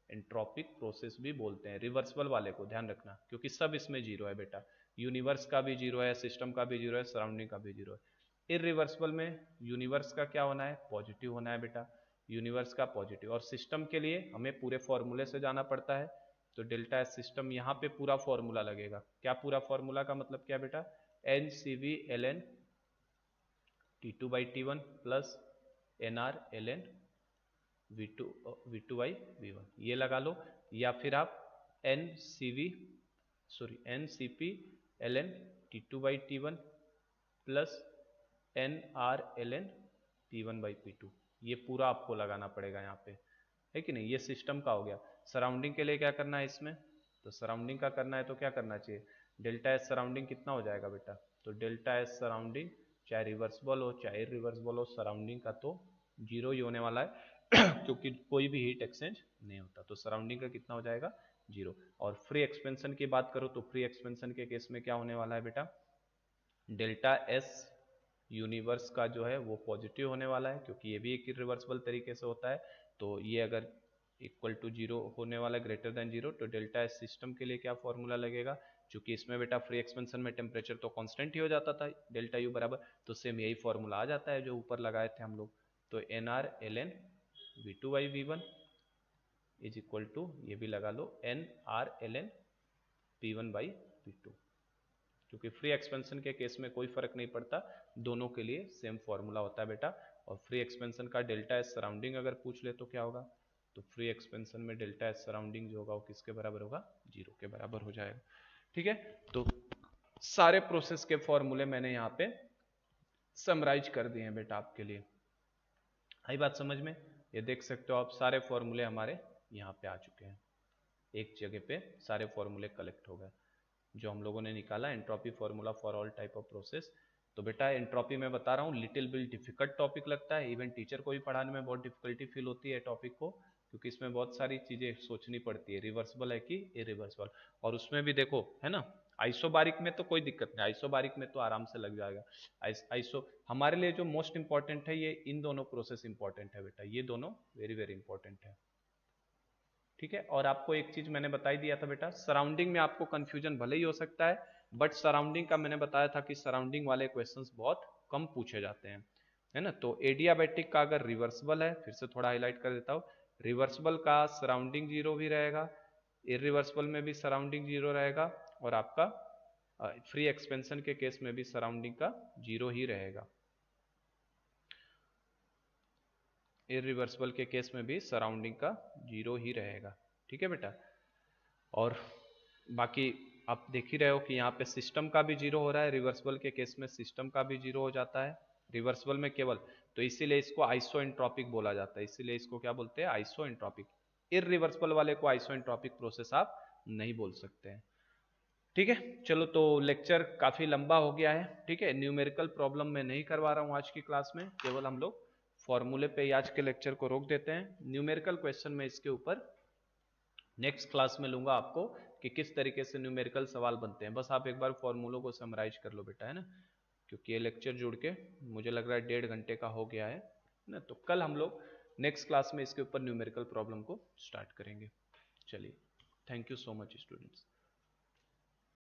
एंट्रोपिक प्रोसेस भी बोलते हैं रिवर्सिबल वाले को, ध्यान रखना क्योंकि सब इसमें जीरो है बेटा, यूनिवर्स का भी जीरो है, सिस्टम का भी जीरो है, सराउंडिंग का भी जीरो है। इरिवर्सिबल में यूनिवर्स का क्या होना है, पॉजिटिव होना है बेटा, यूनिवर्स का पॉजिटिव, और सिस्टम के लिए हमें पूरे फॉर्मूले से जाना पड़ता है, तो डेल्टा एस सिस्टम यहाँ पे पूरा फॉर्मूला लगेगा, क्या पूरा फॉर्मूला का मतलब क्या बेटा, NCV ln T2/T1 plus NR ln V2/V1 ये लगा लो, या फिर आप NCP ln T2/T1 plus NR ln P1/P2, ये पूरा आपको लगाना पड़ेगा यहाँ पे, है कि नहीं, ये सिस्टम का हो गया। सराउंडिंग के लिए क्या करना है इसमें, तो सराउंडिंग का करना है तो क्या करना चाहिए, डेल्टा एस सराउंडिंग कितना हो जाएगा बेटा, तो डेल्टा एस सराउंडिंग चाहे रिवर्सिबल हो चाहे इरिवर्सिबल हो, सराउंडिंग का तो जीरो ही होने वाला है क्योंकि कोई भी हीट एक्सचेंज नहीं होता, तो सराउंडिंग का कितना हो जाएगा, जीरो। और फ्री एक्सपेंशन की बात करो तो फ्री एक्सपेंशन के केस में क्या होने वाला है बेटा, डेल्टा एस यूनिवर्स का जो है वो पॉजिटिव होने वाला है, क्योंकि ये भी एक इरिवर्सिबल तरीके से होता है। तो ये अगर इक्वल टू जीरो होने वाला, ग्रेटर देन जीरो, तो डेल्टा एस सिस्टम के लिए क्या फॉर्मूला लगेगा, क्योंकि इसमें बेटा फ्री एक्सपेंशन में टेम्परेचर तो कांस्टेंट ही हो जाता था डेल्टा यू बराबर, तो सेम यही फॉर्मूला आ जाता है जो ऊपर लगाए थे हम लोग। तो N R L N V two by we one is equal to, ये भी लगा लो, N R L N P one by P two, क्योंकि फ्री एक्सपेंशन के केस में कोई फर्क नहीं पड़ता, दोनों के लिए सेम फॉर्मूला होता है बेटा। और फ्री एक्सपेंशन का डेल्टा एस सराउंडिंग अगर पूछ ले तो क्या होगा, तो फ्री एक्सपेंशन में डेल्टा एस सराउंडिंग जो होगा वो किसके बराबर होगा, जीरो के बराबर हो जाएगा। ठीक है, तो सारे प्रोसेस के फॉर्मूले मैंने यहाँ पे समराइज कर दिए हैं बेटा आपके लिए। आई बात समझ में, ये देख सकते हो आप सारे फॉर्मूले हमारे यहाँ पे आ चुके हैं, एक जगह पे सारे फॉर्मूले कलेक्ट हो गए जो हम लोगों ने निकाला, entropy formula for all type of process. तो बेटा एंट्रोपी में बता रहा हूँ लिटिल बिल डिफिकल्ट टॉपिक लगता है, इवन टीचर को भी पढ़ाने में बहुत डिफिकल्टी फील होती है टॉपिक को, क्योंकि इसमें बहुत सारी चीजें सोचनी पड़ती है, रिवर्सिबल है कि इरिवर्सिबल। और उसमें भी देखो है ना, आइसोबारिक में तो कोई दिक्कत नहीं, आइसोबारिक में तो आराम से लग जाएगा। आइसो हमारे लिए जो मोस्ट इंपॉर्टेंट है, ये इन दोनों प्रोसेस इंपॉर्टेंट है बेटा, ये दोनों वेरी वेरी इंपॉर्टेंट है। ठीक है, और आपको एक चीज मैंने बताई दिया था बेटा, सराउंडिंग में आपको कंफ्यूजन भले ही हो सकता है, बट सराउंडिंग का मैंने बताया था कि सराउंडिंग वाले क्वेश्चंस बहुत कम पूछे जाते हैं, है ना। तो एडियाबैटिक का अगर रिवर्सिबल है, फिर से थोड़ा हाईलाइट कर देता हूँ, रिवर्सिबल का सराउंडिंग जीरो भी रहेगा, इरिवर्सिबल में भी सराउंडिंग जीरो रहेगा, और आपका फ्री एक्सपेंशन के केस में भी सराउंडिंग का जीरो ही रहेगा, इरिवर्सिबल के केस में भी सराउंडिंग का जीरो ही रहेगा। ठीक है बेटा, और बाकी आप देख ही रहे हो कि यहाँ पे सिस्टम का भी जीरो हो रहा है, रिवर्सिबल के केस में सिस्टम का भी जीरो हो जाता है, रिवर्सिबल में केवल, तो इसीलिए इसको आइसोएंट्रोपिक बोला जाता है, इसीलिए इसको क्या बोलते हैं, आइसोएंट्रोपिक। इरिवर्सिबल वाले को आइसोएंट्रोपिक प्रोसेस आप नहीं बोल सकते हैं। ठीक है, चलो तो लेक्चर काफी लंबा हो गया है। ठीक है, न्यूमेरिकल प्रॉब्लम मैं नहीं करवा रहा हूँ आज की क्लास में, केवल हम लोग फॉर्मूले पे आज के लेक्चर को रोक देते हैं। न्यूमेरिकल क्वेश्चन में इसके ऊपर नेक्स्ट क्लास में लूंगा आपको कि किस तरीके से न्यूमेरिकल सवाल बनते हैं, बस आप एक बार फॉर्मूलों को समराइज कर लो बेटा, है ना, क्योंकि ये लेक्चर जुड़ के मुझे लग रहा है 1.5 घंटे का हो गया है ना। तो कल हम लोग नेक्स्ट क्लास में इसके ऊपर न्यूमेरिकल प्रॉब्लम को स्टार्ट करेंगे। चलिए, thank you so much students.